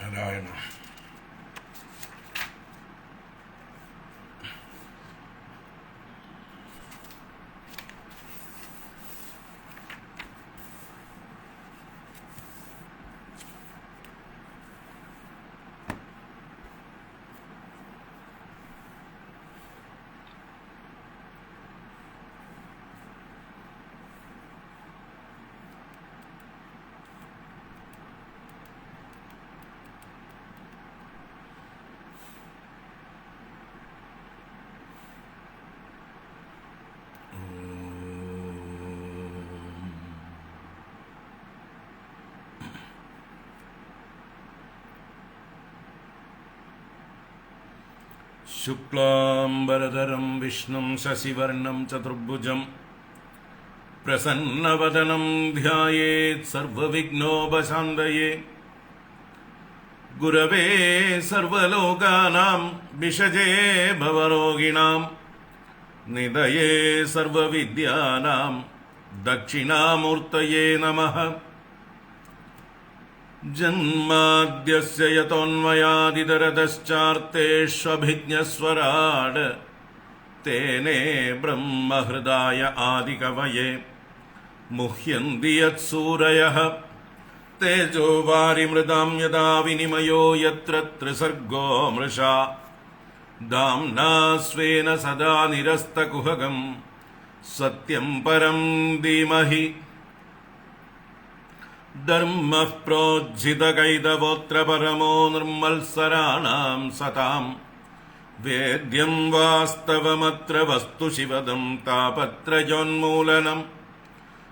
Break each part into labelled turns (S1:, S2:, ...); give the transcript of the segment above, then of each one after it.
S1: നാരായണ. शुक्लांबरधरं विष्णुं शशिवर्णं चतुर्भुजं प्रसन्नवदनं ध्यायेत् सर्वविघ्नोपशान्तये. गुरवे सर्वलोकानां विषजे भवरोगिणां निधये सर्वविद्यानां दक्षिणामूर्तये नमः. जन्माद्यस्य यतोऽन्वयादितरतश्चार्तेष्वभिज्ञस्वराड् तेने ब्रह्महृदाय आदिकवये मुह्यन्ति यत्सूरयः. तेजो वारिमृदां यदा विनिमयो यत्र त्रिसर्गो मृषा दाम्ना स्वेन सदा निरस्तकुहकं सत्यं परं धीमहि. धर्मः प्रोज्झितकैतवोऽत्र परमो निर्मत्सराणां सतां वेद्यं वास्तवमत्र वस्तु शिवदं तापत्रयोन्मूलनम्.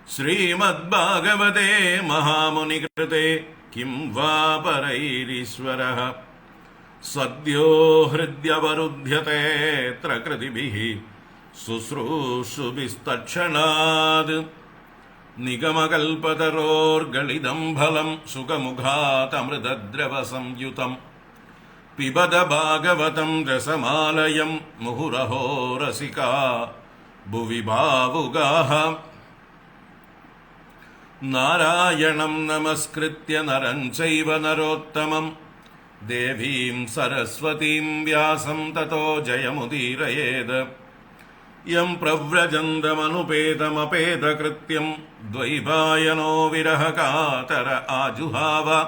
S1: श्रीमद्भागवते महामुनिकृते किं वा परैरीश्वरः सद्यो हृद्यवरुध्यतेऽत्र कृतिभिः शुश्रूषुभिस्तत्क्षणात्. निगमकल्पतरोर्गलितं फलं सुखमुखातमृतद्रवसंयुतं पिबत भागवतं रसमालयं मुहुरहो रसिका भुवि भावुकाः. नारायणं नमस्कृत्य नरं चैव नरोत्तमं देवीं सरस्वतीं व्यासं ततो जयमुदीरयेत्. यं प्रव्रजन्तमनुपेतमपेतकृत्यं द्वैपायनो विरहकातर आजुहाव.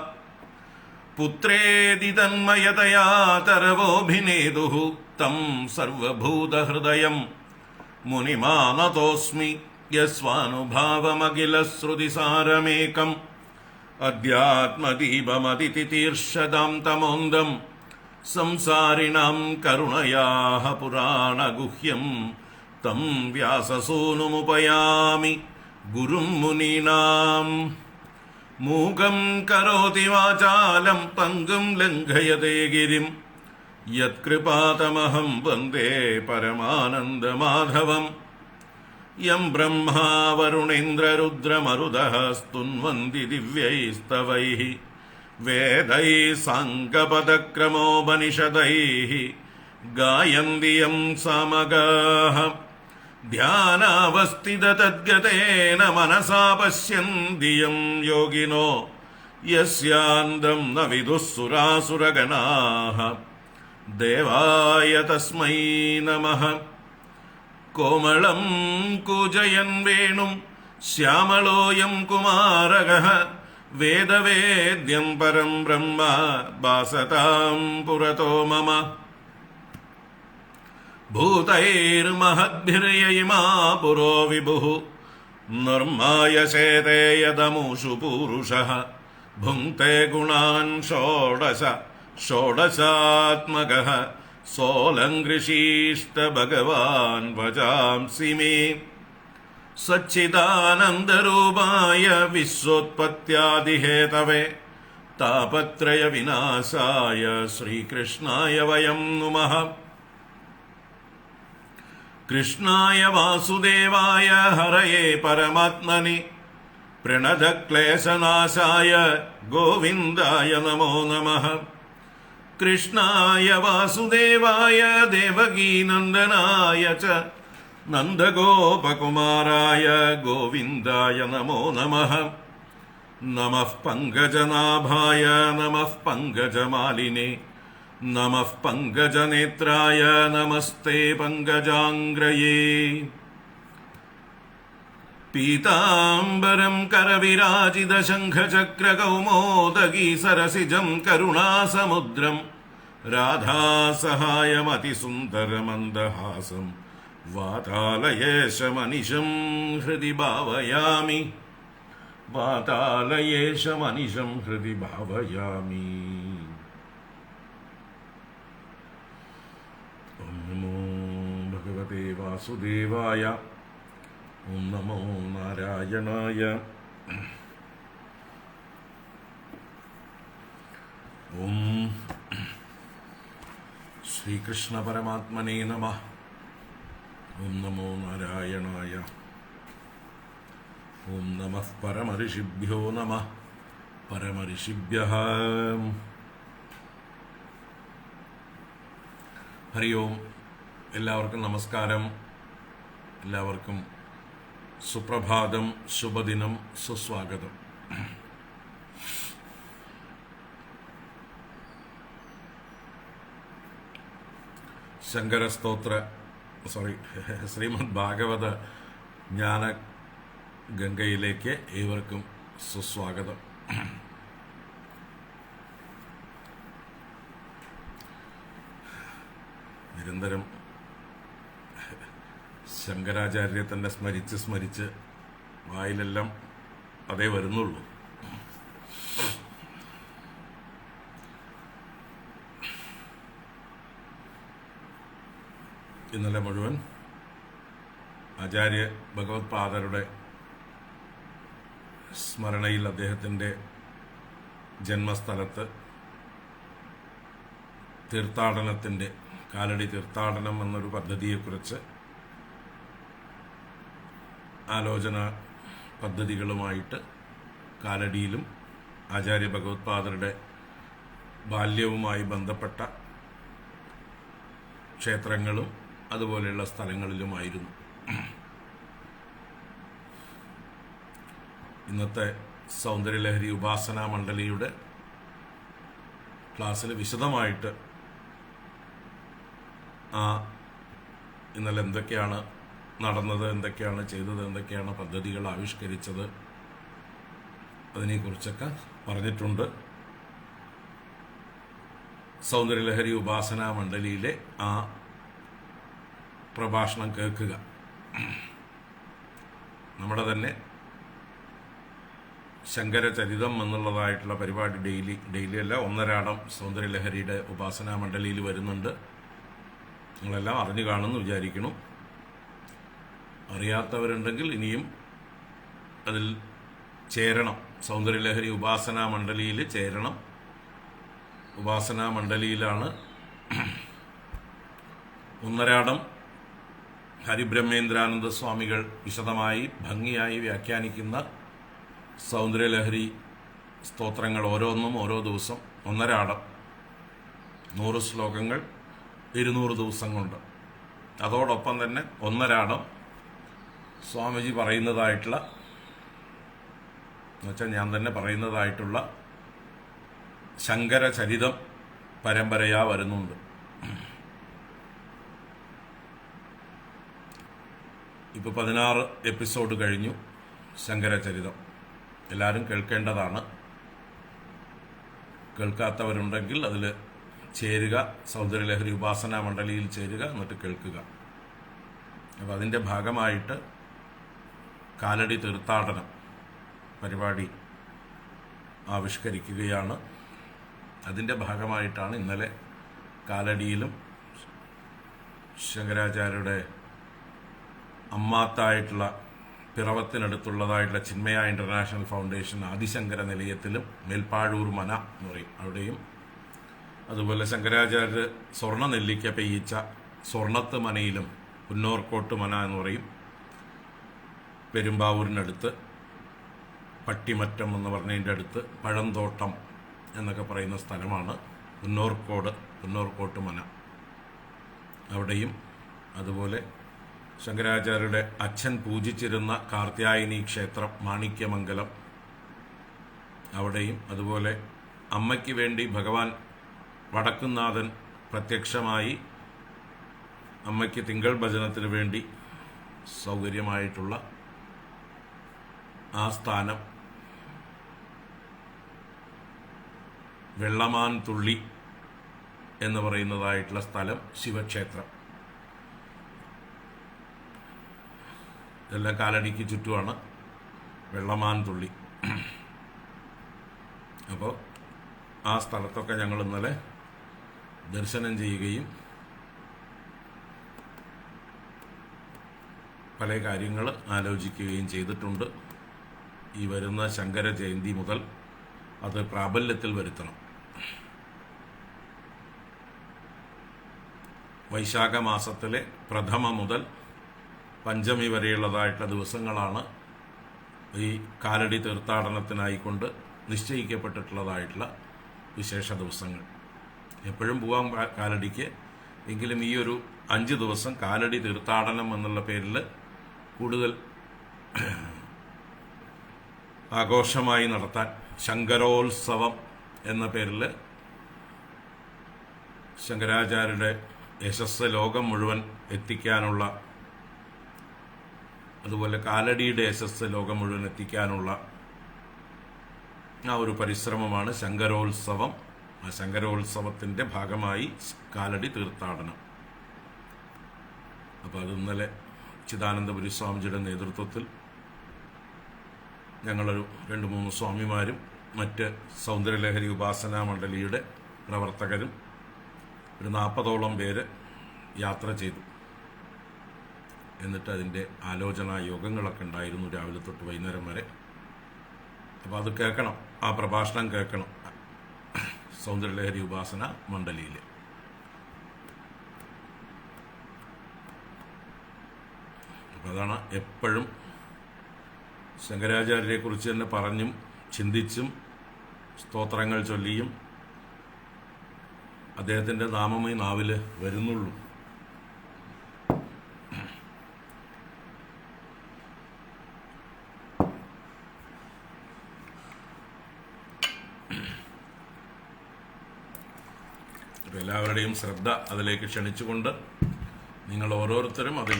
S1: पुत्रेति तन्मयतया तरवोऽभिनेदुः तं सर्वभूतहृदयं मुनिमानतोऽस्मि. यस्वानुभावमखिलश्रुतिसारमेकम् अध्यात्मदीपमदितितीर्षदां तमोन्दं संसारिणां करुणयाः पुराणगुह्यं तं व्याससूनुमुपयामि गुरुं मुनीनाम्. मूकं करोति वाचालं पङ्गुं लङ्घयते गिरिं यत्कृपातमहं वन्दे परमानन्दमाधवम्. यं ब्रह्मा वरुणेन्द्ररुद्रमरुदः स्तुन्वन्ति दिव्यैस्तवैः वेदैः साङ्गपदक्रमोपनिषदैः गायन्ति यं सामगाः. ध्यानावस्थिततद्गतेन मनसा पश्यन्ति यं योगिनो यस्यान्तं न विदुः सुरासुरगणाः. देवाय तस्मै नमः. कोमलं कूजयन् वेणुं श्यामलोऽयं कुमारकः वेदवेद्यं परं ब्रह्म भासतां पुरतो मम. भूतैर्महद्भिर्ययिमा पुरो विभुः निर्मायशेते यदमुषु पूरुषः. भुङ्क्ते गुणान् षोडश षोडशात्मकः सोऽलङ्कृषीष्ट भगवान् भजांसि मे. सच्चिदानन्दरूपाय विश्वोत्पत्त्यादिहेतवे तापत्रयविनाशाय श्रीकृष्णाय वयं नुमः. कृष्णाय वासुदेवाय हरये परमात्मने प्रणतक्लेशनाशाय गोविन्दाय नमो नमः. कृष्णाय वासुदेवाय देवकीनन्दनाय च नन्दगोपकुमाराय गोविन्दाय नमो नमः. നമഃ പങ്കജനാഭായ നമഃ പങ്കജമാലിനേ നമഃ പങ്കജനേത്രായ നമസ്തേ പങ്കജാംഗ്രയേ. പീതാംബരം കരവിരാജിതശംഖചക്രകൗമോദഗീ സരസിജം കരുണാസമുദ്രം രാധാസഹായമതിസുന്ദരമന്ദഹാസം വാതാലയേശമനിശം ഹൃദി ഭാവയാമി. വാതാലയേശമനിശം ഹൃദി ഭാവയാമി. ഓം നമോ ഭഗവതേ വാസുദേവായ. ഓം നമോ നാരായണായ. ഓം ശ്രീകൃഷ്ണ പരമാത്മനേ നമഃ. ഓം നമോ നാരായണായ. ഓം നമഃ പരമഋഷിഭ്യോ നമഃ. പരമഋഷിഭ്യഃ ഹരി ഓം. എല്ലാവർക്കും നമസ്കാരം. എല്ലാവർക്കും സുപ്രഭാതം, ശുഭദിനം, സുസ്വാഗതം. ശങ്കരസ്തോത്ര ശ്രീമദ് ഭാഗവത ജ്ഞാന ഗംഗയിലേക്ക് ഏവർക്കും സുസ്വാഗതം. നിരന്തരം ശങ്കരാചാര്യെ തന്നെ സ്മരിച്ച് വായിലെല്ലാം അതേ വരുന്നുള്ളൂ. ഇന്നലെ മുഴുവൻ ആചാര്യ ഭഗവത് പാദരുടെ സ്മരണയിൽ അദ്ദേഹത്തിൻ്റെ ജന്മസ്ഥലത്ത് തീർത്ഥാടനത്തിൻ്റെ കാലടി തീർത്ഥാടനം എന്നൊരു പദ്ധതിയെക്കുറിച്ച് ആലോചന പദ്ധതികളുമായിട്ട് കാലടിയിലും ആചാര്യ ഭഗവത് പാദരുടെ ബാല്യവുമായി ബന്ധപ്പെട്ട ക്ഷേത്രങ്ങളും അതുപോലെയുള്ള സ്ഥലങ്ങളിലുമായിരുന്നു. ഇന്നത്തെ സൗന്ദര്യലഹരി ഉപാസനാ മണ്ഡലിയുടെ ക്ലാസ്സിൽ വിശദമായിട്ട് ഇന്നലെ എന്തൊക്കെയാണ് നടന്നത്, എന്തൊക്കെയാണ് ചെയ്തത്, എന്തൊക്കെയാണ് പദ്ധതികൾ ആവിഷ്കരിച്ചത്, അതിനെക്കുറിച്ചൊക്കെ പറഞ്ഞിട്ടുണ്ട്. സൗന്ദര്യലഹരി ഉപാസനാ മണ്ഡലിയിലെ ആ പ്രഭാഷണം കേൾക്കുക. നമ്മുടെ തന്നെ ശങ്കരചരിതം എന്നുള്ളതായിട്ടുള്ള പരിപാടി ഡെയിലി അല്ല, ഒന്നരാടം സൗന്ദര്യലഹരിയുടെ ഉപാസനാ മണ്ഡലിയിൽ വരുന്നുണ്ട്. നിങ്ങളെല്ലാം അറിഞ്ഞു കാണുമെന്ന് വിചാരിക്കണം. അറിയാത്തവരുണ്ടെങ്കിൽ ഇനിയും അതിൽ ചേരണം. സൗന്ദര്യലഹരി ഉപാസനാ മണ്ഡലിയിൽ ചേരണം. ഉപാസനാ മണ്ഡലിയിലാണ് ഒന്നരാടം ഹരിബ്രഹ്മേന്ദ്രാനന്ദ സ്വാമികൾ വിശദമായി ഭംഗിയായി വ്യാഖ്യാനിക്കുന്ന സൗന്ദര്യലഹരി സ്തോത്രങ്ങൾ ഓരോന്നും ഓരോ ദിവസം ഒന്നരാടം 100 ശ്ലോകങ്ങൾ 200 ദിവസം കൊണ്ട്. അതോടൊപ്പം തന്നെ ഒന്നരാടം സ്വാമിജി പറയുന്നതായിട്ടുള്ള, എന്നുവെച്ചാൽ ഞാൻ തന്നെ പറയുന്നതായിട്ടുള്ള ശങ്കരചരിതം പരമ്പരയാ വരുന്നുണ്ട്. ഇപ്പോൾ 16 എപ്പിസോഡ് കഴിഞ്ഞു ശങ്കരചരിതം. എല്ലാവരും കേൾക്കേണ്ടതാണ്. കേൾക്കാത്തവരുണ്ടെങ്കിൽ അതിൽ ചേരുക. സൗന്ദര്യലഹരി ഉപാസനാ മണ്ഡലിയിൽ ചേരുക, എന്നിട്ട് കേൾക്കുക. അപ്പോൾ അതിൻ്റെ ഭാഗമായിട്ട് കാലടി തീർത്ഥാടനം പരിപാടി ആവിഷ്കരിക്കുകയാണ്. അതിൻ്റെ ഭാഗമായിട്ടാണ് ഇന്നലെ കാലടിയിലും ശങ്കരാചാര്യരുടെ അമ്മാത്തായിട്ടുള്ള പിറവത്തിനടുത്തുള്ളതായിട്ടുള്ള ചിന്മയ ഇൻ്റർനാഷണൽ ഫൗണ്ടേഷൻ ആദിശങ്കര നിലയത്തിലും മേൽപ്പാഴൂർ മന എന്ന് പറയും അവിടെയും, അതുപോലെ ശങ്കരാചാര്യർ സ്വർണ്ണ നെല്ലിക്ക പെയ്യിച്ച സ്വർണ്ണത്ത് മനയിലും പുന്നോർക്കോട്ട് മന എന്ന് പറയും, പെരുമ്പാവൂരിനടുത്ത് പട്ടിമറ്റം എന്ന് പറഞ്ഞതിൻ്റെ അടുത്ത് പഴന്തോട്ടം എന്നൊക്കെ പറയുന്ന സ്ഥലമാണ് പുന്നോർക്കോട്ട് മന. അവിടെയും അതുപോലെ ശങ്കരാചാര്യരുടെ അച്ഛൻ പൂജിച്ചിരുന്ന കാർത്യായനി ക്ഷേത്രം മാണിക്യമംഗലം, അവിടെയും അതുപോലെ അമ്മയ്ക്ക് വേണ്ടി ഭഗവാൻ വടക്കുംനാഥൻ പ്രത്യക്ഷമായി അമ്മയ്ക്ക് തിങ്കൾ ഭജനത്തിന് വേണ്ടി സൗകര്യമായിട്ടുള്ള ആ സ്ഥാനം വെള്ളമാൻ തുള്ളി എന്ന് പറയുന്നതായിട്ടുള്ള സ്ഥലം ശിവക്ഷേത്രം. ഇതെല്ലാം കാലടിക്ക് ചുറ്റുമാണ് വെള്ളമാൻ തുള്ളി. അപ്പോൾ ആ സ്ഥലത്തൊക്കെ ഞങ്ങൾ ഇന്നലെ ദർശനം ചെയ്യുകയും പല കാര്യങ്ങൾ ആലോചിക്കുകയും ചെയ്തിട്ടുണ്ട്. ഈ വരുന്ന ശങ്കര ജയന്തി മുതൽ അത് പ്രാബല്യത്തിൽ വരുത്തണം. വൈശാഖ മാസത്തിലെ പ്രഥമ മുതൽ പഞ്ചമി വരെയുള്ളതായിട്ടുള്ള ദിവസങ്ങളാണ് ഈ കാലടി തീർത്ഥാടനത്തിനായിക്കൊണ്ട് നിശ്ചയിക്കപ്പെട്ടിട്ടുള്ളതായിട്ടുള്ള വിശേഷ ദിവസങ്ങൾ. എപ്പോഴും പോവാം കാലടിക്ക്, എങ്കിലും ഈ ഒരു 5 ദിവസം കാലടി തീർത്ഥാടനം എന്നുള്ള പേരിൽ കൂടുതൽ ആഘോഷമായി നടത്താൻ ശങ്കരോത്സവം എന്ന പേരിൽ ശങ്കരാചാര്യരുടെ യശസ് ലോകം മുഴുവൻ എത്തിക്കാനുള്ള, അതുപോലെ കാലടിയുടെ യശസ് ലോകം മുഴുവൻ എത്തിക്കാനുള്ള ആ ഒരു പരിശ്രമമാണ് ശങ്കരോത്സവം. ആ ശങ്കരോത്സവത്തിൻ്റെ ഭാഗമായി കാലടി തീർത്ഥാടനം. അപ്പോൾ അത് ഇന്നലെ ചിദാനന്ദപുരി സ്വാമിജിയുടെ നേതൃത്വത്തിൽ ഞങ്ങളൊരു 2-3 സ്വാമിമാരും മറ്റ് സൗന്ദര്യലഹരി ഉപാസനാ മണ്ഡലിയുടെ പ്രവർത്തകരും ഒരു 40ഓളം പേര് യാത്ര ചെയ്തു. എന്നിട്ട് അതിൻ്റെ ആലോചനാ യോഗങ്ങളൊക്കെ ഉണ്ടായിരുന്നു രാവിലെ തൊട്ട് വൈകുന്നേരം വരെ. അപ്പോൾ അത് കേൾക്കണം, ആ പ്രഭാഷണം കേൾക്കണം സൗന്ദര്യലഹരി ഉപാസന മണ്ഡലിയിൽ. അപ്പോൾ അതാണ് എപ്പോഴും ശങ്കരാചാര്യരെക്കുറിച്ച് തന്നെ പറഞ്ഞും ചിന്തിച്ചും സ്തോത്രങ്ങൾ ചൊല്ലിയും അദ്ദേഹത്തിൻ്റെ നാമമേ നാവിൽ വരുന്നുള്ളൂ. അപ്പോൾ എല്ലാവരുടെയും ശ്രദ്ധ അതിലേക്ക് ക്ഷണിച്ചുകൊണ്ട് നിങ്ങൾ ഓരോരുത്തരും അതിൽ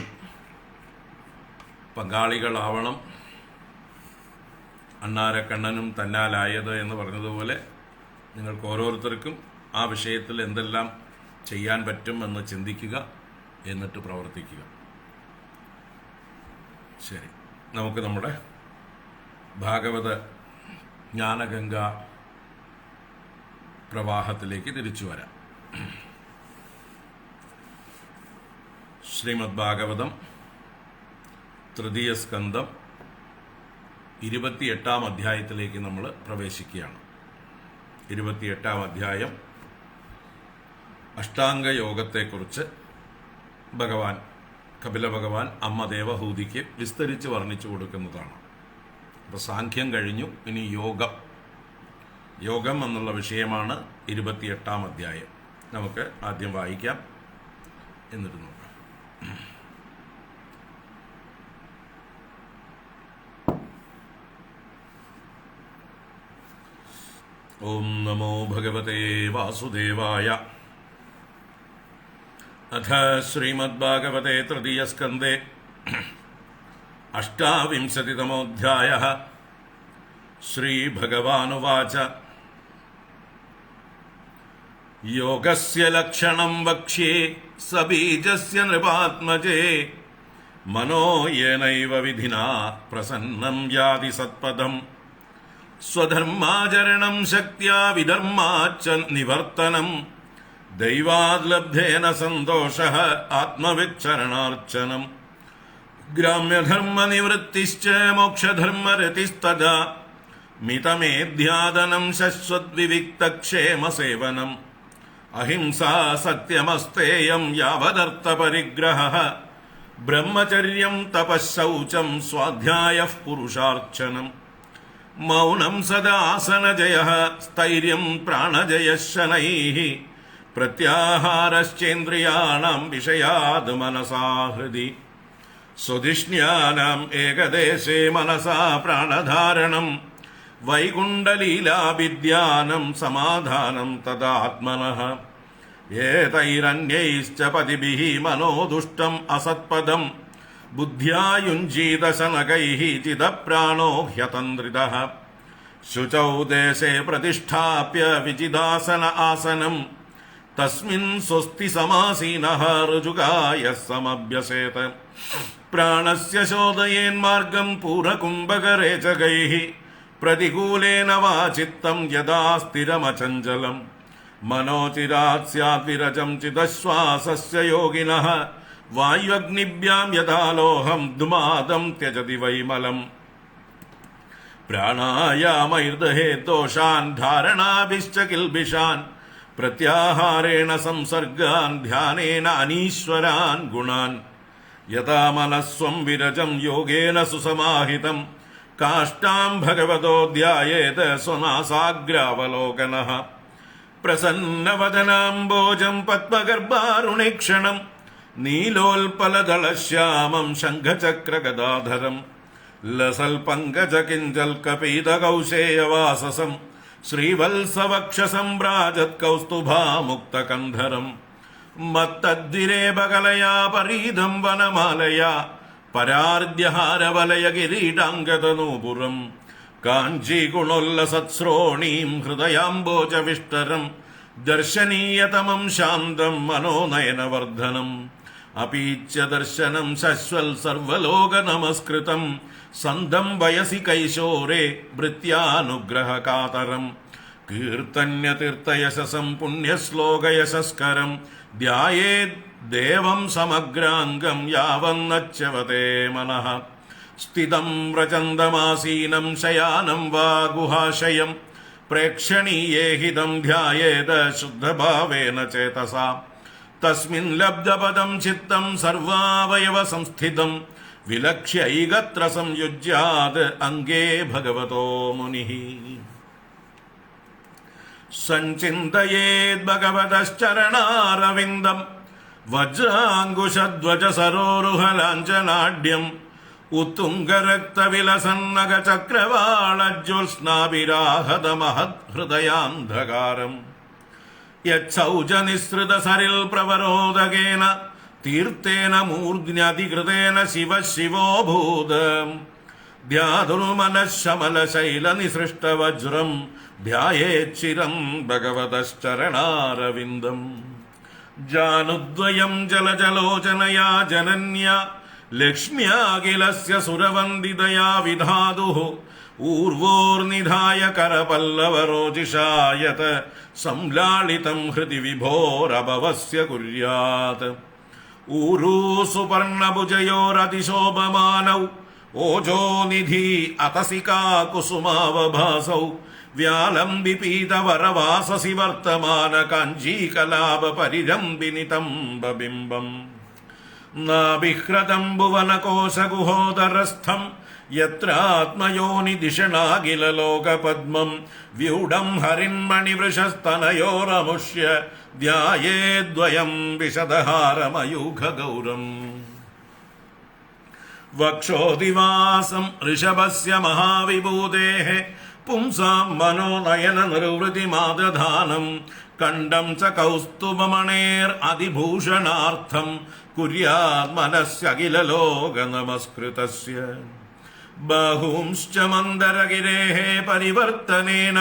S1: പങ്കാളികളാവണം. അണ്ണാരക്കണ്ണനും തന്നാലായത് എന്ന് പറഞ്ഞതുപോലെ നിങ്ങൾക്ക് ഓരോരുത്തർക്കും ആ വിഷയത്തിൽ എന്തെല്ലാം ചെയ്യാൻ പറ്റും എന്ന് ചിന്തിക്കുക, എന്നിട്ട് പ്രവർത്തിക്കുക. ശരി, നമുക്ക് നമ്മുടെ ഭാഗവത ജ്ഞാനഗംഗ പ്രവാഹത്തിലേക്ക് തിരിച്ചു വരാം. ശ്രീമദ് ഭാഗവതം തൃതീയ സ്കന്ധം 28-ാം അധ്യായത്തിലേക്ക് നമ്മൾ പ്രവേശിക്കുകയാണ്. 28-ാം അധ്യായം അഷ്ടാംഗ യോഗത്തെക്കുറിച്ച് ഭഗവാൻ കപില ഭഗവാൻ അമ്മ ദേവഹൂതിക്ക് വിസ്തരിച്ച് വർണ്ണിച്ചു കൊടുക്കുന്നതാണ്. അപ്പോൾ സാഖ്യം കഴിഞ്ഞു, ഇനി യോഗം എന്നുള്ള വിഷയമാണ് 28-ാം അധ്യായം. നമുക്ക് ആദ്യം വായിക്കാം, എന്നിട്ട് നോക്കാം. ഓം നമോ ഭഗവതേ വാസുദേവായ. അഥ ശ്രീമദ്ഭാഗവതേ തൃതീയസ്കന്ധേ 28-തമോऽധ്യായः. ശ്രീഭഗവാനുവാച യോഗസ്യ ലക്ഷണം വക്ഷ്യേ സബീജസ്യ നൃപാത്മജേ മനോ യേനൈവ വിധിനാ പ്രസന്നം യാതി സത്പദം സ്വധർമാചരണം ശക്ത്യാ വിധർമാച്ച നിവർത്തനം ദൈവാദ്ലബ്ധേന സന്തോഷഃ ആത്മവിച്ചരണാർച്ചനം ഗ്രാമ്യധർമ്മനിവൃത്തിശ്ച മോക്ഷധർമ്മരതിസ്തദാ മിതമേധ്യാദനം ശശ്വദ്വിവിക്തക്ഷേമസേവനം അഹിംസാ സത്യമസ്തേയം യാവദർത്ഥപരിഗ്രഹഃ ബ്രഹ്മചര്യം തപഃശൗചം സ്വാധ്യായഃ പുരുഷാർച്ചനം മൗനം സദാസനജയഃ സ്ഥൈര്യം പ്രാണജയഃ ശനൈഃ പ്രത്യാഹാരശ്ചേന്ദ്രിയാണാം വിഷയാദ് മനസാ ഹൃദി സ്വധിഷ്ണ്യാനാം ഏകദേശേ മനസാ പ്രാണധാരണം വൈകുണ്ഠലീലാവിദ്യാനം സമാധാനം തദാത്മനഃ ഏതൈരന്യൈശ്ച പതിഭിഃ മനോദുഷ്ടം അസത്പദം ബുദ്ധ്യാ യുഞ്ജീത ശനകൈഃ ചിദപ്രാണോ ഹ്യതന്ത്രിതഃ ശുചൗ ദേശേ പ്രതിഷ്ഠാപ്യ വിചിദാസന ആസനം തസ്മിൻ സ്വസ്തി സമാസീനഃ ഋജുകായഃ സമഭ്യസേത് പ്രാണസ്യ ശോധയേന്മാർഗം പൂരകുംഭകരേചകൈഃ പ്രതികൂലേന വാ ചിത്തം യഥാ സ്ഥിരമചഞ്ചലം മനോചിരാത് സ്യാത് വിരജം ചിദശ്വാസസ്യ യോഗിനഃ വായുഗ്നിഭ്യാം യഥാ ലോഹം ധുമാദം ത്യജതി വൈമലം പ്രാണായാമൈർദഹേ ദോഷാൻ ധാരണാഭിശ്ച കിൽബിഷാൻ പ്രത്യാഹാരേണ സംസർഗാൻ ധ്യാനേന അനീശ്വരാൻ ഗുണാൻ യഥാ മനസ്വം വിരജം യോഗേന സുസമാഹിതം കാഷ്ടാം ഭഗവതോ ധ്യായേത് സ്വനാസാഗ്രാവലോകനഃ പ്രസന്നവദനാംബോജം പത്മഗർഭാരുണീക്ഷണം നീലോൽപലദളശ്യാമം ശംഖചക്രഗദാധരം ലസൽ പങ്കജ കിഞ്ചൽ കപീതകൗശേയവാസസം ശ്രീവത്സവക്ഷസംഭ്രാജത് കൗസ്തുഭാമുക്തകന്ധരം മത്തദ്വിരേപകലയാ പരീതം വനമാലയാ പരാർദ്യഹാരവലയ കിരീടാംഗതനൂപുരം കാഞ്ചീകുണോല്ലസത്ശ്രോണീം ഹൃദയാംബോജവിഷ്ടരം ദർശനീയതമം ശാന്തം മനോനയനവർദ്ധനം അപീച്യ ദർശനം ശശ്വൽ സർവലോക നമസ്കൃതം സന്ധം വയസി കൈശോരേ ഭൃത്യാനുഗ്രഹകാതരം കീർത്തന്യതീർത്ഥയശസം പുണ്യശ്ലോകയശസ്കരം ധ്യായേത് ദേവം സമഗ്രാംഗം യാവന്നച്യവതേ മനഃ സ്ഥിതം വ്രജന്തമാസീനം ശയാനം വാ ഗുഹാശയം പ്രേക്ഷണീയേ ഹിതം ധ്യായേത് ശുദ്ധഭാവേന ചേതസാ തസ്മിൻ ലബ്ധപദം ചിത്തം സർവാവയവ സംസ്ഥിതം വിലക്ഷ്യൈകത്ര സംയുജ്യാത് അംഗേ ഭഗവതോ മുനിഃ സഞ്ചിന്തയേത് ഭഗവതശ്ചരണാരവിന്ദം വജ്രാങ്കുശധ്വജ സരോരുഹലാഞ്ജനാഢ്യം ഉത്തുംഗരക്തവിലസന്നകചക്രവാളജ്യോത്സ്നാഭിരാഹതമഹത് ഹൃദയാന്ധകാരം യച്ഛൗജനിസൃതസരിൽ പ്രവരോദകേന തീർത്ഥേന മൂർധ്ന്യധികൃതേന ശിവ ശിവോഭൂത് ധ്യാതുർമനഃശമലശൈലനിസൃഷ്ടവജ്രം ധ്യായേച്ചിരം ഭഗവതശ്ചരണാരവിന്ദം ജാനുദ്വയം ജലജലോചനയാ ജനന്യ ലക്ഷ്മ്യാഖിലസ്യ സുരവന്ദിതയാ വിധാതുഃ ഊർവോർനിധായ കരപല്ലവരോജിഷായത് സംലാളിതം ഹൃദി വിഭോരഭവസ്യ കുര്യാത് ഊരൂ സുപർണഭുജയോരതിശോഭമാനൗ ഓജോനിധി അതസികാ കുസുമാവഭാസൗ വ്യാലം വിപീതവരവാസസി വർത്തമാന കാഞ്ചീകലാപ പരിരംബിനിതംബിംബം നാഭിഹ്രദം ഭുവനകോശഗുഹോദരസ്ഥം യത്രാത്മയോനിധിഷണാഖിലലോകപദ്മം വ്യൂഢം ഹരിന്മണിവൃഷസ്തനയോരമുഷ്യ ധ്യായേദ്വയം വിശദഹാരമയൂഖഗൗരം വക്ഷോദിവാസം ഋഷഭസ്യ മഹാവിഭൂതേഃ പുംസാം മനോനയന നിർവൃതിമാദധാനം കണ്ഠം ച കൗസ്തുഭമണേർ അതിഭൂഷണാർത്ഥം കുര്യാത് മനസ്യഖിലലോക നമസ്കൃതസ്യ ബാഹൂംശ്ച മന്ദരഗിരേഃ പരിവർത്തനേന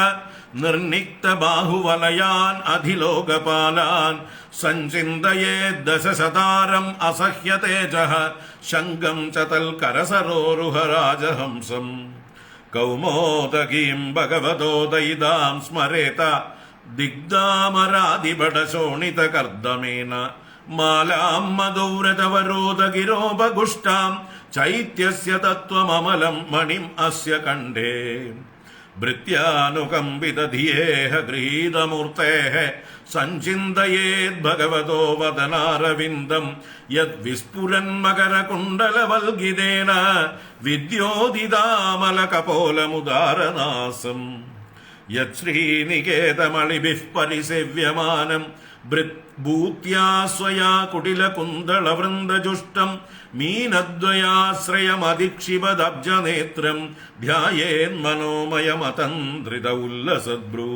S1: നിർനിക്ത ബാഹുവലയാൻ അധിലോകപാലാൻ സഞ്ചിന്തയേത് ദശശതാരം അസഹ്യതേജഃ ശംഖം ച തൽകരസരോരുഹരാജഹംസം കൗമോദകീം ഭഗവതോ ദയിതാം സ്മരേത ദിഗ്ധാമരാദിഭടശോണിതകർദമേന മാലാം മധുവ്രതവരോദഗിരോപഗുഷ്ടാം ചൈത്യസ്യ തത്വമമലം മണിം അസ്യ കണ്ഠേ ഭൃത്യാനുകമ്പിതധിയേഹ ഗൃഹീതമൂർത്തേഃ സഞ്ചിന്തയേത് ഭഗവതോ വദനാരവിന്ദം യദ്വിസ്ഫുരന്മകരകുണ്ടലവൽഗിതേന വിദ്യോദിതാമലകപോലമുദാരനാസം യശ്രീനികേതമളിഭിഃ പരിസേവ്യമാനം ഭൂത്യാ സ്വയാ കുടിലകുന്തളവൃന്ദജുഷ്ടം മീനദ്വയാശ്രയമധിക്ഷിപദബ്ജനേത്രം ധ്യായേന്മനോമയമതന്ത്രിത ഉല്ലസദ്ഭ്രൂ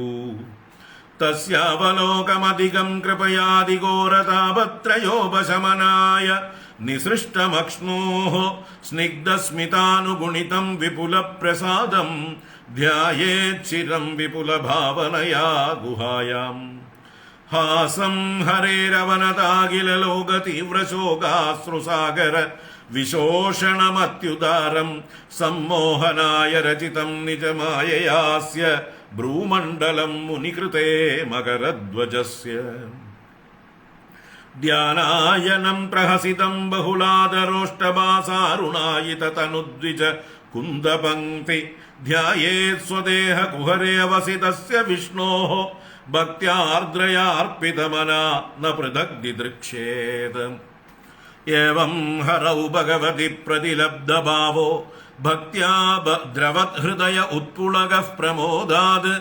S1: തസ്യാവലോകമധികം കൃപയാദിഘോരതാപത്രയോപശമനായ നിസൃഷ്ടമക്ഷ്ണോഃ സ്നിഗ്ധസ്മിതാനുഗുണിതം വിപുലപ്രസാദം ധ്യായേച്ചിരം വിപുലഭാവനയാ ഗുഹായാം ഹാസം ഹരേരവനതാഖിലലോകതീവ്രശോകാശ്രുസാഗര വിശോഷണമത്യുദാരം സമ്മോഹനായ രചിതം നിജമായയാസ്യ ഭ്രൂമണ്ഡലം മുനികൃതേ മകരധ്വജസ്യ ധ്യാനായനം പ്രഹസിതം ബഹുളാദരോഷ്ടഭാസാരുണായിതതനുദ്വിജ കുന്ദപങ്ക്തി ധ്യായേത് സ്വദേഹ കുഹരേ അവസിതസ്യ വിഷ്ണോഃ ഭക്ത്യാർദ്രയാർപ്പിതമനാ ന പൃഥഗ് ദിദൃക്ഷ്യേത് ഏവം ഹരൗ ഭഗവതി പ്രതിലബ്ധഭാവോ ഭക്ത്യാ ദ്രവത്ഹൃദയ ഉത്പുളകഃ പ്രമോദാത്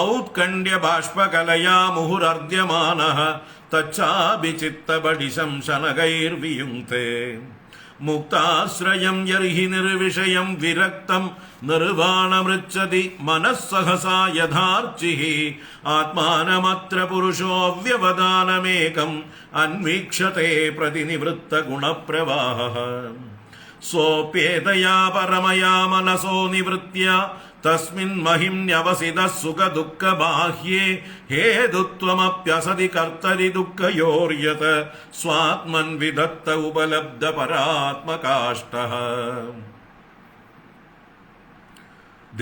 S1: ഔത്കണ്ഠ്യ ബാഷ്പകലയാ മുഹുരർദ്യമാനഃ തച്ഛാഭിചിത്തബഡിശം ശനകൈർവിയുങ്ക്തേ മുക്താശ്രയം യർഹി നിർവിഷയം വിരക്തം നിർവാണമൃച്ഛതി മനഃസഹസാ യഥാർച്ചിഃ ആത്മാനമത്ര പുരുഷോऽവ്യവധാനമേകം അന്വീക്ഷത്തെ പ്രതിനിവൃത്തഗുണപ്രവാഹഃ സ്വോപ്യേതയാ പരമയാ മനസോ നിവൃത്യ തസ്മിൻ മഹിമ്ന്യവസിതഃ സുഖദുഃഖബാഹ്യേ ഹേതുത്വമപ്യസതി കർത്തരി ദുഃഖയോർയത് സ്വാത്മൻ വിദത്ത ഉപലബ്ധ പരാത്മകാഷ്ടഃ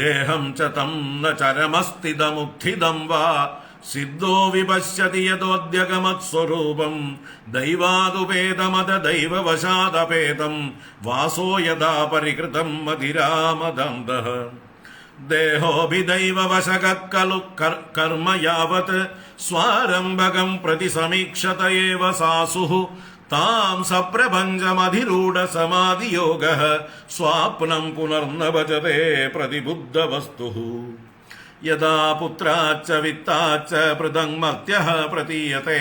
S1: ദേഹം ച തം ന ചരമസ്ഥിതമുത്ഥിതം വാ സിദ്ധോ വിപശ്യതി യതോദ്യഗമത്സ്വരൂപം ദൈവാദുപേതമത ദൈവവശാദപേതം വാസോ യഥാ പരികൃതം മതിരാമദന്തഃ ദേഹോഭിദൈവവശകഃ ഖലു കർമ്മ യാവത് സ്വാരംഭകം പ്രതി സമീക്ഷത ഏവ സാസുഃ താം സപ്രപഞ്ചമധിരൂഢ സമാധിയോഗഃ സ്വാപ്നം പുനർന ഭജതേ പ്രതിബുദ്ധവസ്തുഃ യഥാ പുത്രാച്ച വിത്താച്ച പൃഥങ് മർത്യഃ പ്രതീയത്തെ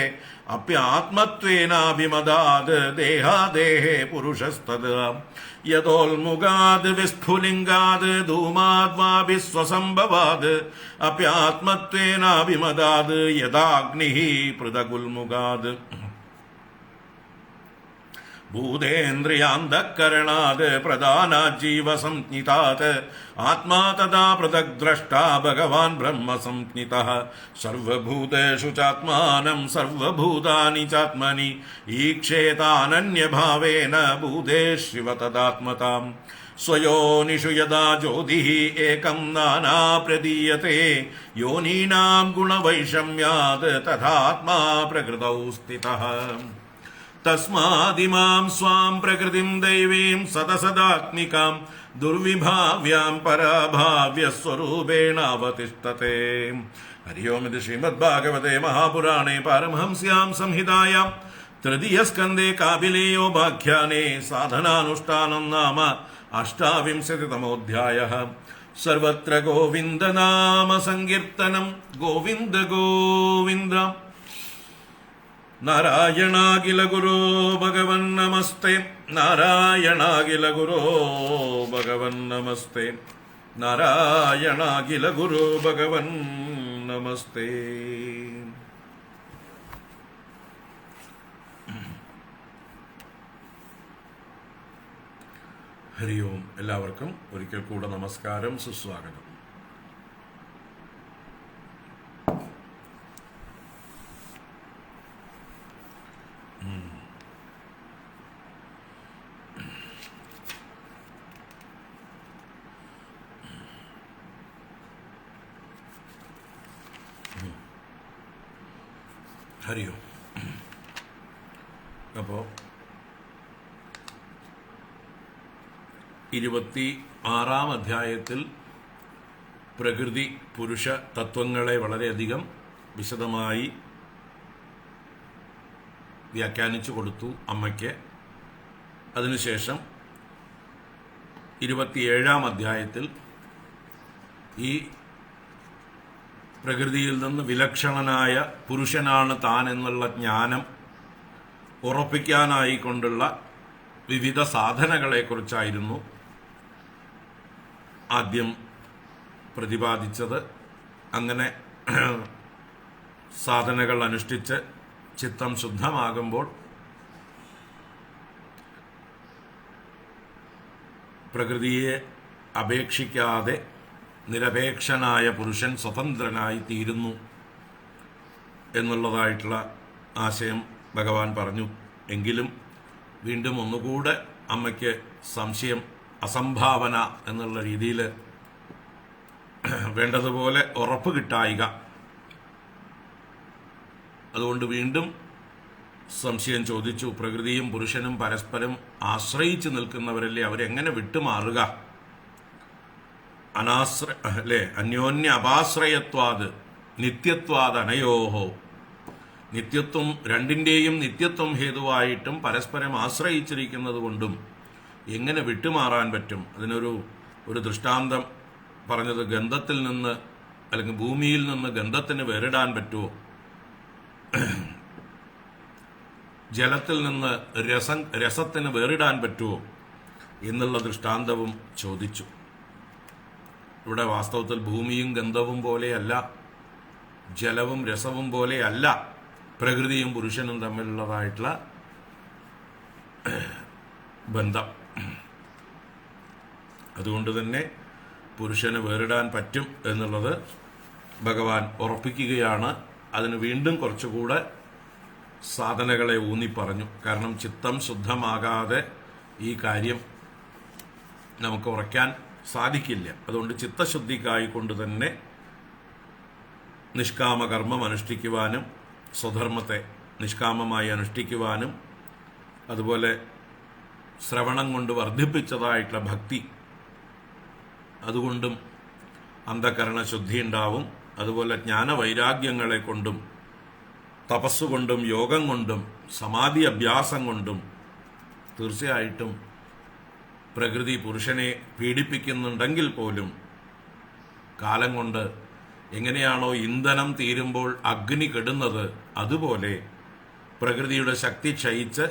S1: അപ്യാത്മത്വേനാഭിമദാത് ദേഹാദേഹേ പുരുഷസ്തദാ യതോൽമുഖാത് വിസ്ഫുലിംഗാത് ധൂമാത്മാഭിസ്വസംഭവാത് അപ്യാത്മത്വേനാഭിമദാത് യഥാഗ്നിഃ പൃഥഗുൽമുഖാത് ഭൂതേന്ദ്രിയാന്തഃകരണാത് പ്രധാനാജ്ജീവസംജ്ഞിതാത് ആത്മാ തഥാ പൃഥഗ് ദ്രഷ്ടാ ഭഗവാൻ ബ്രഹ്മസംജ്ഞിതഃ സർവഭൂതേഷു ചാത്മാനം സർവഭൂതാനി ചാത്മനി ഈക്ഷേതാനന്യഭാവേന ഭൂതേഷ്വിവ തദാത്മതാം സ്വയോനിഷു യഥാ ജ്യോതിഃ ഏകം നാനാ പ്രദീയത്തെ യോനീനാം ഗുണവൈഷമ്യാത് തഥാത്മാ പ്രകൃതൗ സ്ഥിതഃ തസ്മാദിമാം സ്വാം പ്രകൃതിം ദൈവീം സദസദാത്മികാം ദുർവിഭാവ്യാം പരാഭാവ്യസ്വരൂപേണ അവതിഷ്ഠത്തെ. ഹരി ഓം. ഇത് ശ്രീമദ്ഭാഗവതേ മഹാപുരാണേ പാരമഹംസ്യാം സംഹിതായാം തൃതീയസ്കന്ധേ കാപിലേയോപാഖ്യാനേ സാധനാനുഷ്ഠാനം നാമ അഷ്ടാവിംശതിതമോऽധ്യായഃ. സർവത്ര ഗോവിന്ദനാമ സങ്കീർത്തനം. ഗോവിന്ദ ഗോവിന്ദ. നാരായണാഖില ഗുരോ ഭഗവൻ നമസ്തേ. നാരായണാഖില ഗുരോ ഭഗവൻ നമസ്തേ. നാരായണാഖില ഗുരോ ഭഗവൻ നമസ്തേ. ഹരി ഓം. എല്ലാവർക്കും ഒരിക്കൽ കൂടെ നമസ്കാരം, സുസ്വാഗതം. ഹരി ഓം. അപ്പോൾ 26-ാം അധ്യായത്തിൽ പ്രകൃതി പുരുഷ തത്വങ്ങളെ വളരെയധികം വിശദമായി വ്യാഖ്യാനിച്ചു കൊടുത്തു അമ്മയ്ക്ക്. അതിനുശേഷം 27-ാം അധ്യായത്തിൽ ഈ പ്രകൃതിയിൽ നിന്ന് വിലക്ഷണനായ പുരുഷനാണ് താൻ എന്നുള്ള ജ്ഞാനം ഉറപ്പിക്കാനായിക്കൊണ്ടുള്ള വിവിധ സാധനകളെക്കുറിച്ചായിരുന്നു ആദ്യം പ്രതിപാദിച്ചത്. അങ്ങനെ സാധനകൾ അനുഷ്ഠിച്ച് ചിത്തം ശുദ്ധമാകുമ്പോൾ പ്രകൃതിയെ അപേക്ഷിക്കാതെ നിരപേക്ഷനായ പുരുഷൻ സ്വതന്ത്രനായി തീരുന്നു എന്നുള്ളതായിട്ടുള്ള ആശയം ഭഗവാൻ പറഞ്ഞു. എങ്കിലും വീണ്ടും ഒന്നുകൂടെ അമ്മയ്ക്ക് സംശയം, അസംഭാവന എന്നുള്ള രീതിയിൽ വേണ്ടതുപോലെ ഉറപ്പ് കിട്ടായിക. അതുകൊണ്ട് വീണ്ടും സംശയം ചോദിച്ചു. പ്രകൃതിയും പുരുഷനും പരസ്പരം ആശ്രയിച്ചു നിൽക്കുന്നവരല്ലേ, അവരെങ്ങനെ വിട്ടുമാറുക? അന്യോന്യ അപാശ്രയത്വാത് നിത്യത്വാത് അനയോഹോ. നിത്യത്വം, രണ്ടിൻ്റെയും നിത്യത്വം ഹേതുവായിട്ടും പരസ്പരം ആശ്രയിച്ചിരിക്കുന്നത് കൊണ്ടും എങ്ങനെ വിട്ടുമാറാൻ പറ്റും? അതിനൊരു ദൃഷ്ടാന്തം പറഞ്ഞത്, ഗന്ധത്തിൽ നിന്ന് അല്ലെങ്കിൽ ഭൂമിയിൽ നിന്ന് ഗന്ധത്തിന് വേറിടാൻ പറ്റുമോ? ജലത്തിൽ നിന്ന് രസത്തിന് വേറിടാൻ പറ്റുമോ എന്നുള്ള ദൃഷ്ടാന്തവും ചോദിച്ചു. ഇവിടെ വാസ്തവത്തിൽ ഭൂമിയും ഗന്ധവും പോലെയല്ല, ജലവും രസവും പോലെയല്ല പ്രകൃതിയും പുരുഷനും തമ്മിലുള്ളതായിട്ടുള്ള ബന്ധം. അതുകൊണ്ട് തന്നെ പുരുഷന് വേറിടാൻ പറ്റും എന്നുള്ളത് ഭഗവാൻ ഉറപ്പിക്കുകയാണ്. അതിന് വീണ്ടും കുറച്ചുകൂടെ സാധനകളെ ഊന്നി പറഞ്ഞു. കാരണം ചിത്തം ശുദ്ധമാകാതെ ഈ കാര്യം നമുക്ക് ഉറയ്ക്കാൻ സാധിക്കില്ല. അതുകൊണ്ട് ചിത്തശുദ്ധിക്കായിക്കൊണ്ട് തന്നെ നിഷ്കാമകർമ്മം അനുഷ്ഠിക്കുവാനും സ്വധർമ്മത്തെ നിഷ്കാമമായി അനുഷ്ഠിക്കുവാനും അതുപോലെ ശ്രവണം കൊണ്ട് വർദ്ധിപ്പിച്ചതായിട്ടുള്ള ഭക്തി അതുകൊണ്ടും അന്ധകരണ ശുദ്ധി ഉണ്ടാവും. അതുപോലെ ജ്ഞാനവൈരാഗ്യങ്ങളെ കൊണ്ടും തപസ്സുകൊണ്ടും യോഗം കൊണ്ടും സമാധി അഭ്യാസം കൊണ്ടും തീർച്ചയായിട്ടും പ്രകൃതി പുരുഷനെ പീഡിപ്പിക്കുന്നുണ്ടെങ്കിൽ പോലും കാലം കൊണ്ട് എങ്ങനെയാണോ ഇന്ധനം തീരുമ്പോൾ അഗ്നി കെടുന്നത്, അതുപോലെ പ്രകൃതിയുടെ ശക്തി ക്ഷയിച്ച്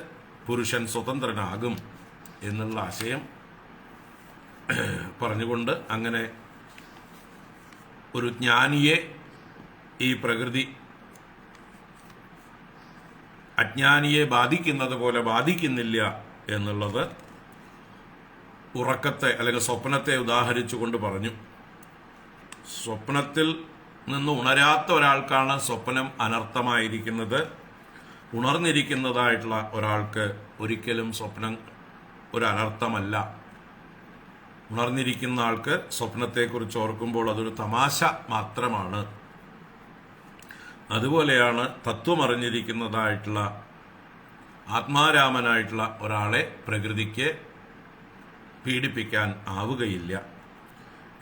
S1: പുരുഷൻ സ്വതന്ത്രനാകും എന്നുള്ള ആശയം പറഞ്ഞുകൊണ്ട് അങ്ങനെ ഒരു ജ്ഞാനിയെ ഈ പ്രകൃതി അജ്ഞാനിയെ ബാധിക്കുന്നത് പോലെ ബാധിക്കുന്നില്ല എന്നുള്ളത് ഉറക്കത്തെ അല്ലെങ്കിൽ സ്വപ്നത്തെ ഉദാഹരിച്ചുകൊണ്ട് പറഞ്ഞു. സ്വപ്നത്തിൽ നിന്ന് ഉണരാത്ത ഒരാൾക്കാണ് സ്വപ്നം അനർത്ഥമായിരിക്കുന്നത്. ഉണർന്നിരിക്കുന്നതായിട്ടുള്ള ഒരാൾക്ക് ഒരിക്കലും സ്വപ്നം ഒരു അനർത്ഥമല്ല. ഉണർന്നിരിക്കുന്ന ആൾക്ക് സ്വപ്നത്തെക്കുറിച്ച് ഓർക്കുമ്പോൾ അതൊരു തമാശ മാത്രമാണ്. അതുപോലെയാണ് തത്വമറിഞ്ഞിരിക്കുന്നതായിട്ടുള്ള ആത്മാരാമനായിട്ടുള്ള ഒരാളെ പ്രകൃതിക്ക് പീഡിപ്പിക്കാൻ ആവുകയില്ല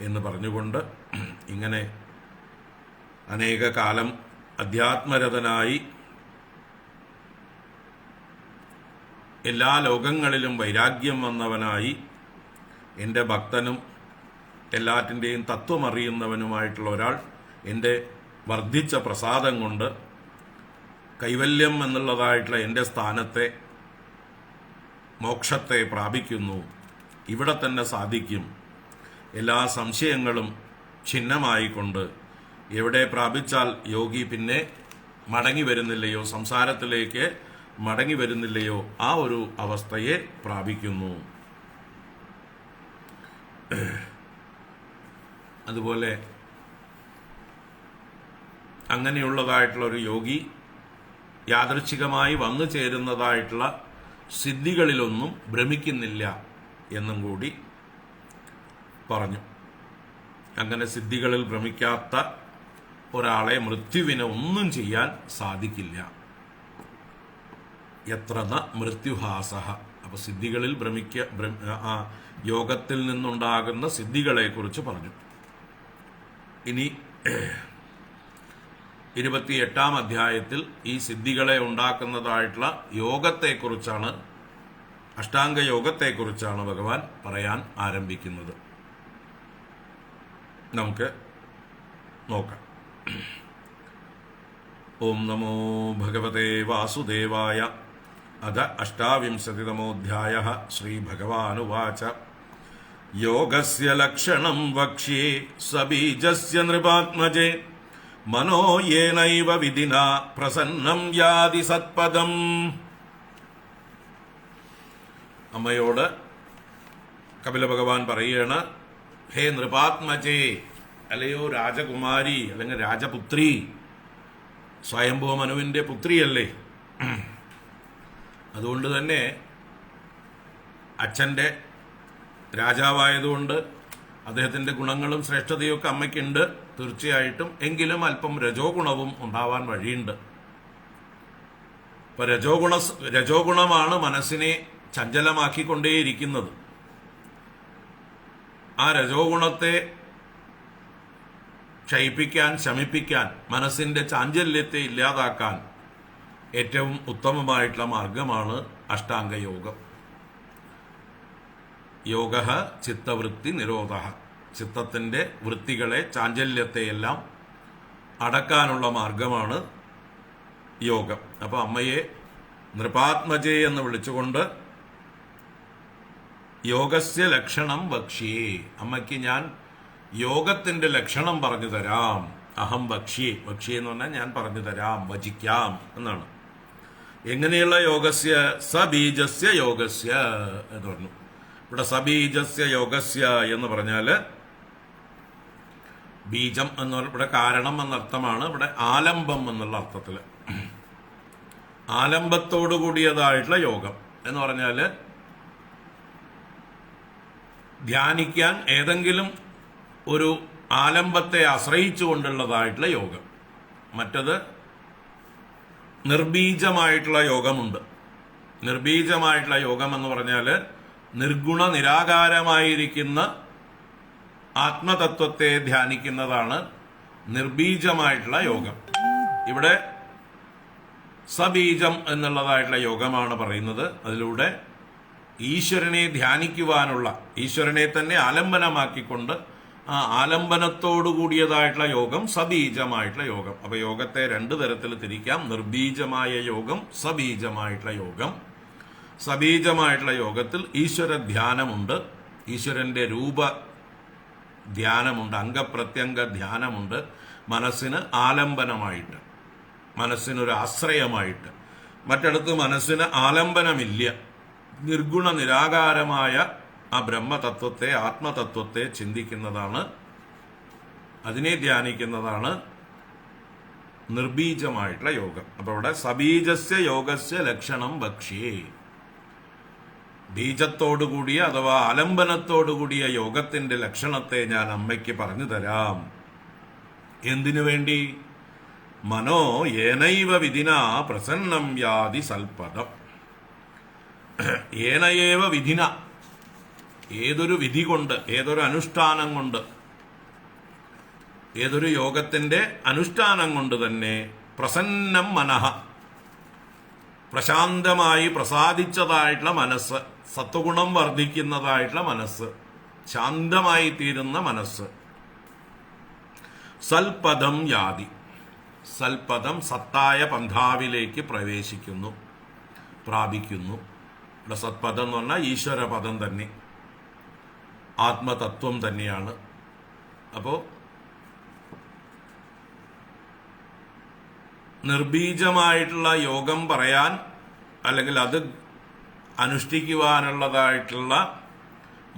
S1: എന്ന് പറഞ്ഞുകൊണ്ട് ഇങ്ങനെ അനേക കാലം അധ്യാത്മരതനായി എല്ലാ ലോകങ്ങളിലും വൈരാഗ്യം വന്നവനായി എൻ്റെ ഭക്തനും എല്ലാറ്റിൻ്റെയും തത്വമറിയുന്നവനുമായിട്ടുള്ള ഒരാൾ എൻ്റെ വർദ്ധിച്ച പ്രസാദം കൊണ്ട് കൈവല്യം എന്നുള്ളതായിട്ടുള്ള എൻ്റെ സ്ഥാനത്തെ മോക്ഷത്തെ പ്രാപിക്കുന്നു. ഇവിടെ തന്നെ സാധിക്കും. എല്ലാ സംശയങ്ങളും ഛിന്നമായിക്കൊണ്ട് എവിടെ പ്രാപിച്ചാൽ യോഗി പിന്നെ മടങ്ങി വരുന്നില്ലയോ, സംസാരത്തിലേക്ക് മടങ്ങി വരുന്നില്ലയോ, ആ ഒരു അവസ്ഥയെ പ്രാപിക്കുന്നു. അതുപോലെ അങ്ങനെയുള്ളതായിട്ടുള്ള ഒരു യോഗി യാദൃച്ഛികമായി വന്നു ചേരുന്നതായിട്ടുള്ള സിദ്ധികളിലൊന്നും ഭ്രമിക്കുന്നില്ല എന്നും കൂടി പറഞ്ഞു. അങ്ങനെ സിദ്ധികളിൽ ഭ്രമിക്കാത്ത ഒരാളെ മൃത്യുവിനെ ഒന്നും ചെയ്യാൻ സാധിക്കില്ല. എത്രന മൃത്യുഹാസഹ. അപ്പൊ സിദ്ധികളിൽ യോഗത്തിൽ നിന്നുണ്ടാകുന്ന സിദ്ധികളെ കുറിച്ച് പറഞ്ഞു. ഇനി 28-ാം അധ്യായത്തിൽ ഈ സിദ്ധികളെ ഉണ്ടാക്കുന്നതായിട്ടുള്ള യോഗത്തെക്കുറിച്ചാണ്, അഷ്ടാംഗ യോഗത്തെക്കുറിച്ചാണ് ഭഗവാൻ പറയാൻ ആരംഭിക്കുന്നത്. നമുക്ക് നോക്കാം. ഓം നമോ ഭഗവതേ വാസുദേവായ. അഥ അഷ്ടാവിംശതിതമോऽധ്യായഃ. ശ്രീഭഗവാനുവാച. യോഗസ്യ ലക്ഷണം വക്ഷ്യേ സബീജസ്യ നൃപാത്മജേ മനോ യേനൈവ വിധിനാ പ്രസന്നം യാതി സത്പദം. അമ്മയോട് കപില ഭഗവാൻ പറയുകയാണ്, ഹേ നൃപാത്മജേ, അല്ലയോ രാജകുമാരി അല്ലെങ്കിൽ രാജപുത്രി, സ്വയംഭൂ മനുവിൻ്റെ പുത്രിയല്ലേ. അതുകൊണ്ട് തന്നെ അച്ഛൻ്റെ രാജാവായതുകൊണ്ട് അദ്ദേഹത്തിൻ്റെ ഗുണങ്ങളും ശ്രേഷ്ഠതയൊക്കെ അമ്മയ്ക്കുണ്ട് തീർച്ചയായിട്ടും. എങ്കിലും അല്പം രജോ ഗുണവും ഉണ്ടാവാൻ വഴിയുണ്ട്. ഇപ്പൊ രജോഗുണമാണ് മനസ്സിനെ ചഞ്ചലമാക്കിക്കൊണ്ടേയിരിക്കുന്നത്. ആ രജോ ഗുണത്തെ ക്ഷയിപ്പിക്കാൻ, ശമിപ്പിക്കാൻ, മനസ്സിന്റെ ചാഞ്ചല്യത്തെ ഇല്ലാതാക്കാൻ ഏറ്റവും ഉത്തമമായിട്ടുള്ള മാർഗമാണ് അഷ്ടാംഗയോഗം. യോഗ ചിത്തവൃത്തി നിരോധ. ചിത്തത്തിന്റെ വൃത്തികളെ, ചാഞ്ചല്യത്തെയെല്ലാം അടക്കാനുള്ള മാർഗമാണ് യോഗം. അപ്പൊ അമ്മയെ നൃപാത്മജേ എന്ന് വിളിച്ചുകൊണ്ട് യോഗസ്യ ലക്ഷണം വക്ഷ്യേ, അമ്മയ്ക്ക് ഞാൻ യോഗത്തിന്റെ ലക്ഷണം പറഞ്ഞു തരാം. അഹം വക്ഷ്യേ, വക്ഷ്യേ എന്ന് പറഞ്ഞാൽ ഞാൻ പറഞ്ഞു തരാം, വചിക്കാം എന്നാണ്. എങ്ങനെയുള്ള യോഗസ്യ? സബീജസ്യ യോഗസ്യ എന്ന് പറഞ്ഞു. ഇവിടെ സബീജസ്യ യോഗസ്യ എന്ന് പറഞ്ഞാല് ബീജം എന്ന് പറഞ്ഞാൽ ഇവിടെ കാരണം എന്നർത്ഥമാണ്. ഇവിടെ ആലംബം എന്നുള്ള അർത്ഥത്തില് ആലംബത്തോടു കൂടിയതായിട്ടുള്ള യോഗം എന്ന് പറഞ്ഞാല് ധ്യാനിക്കാൻ ഏതെങ്കിലും ഒരു ആലംബത്തെ ആശ്രയിച്ചുകൊണ്ടുള്ളതായിട്ടുള്ള യോഗം. മറ്റത് നിർബീജമായിട്ടുള്ള യോഗമുണ്ട്. നിർബീജമായിട്ടുള്ള യോഗം എന്ന് പറഞ്ഞാൽ നിർഗുണ നിരാകാരമായിരിക്കുന്ന ആത്മതത്വത്തെ ധ്യാനിക്കുന്നതാണ് നിർബീജമായിട്ടുള്ള യോഗം. ഇവിടെ സബീജം എന്നുള്ളതായിട്ടുള്ള യോഗമാണ് പറയുന്നത്. അതിലൂടെ ഈശ്വരനെ ധ്യാനിക്കുവാനുള്ള, ഈശ്വരനെ തന്നെ ആലംബനമാക്കിക്കൊണ്ട് ആ ആലംബനത്തോടു കൂടിയതായിട്ടുള്ള യോഗം സബീജമായിട്ടുള്ള യോഗം. അപ്പൊ യോഗത്തെ രണ്ടു തരത്തിൽ തിരിക്കാം: നിർബീജമായ യോഗം, സബീജമായിട്ടുള്ള യോഗം. സബീജമായിട്ടുള്ള യോഗത്തിൽ ഈശ്വര ധ്യാനമുണ്ട്, ഈശ്വരന്റെ രൂപ ധ്യാനമുണ്ട്, അംഗപ്രത്യംഗ ധ്യാനമുണ്ട്. മനസ്സിന് ആലംബനമായിട്ട്, മനസ്സിനൊരു ആശ്രയമായിട്ട്. മറ്റിടത്ത് മനസ്സിന് ആലംബനമില്ല. നിർഗുണ നിരാകാരമായ ആ ബ്രഹ്മതത്വത്തെ, ആത്മതത്വത്തെ ചിന്തിക്കുന്നതാണ്, അതിനെ ധ്യാനിക്കുന്നതാണ് നിർബീജമായിട്ടുള്ള യോഗം. അപ്പൊ ഇവിടെ സബീജസ്യ യോഗസ്യ ലക്ഷണം വക്ഷ്യേ. ബീജത്തോടുകൂടിയ അഥവാ ആലംബനത്തോടുകൂടിയ യോഗത്തിന്റെ ലക്ഷണത്തെ ഞാൻ അമ്മയ്ക്ക് പറഞ്ഞു തരാം. എന്തിനു വേണ്ടി? മനോ ഏനൈവ വിധിന പ്രസന്നം യാതി സൽപദം. ഏനയേവ വിധിന, ഏതൊരു വിധി കൊണ്ട്, ഏതൊരു അനുഷ്ഠാനം കൊണ്ട്, ഏതൊരു യോഗത്തിന്റെ അനുഷ്ഠാനം കൊണ്ട് തന്നെ പ്രസന്നം മനഃ, പ്രശാന്തമായി പ്രസാദിച്ചതായിട്ടുള്ള മനസ്സ്, സത്വഗുണം വർദ്ധിക്കുന്നതായിട്ടുള്ള മനസ്സ്, ശാന്തമായി തീരുന്ന മനസ്സ്, സൽപദം യാതി. സൽപദം സത്തായ പന്ഥാവിലേക്ക് പ്രവേശിക്കുന്നു, പ്രാപിക്കുന്നു. ഇവിടെ സത്പദം എന്ന് പറഞ്ഞാൽ ഈശ്വരപദം തന്നെ, ആത്മതത്വം തന്നെയാണ്. അപ്പോ നിർബീജമായിട്ടുള്ള യോഗം പറയാൻ, അല്ലെങ്കിൽ അത് അനുഷ്ഠിക്കുവാനുള്ളതായിട്ടുള്ള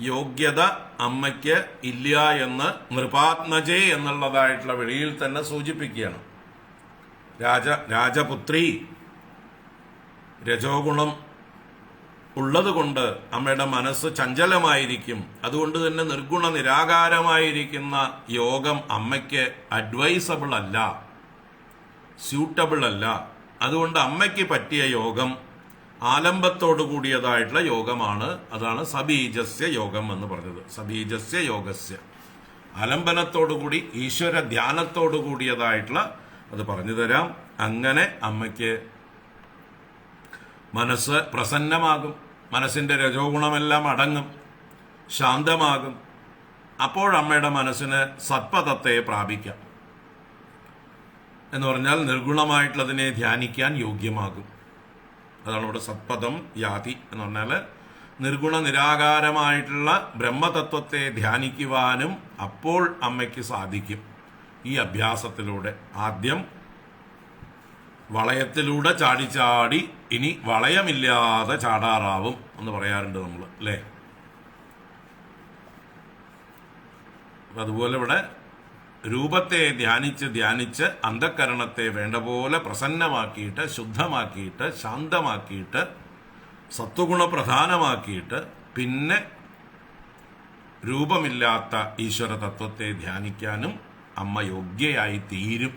S1: യോഗ്യത അമ്മയ്ക്ക് ഇല്ല എന്ന് നൃപാത്മജേ എന്നുള്ളതായിട്ടുള്ള വിളിയിൽ തന്നെ സൂചിപ്പിക്കുകയാണ്. രാജപുത്രി, രജോഗുണം ഉള്ളതുകൊണ്ട് അമ്മയുടെ മനസ്സ് ചഞ്ചലമായിരിക്കും. അതുകൊണ്ട് തന്നെ നിർഗുണ നിരാകാരമായിരിക്കുന്ന യോഗം അമ്മയ്ക്ക് അഡ്വൈസബിൾ അല്ല, സ്യൂട്ടബിൾ അല്ല. അതുകൊണ്ട് അമ്മയ്ക്ക് പറ്റിയ യോഗം ആലംബത്തോടു കൂടിയതായിട്ടുള്ള യോഗമാണ്. അതാണ് സബീജസ്യ യോഗം എന്ന് പറഞ്ഞത്. സബീജസ്യ യോഗസ്യ, ആലംബനത്തോടുകൂടി ഈശ്വര ധ്യാനത്തോടു കൂടിയതായിട്ടുള്ള അത് പറഞ്ഞു തരാം. അങ്ങനെ അമ്മയ്ക്ക് മനസ്സ് പ്രസന്നമാകും, മനസ്സിന്റെ രജോ ഗുണമെല്ലാം അടങ്ങും, ശാന്തമാകും. അപ്പോഴമ്മയുടെ മനസ്സിന് സത്പഥത്തെ പ്രാപിക്കാം. എന്ന് പറഞ്ഞാൽ നിർഗുണമായിട്ടുള്ളതിനെ ധ്യാനിക്കാൻ യോഗ്യമാകും. അതാണ് ഇവിടെ സത്പദം യാതി എന്ന് പറഞ്ഞാൽ നിർഗുണ നിരാകാരമായിട്ടുള്ള ബ്രഹ്മതത്വത്തെ ധ്യാനിക്കുവാനും അപ്പോൾ അമ്മയ്ക്ക് സാധിക്കും ഈ അഭ്യാസത്തിലൂടെ. ആദ്യം വളയത്തിലൂടെ ചാടി ഇനി വളയമില്ലാതെ ചാടാറാവും എന്ന് പറയാറുണ്ട് നമ്മൾ, അല്ലേ? അതുപോലെ ഇവിടെ രൂപത്തെ ധ്യാനിച്ച് അന്ധക്കരണത്തെ വേണ്ട പോലെ പ്രസന്നമാക്കിയിട്ട് ശുദ്ധമാക്കിയിട്ട് ശാന്തമാക്കിയിട്ട് സത്വഗുണ പ്രധാനമാക്കിയിട്ട് പിന്നെ രൂപമില്ലാത്ത ഈശ്വര തത്വത്തെ ധ്യാനിക്കാനും അമ്മ യോഗ്യയായി തീരും.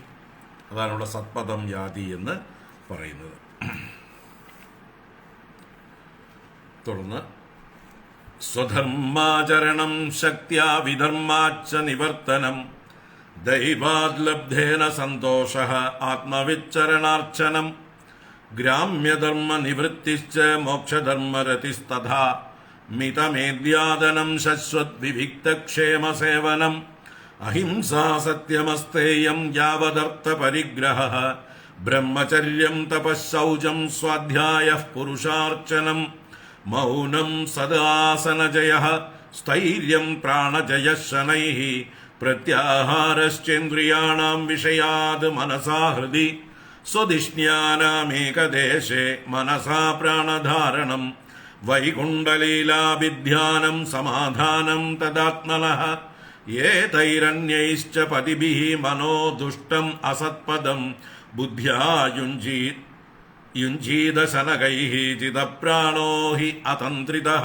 S1: അതാണ് ഇവിടെ സത്പദം യാതി എന്ന് പറയുന്നത്. തുടർന്ന് സ്വധർമാചരണം ശക്ത്യാ വിധർമാച്ച നിവർത്തനം ദൈവാദ്ലബ്ധേന സന്തോഷഃ ആത്മവിച്ചരണാർച്ചനം ഗ്രാമ്യധർമ്മ നിവൃത്തിശ്ച മോക്ഷധർമ്മരതിസ്തഥാ മിതമേദ്യാദനം ശശ്വത് വിവിക്തക്ഷേമസേവനം അഹിംസാ സത്യമസ്തേയം യാവദർത്ഥ പരിഗ്രഹഃ ബ്രഹ്മചര്യം തപഃശൗചം സ്വാധ്യായഃ പുരുഷാർച്ചനം മൗനം സദാസനജയഃ സ്ഥൈര്യം പ്രാണജയഃ ശനൈഃ പ്രത്യാഹാരശ്ചേന്ദ്രിയാണാം വിഷയാത് മനസാ ഹൃദി സ്വദിഷ്ണ്യാനാമേകദേശേ മനസാ പ്രാണധാരണം വൈകുണ്ഠലീലാഭിധ്യാനം സമാധാനം തദാത്മനഃ ഏതൈരന്യൈശ്ച പതിഭിഃ മനോ ദുഷ്ടം അസത്പദം ബുദ്ധ്യാ യുഞ്ജീത ശനകൈഃ ചിതപ്രാണോ ഹി അതന്ത്രിതഃ.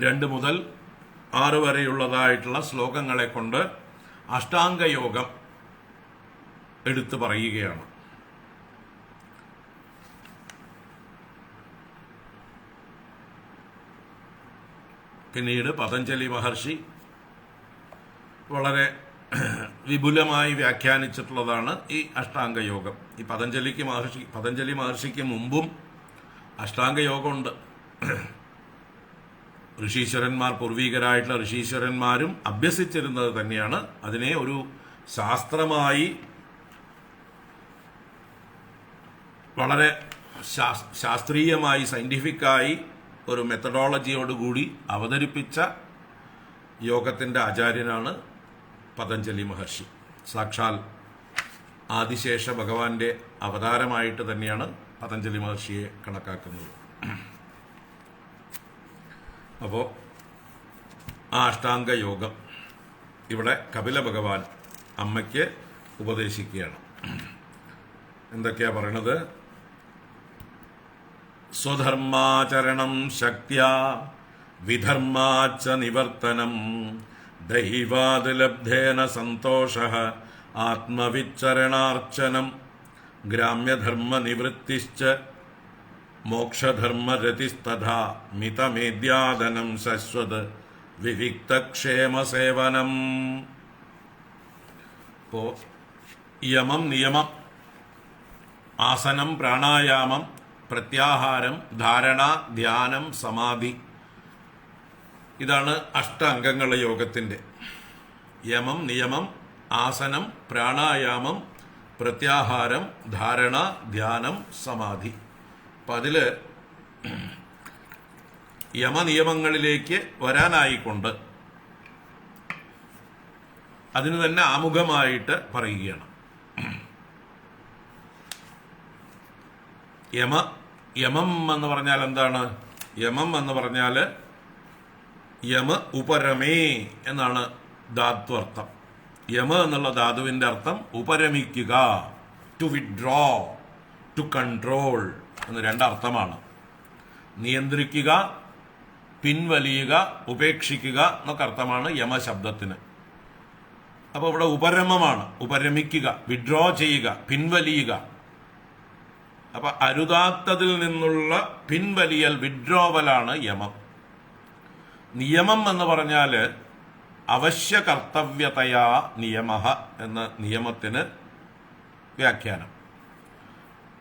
S1: 2 മുതൽ 6 വരെയുള്ളതായിട്ടുള്ള ശ്ലോകങ്ങളെ കൊണ്ട് അഷ്ടാംഗയോഗം എടുത്തു പറയുകയാണ്. പിന്നീട് പതഞ്ജലി മഹർഷി വളരെ വിപുലമായി വ്യാഖ്യാനിച്ചിട്ടുള്ളതാണ് ഈ അഷ്ടാംഗയോഗം. ഈ പതഞ്ജലി മഹർഷിക്ക് മുമ്പും അഷ്ടാംഗയോഗമുണ്ട്. ഋഷീശ്വരന്മാർ, പൂർവീകരായിട്ടുള്ള ഋഷീശ്വരന്മാരും അഭ്യസിച്ചിരുന്നത് തന്നെയാണ്. അതിനെ ഒരു ശാസ്ത്രമായി വളരെ ശാസ്ത്രീയമായി സയന്റിഫിക്കായി ഒരു മെത്തഡോളജിയോടുകൂടി അവതരിപ്പിച്ച യോഗത്തിൻ്റെ ആചാര്യനാണ് പതഞ്ജലി മഹർഷി. സാക്ഷാൽ ആദിശേഷ ഭഗവാന്റെ അവതാരമായിട്ട് തന്നെയാണ് പതഞ്ജലി മഹർഷിയെ കണക്കാക്കുന്നത്. അപ്പോൾ ആ അഷ്ടാംഗ യോഗം ഇവിടെ കപില ഭഗവാൻ അമ്മയ്ക്ക് ഉപദേശിക്കുകയാണ്. എന്തൊക്കെയാ പറയണത്? സ്വധർമാചരണം ശക്ത്യാ വിധർമാച്ച നിവർത്തനം ദൈവാത് ലബ്ധേന സന്തോഷഃ ആത്മവിച്ചരണാർച്ചനം ഗ്രാമ്യധർമ്മ നിവൃത്തിശ്ച മോക്ഷധർമ്മരതിസ്തഥാ മിതമേദ്യാദനം ശശ്വത് വിവിക്തക്ഷേമസേവനം. ഇപ്പോ യമം, നിയമം, ആസനം, പ്രാണായാമം, പ്രത്യാഹാരം, ധാരണ, ധ്യാനം, സമാധി, ഇതാണ് അഷ്ടാംഗങ്ങളെ യോഗത്തിൻ്റെ. യമം, നിയമം, ആസനം, പ്രാണായാമം, പ്രത്യാഹാരം, ധാരണ, ധ്യാനം, സമാധി. അപ്പം അതിൽ യമനിയമങ്ങളിലേക്ക് വരാനായിക്കൊണ്ട് അതിന് തന്നെ ആമുഖമായിട്ട് പറയുകയാണ്. യമം എന്ന് പറഞ്ഞാൽ എന്താണ്? യമം എന്ന് പറഞ്ഞാൽ യമ ഉപരമേ എന്നാണ് ധാത്വർത്ഥം. യമ എന്നുള്ള ധാതുവിൻ്റെ അർത്ഥം ഉപരമിക്കുക, ടു വിഡ്രോ, ടു കൺട്രോൾ എന്ന് 2 അർത്ഥമാണ്. നിയന്ത്രിക്കുക, പിൻവലിയുക, ഉപേക്ഷിക്കുക എന്നൊക്കെ അർത്ഥമാണ് യമശബ്ദത്തിന്. അപ്പോൾ ഇവിടെ ഉപരമമാണ്, ഉപരമിക്കുക, വിഡ്രോ ചെയ്യുക, പിൻവലിയുക. അപ്പൊ അരുതാത്തതിൽ നിന്നുള്ള പിൻവലിയൽ, വിഡ്രോവലാണ് യമം. നിയമം എന്ന് പറഞ്ഞാൽ അവശ്യ കർത്തവ്യതയാ നിയമഃ എന്ന നിയമത്തിന് വ്യാഖ്യാനം.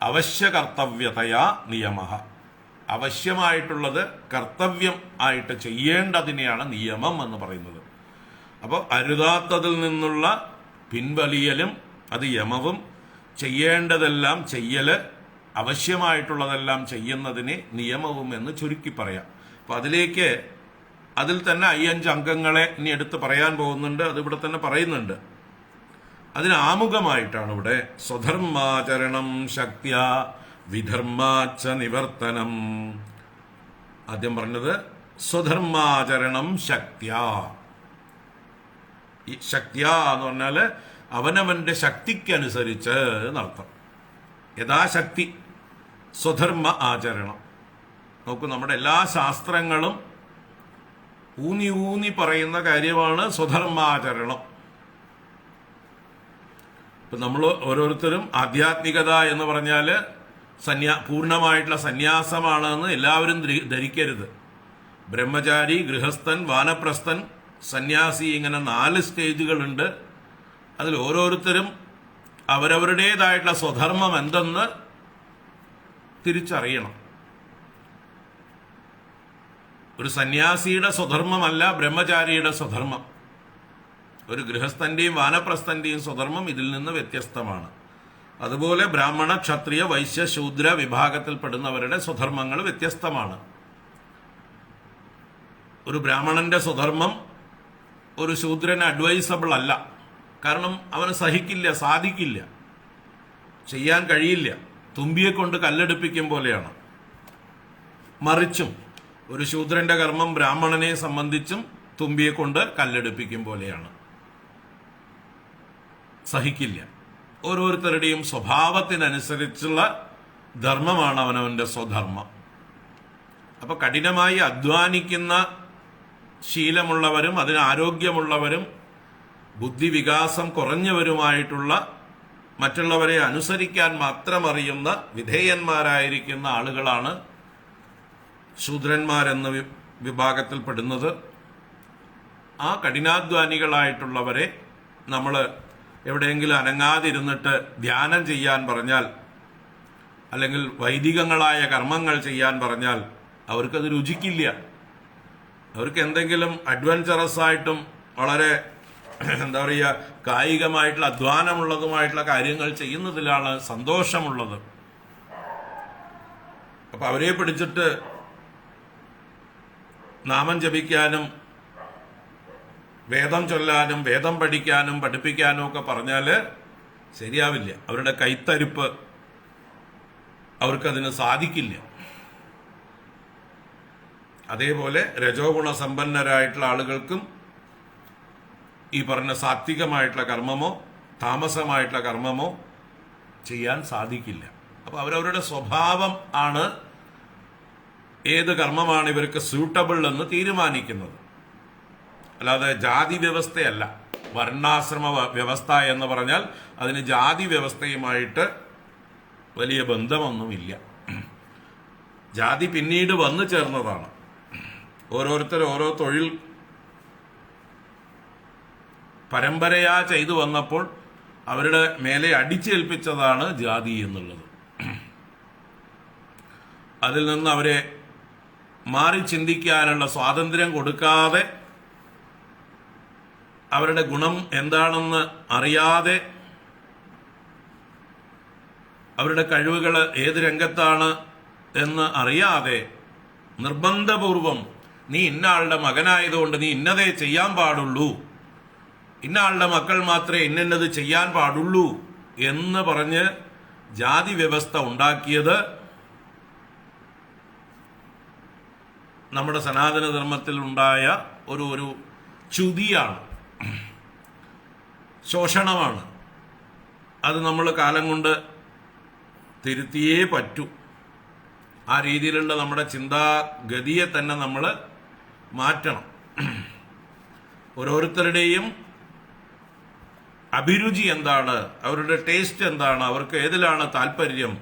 S1: അവശ്യ കർത്തവ്യതയാ നിയമഃ, അവശ്യമായിട്ടുള്ളത് കർത്തവ്യം ആയിട്ട് ചെയ്യേണ്ടതിനെയാണ് നിയമം എന്ന് പറയുന്നത്. അപ്പോൾ അരുതാത്തതിൽ നിന്നുള്ള പിൻവലിയലും അത് യമവും, ചെയ്യേണ്ടതെല്ലാം ചെയ്യല്, ആവശ്യമായിട്ടുള്ളതെല്ലാം ചെയ്യുന്നതിനെ നിയമവും എന്ന് ചുരുക്കി പറയാം. അപ്പം അതിൽ തന്നെ 5 അംഗങ്ങളെ ഇനി എടുത്ത് പറയാൻ പോകുന്നുണ്ട്. അതിവിടെ തന്നെ പറയുന്നുണ്ട്. അതിന് ആമുഖമായിട്ടാണ് ഇവിടെ സ്വധർമാചരണം ശക്തിയ വിധർമാച്ച നിവർത്തനം. ആദ്യം പറഞ്ഞത് സ്വധർമാചരണം ശക്തിയ. ഈ ശക്തിയ എന്ന് പറഞ്ഞാൽ അവനവന്റെ ശക്തിക്കനുസരിച്ച് എന്നർത്ഥം. യഥാശക്തി സ്വധർമ്മ ആചരണം. നോക്കൂ, നമ്മുടെ എല്ലാ ശാസ്ത്രങ്ങളും ഊന്നി ഊന്നി പറയുന്ന കാര്യമാണ് സ്വധർമാചരണം. ഇപ്പം നമ്മൾ ഓരോരുത്തരും ആധ്യാത്മികത എന്ന് പറഞ്ഞാൽ പൂർണ്ണമായിട്ടുള്ള സന്യാസമാണെന്ന് എല്ലാവരും ധരിക്കരുത്. ബ്രഹ്മചാരി, ഗൃഹസ്ഥൻ, വാനപ്രസ്ഥൻ, സന്യാസി, ഇങ്ങനെ 4 സ്റ്റേജുകളുണ്ട്. അതിൽ ഓരോരുത്തരും അവരവരുടേതായിട്ടുള്ള സ്വധർമ്മം എന്തെന്ന് തിരിച്ചറിയണം. ഒരു സന്യാസിയുടെ സ്വധർമ്മമല്ല ബ്രഹ്മചാരിയുടെ സ്വധർമ്മം. ഒരു ഗൃഹസ്ഥന്റെയും വാനപ്രസ്ഥന്റെയും സ്വധർമ്മം ഇതിൽ നിന്ന് വ്യത്യസ്തമാണ്. അതുപോലെ ബ്രാഹ്മണ, ക്ഷത്രിയ, വൈശ്യ, ശൂദ്ര വിഭാഗത്തിൽപ്പെടുന്നവരുടെ സ്വധർമ്മങ്ങൾ വ്യത്യസ്തമാണ്. ഒരു ബ്രാഹ്മണന്റെ സ്വധർമ്മം ഒരു ശൂദ്രന് അഡ്വൈസബിൾ അല്ല. കാരണം അവന് സഹിക്കില്ല, സാധിക്കില്ല, ചെയ്യാൻ കഴിയില്ല. തുമ്പിയെ കൊണ്ട് കല്ലെടുപ്പിക്കും പോലെയാണ്. മറിച്ചും ഒരു ശൂദ്രന്റെ കർമ്മം ബ്രാഹ്മണനെ സംബന്ധിച്ചും തുമ്പിയെ കൊണ്ട് കല്ലെടുപ്പിക്കും പോലെയാണ്. സഹിക്കില്ല. ഓരോരുത്തരുടെയും സ്വഭാവത്തിനനുസരിച്ചുള്ള ധർമ്മമാണ് അവനവന്റെ സ്വധർമ്മം. അപ്പൊ കഠിനമായി അധ്വാനിക്കുന്ന ശീലമുള്ളവരും അതിന് ആരോഗ്യമുള്ളവരും ബുദ്ധിവികാസം കുറഞ്ഞവരുമായിട്ടുള്ള, മറ്റുള്ളവരെ അനുസരിക്കാൻ മാത്രം അറിയുന്ന വിധേയന്മാരായിരിക്കുന്ന ആളുകളാണ് ശൂദ്രന്മാരെന്ന വിഭാഗത്തിൽപ്പെടുന്നത്. ആ കഠിനാധ്വാനികളായിട്ടുള്ളവരെ നമ്മൾ എവിടെയെങ്കിലും അനങ്ങാതിരുന്നിട്ട് ധ്യാനം ചെയ്യാൻ പറഞ്ഞാൽ, അല്ലെങ്കിൽ വൈദികങ്ങളായ കർമ്മങ്ങൾ ചെയ്യാൻ പറഞ്ഞാൽ അവർക്കത് രുചിക്കില്ല. അവർക്ക് എന്തെങ്കിലും അഡ്വഞ്ചറസ് ആയിട്ടും വളരെ എന്താ പറയുക, കായികമായിട്ടുള്ള അധ്വാനമുള്ളതുമായിട്ടുള്ള കാര്യങ്ങൾ ചെയ്യുന്നതിലാണ് സന്തോഷമുള്ളത്. അപ്പൊ അവരെ പിടിച്ചിട്ട് നാമം ജപിക്കാനും വേദം ചൊല്ലാനും വേദം പഠിക്കാനും പഠിപ്പിക്കാനും ഒക്കെ പറഞ്ഞാൽ ശരിയാവില്ല. അവരുടെ കൈത്തരിപ്പ് അവർക്കതിന് സാധിക്കില്ല. അതേപോലെ രജോ ഗുണ സമ്പന്നരായിട്ടുള്ള ആളുകൾക്കും ഈ പറഞ്ഞ സാത്വികമായിട്ടുള്ള കർമ്മമോ താമസമായിട്ടുള്ള കർമ്മമോ ചെയ്യാൻ സാധിക്കില്ല. അപ്പൊ അവരവരുടെ സ്വഭാവം ആണ് ഏത് കർമ്മമാണ് ഇവർക്ക് സ്യൂട്ടബിൾ എന്ന് തീരുമാനിക്കുന്നത്. അല്ലാതെ ജാതി വ്യവസ്ഥയല്ല. വർണ്ണാശ്രമ വ്യവസ്ഥ എന്ന് പറഞ്ഞാൽ അതിന് ജാതി വ്യവസ്ഥയുമായിട്ട് വലിയ ബന്ധമൊന്നുമില്ല. ജാതി പിന്നീട് വന്നു ചേർന്നതാണ്. ഓരോരുത്തർ ഓരോ തൊഴിൽ പരമ്പരയാ ചെയ്തു വന്നപ്പോൾ അവരുടെ മേലെ അടിച്ചേൽപ്പിച്ചതാണ് ജാതി എന്നുള്ളത്. അതിൽ നിന്ന് അവരെ മാറി ചിന്തിക്കാനുള്ള സ്വാതന്ത്ര്യം കൊടുക്കാതെ, അവരുടെ ഗുണം എന്താണെന്ന് അറിയാതെ, അവരുടെ കഴിവുകൾ ഏത് രംഗത്താണ് എന്ന് അറിയാതെ നിർബന്ധപൂർവം നീ ഇന്നയാളുടെ മകനായതുകൊണ്ട് നീ ഇന്നതേ ചെയ്യാൻ പാടുള്ളൂ, ഇന്നയാളുടെ മക്കൾ മാത്രമേ ഇന്നത് ചെയ്യാൻ പാടുള്ളൂ എന്ന് പറഞ്ഞ് ജാതി വ്യവസ്ഥ ഉണ്ടാക്കിയത് നമ്മുടെ സനാതന ധർമ്മത്തിൽ ഉണ്ടായ ഒരു ചുതിയാണ്, ശോഷണമാണ്. അത് നമ്മൾ കാലം കൊണ്ട് തിരുത്തിയേ പറ്റൂ. ആ രീതിയിലുള്ള നമ്മുടെ ചിന്താഗതിയെ തന്നെ നമ്മൾ മാറ്റണം. ഓരോരുത്തരുടെയും അഭിരുചി എന്താണ്, അവരുടെ ടേസ്റ്റ് എന്താണ്, അവർക്ക് ഏതിലാണ് താല്പര്യം,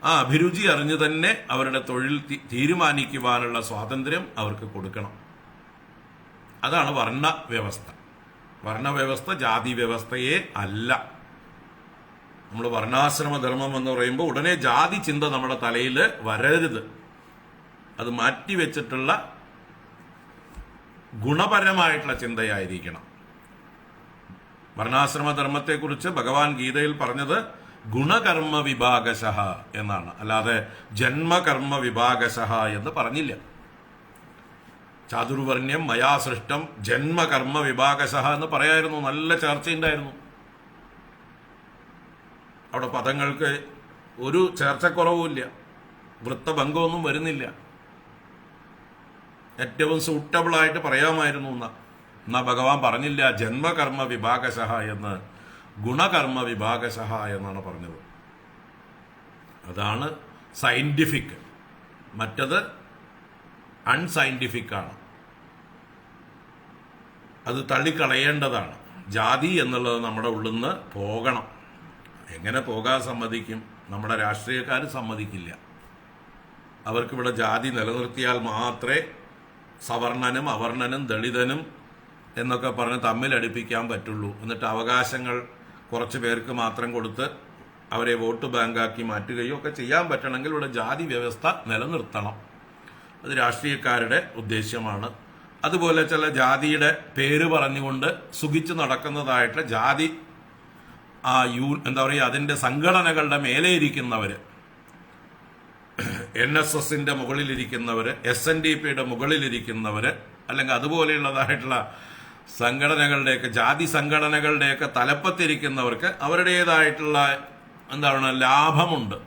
S1: ആ അഭിരുചി അറിഞ്ഞു തന്നെ അവരുടെ തൊഴിൽ തീരുമാനിക്കുവാനുള്ള സ്വാതന്ത്ര്യം അവർക്ക് കൊടുക്കണം. അതാണ് വർണ്ണ വ്യവസ്ഥ. വർണ്ണവ്യവസ്ഥ ജാതി വ്യവസ്ഥയെ അല്ല. നമ്മൾ വർണ്ണാശ്രമധർമ്മം എന്ന് പറയുമ്പോൾ ഉടനെ ജാതി ചിന്ത നമ്മുടെ തലയിൽ വരരുത്. അത് മാറ്റിവെച്ചിട്ടുള്ള ഗുണപരമായിട്ടുള്ള ചിന്തയായിരിക്കണം. വർണ്ണാശ്രമധർമ്മത്തെക്കുറിച്ച് ഭഗവാൻ ഗീതയിൽ പറഞ്ഞത് ഗുണകർമ്മ വിഭാഗശഃ എന്നാണ്, അല്ലാതെ ജന്മകർമ്മ വിഭാഗശഃ എന്ന് പറഞ്ഞില്ല. ചാതുർവർണ്ണ്യം മയാ സൃഷ്ടം ജന്മകർമ്മ വിഭാഗശഃ എന്ന് പറയായിരുന്നു. നല്ല ചർച്ചയുണ്ടായിരുന്നു. അവിടെ പദങ്ങൾക്ക് ഒരു ചേർച്ചക്കുറവുമില്ല, വൃത്തഭംഗമൊന്നും വരുന്നില്ല. ഏറ്റവും സൂട്ടബിളായിട്ട് പറയാമായിരുന്നു. എന്നാ ഭഗവാൻ പറഞ്ഞില്ല ജന്മകർമ്മ വിഭാഗശഃ എന്ന്, ഗുണകർമ്മ വിഭാഗശഃ എന്നാണ് പറഞ്ഞത്. അതാണ് സയന്റിഫിക്. മറ്റത് അൺസയന്റിഫിക് ആണ്. അത് തള്ളിക്കളയേണ്ടതാണ്. ജാതി എന്നുള്ളത് നമ്മുടെ ഉള്ളിൽ നിന്ന് പോകണം. എങ്ങനെ പോകാൻ സമ്മതിക്കും? നമ്മുടെ രാഷ്ട്രീയക്കാർ സമ്മതിക്കില്ല. അവർക്കിവിടെ ജാതി നിലനിർത്തിയാൽ മാത്രമേ സവർണനും അവർണനും ദളിതനും എന്നൊക്കെ പറഞ്ഞ് തമ്മിലടിപ്പിക്കാൻ പറ്റുള്ളൂ. എന്നിട്ട് അവകാശങ്ങൾ കുറച്ച് പേർക്ക് മാത്രം കൊടുത്ത് അവരെ വോട്ട് ബാങ്കാക്കി മാറ്റുകയോ ഒക്കെ ചെയ്യാൻ പറ്റണമെങ്കിൽ ഇവിടെ ജാതി വ്യവസ്ഥ നിലനിർത്തണം. അത് രാഷ്ട്രീയക്കാരുടെ ഉദ്ദേശ്യമാണ്. അതുപോലെ ചില ജാതിയുടെ പേര് പറഞ്ഞുകൊണ്ട് സുഖിച്ചു നടക്കുന്നതായിട്ട് ജാതി എന്താ പറയുക, അതിൻ്റെ സംഘടനകളുടെ മേലെ ഇരിക്കുന്നവർ, NSSന്റെ മുകളിലിരിക്കുന്നവർ, SNDPയുടെ മുകളിലിരിക്കുന്നവർ, അല്ലെങ്കിൽ അതുപോലെയുള്ളതായിട്ടുള്ള സംഘടനകളുടെയൊക്കെ ജാതി സംഘടനകളുടെയൊക്കെ തലപ്പത്തിരിക്കുന്നവർക്ക് അവരുടേതായിട്ടുള്ള എന്താണ് ലാഭമുണ്ട്.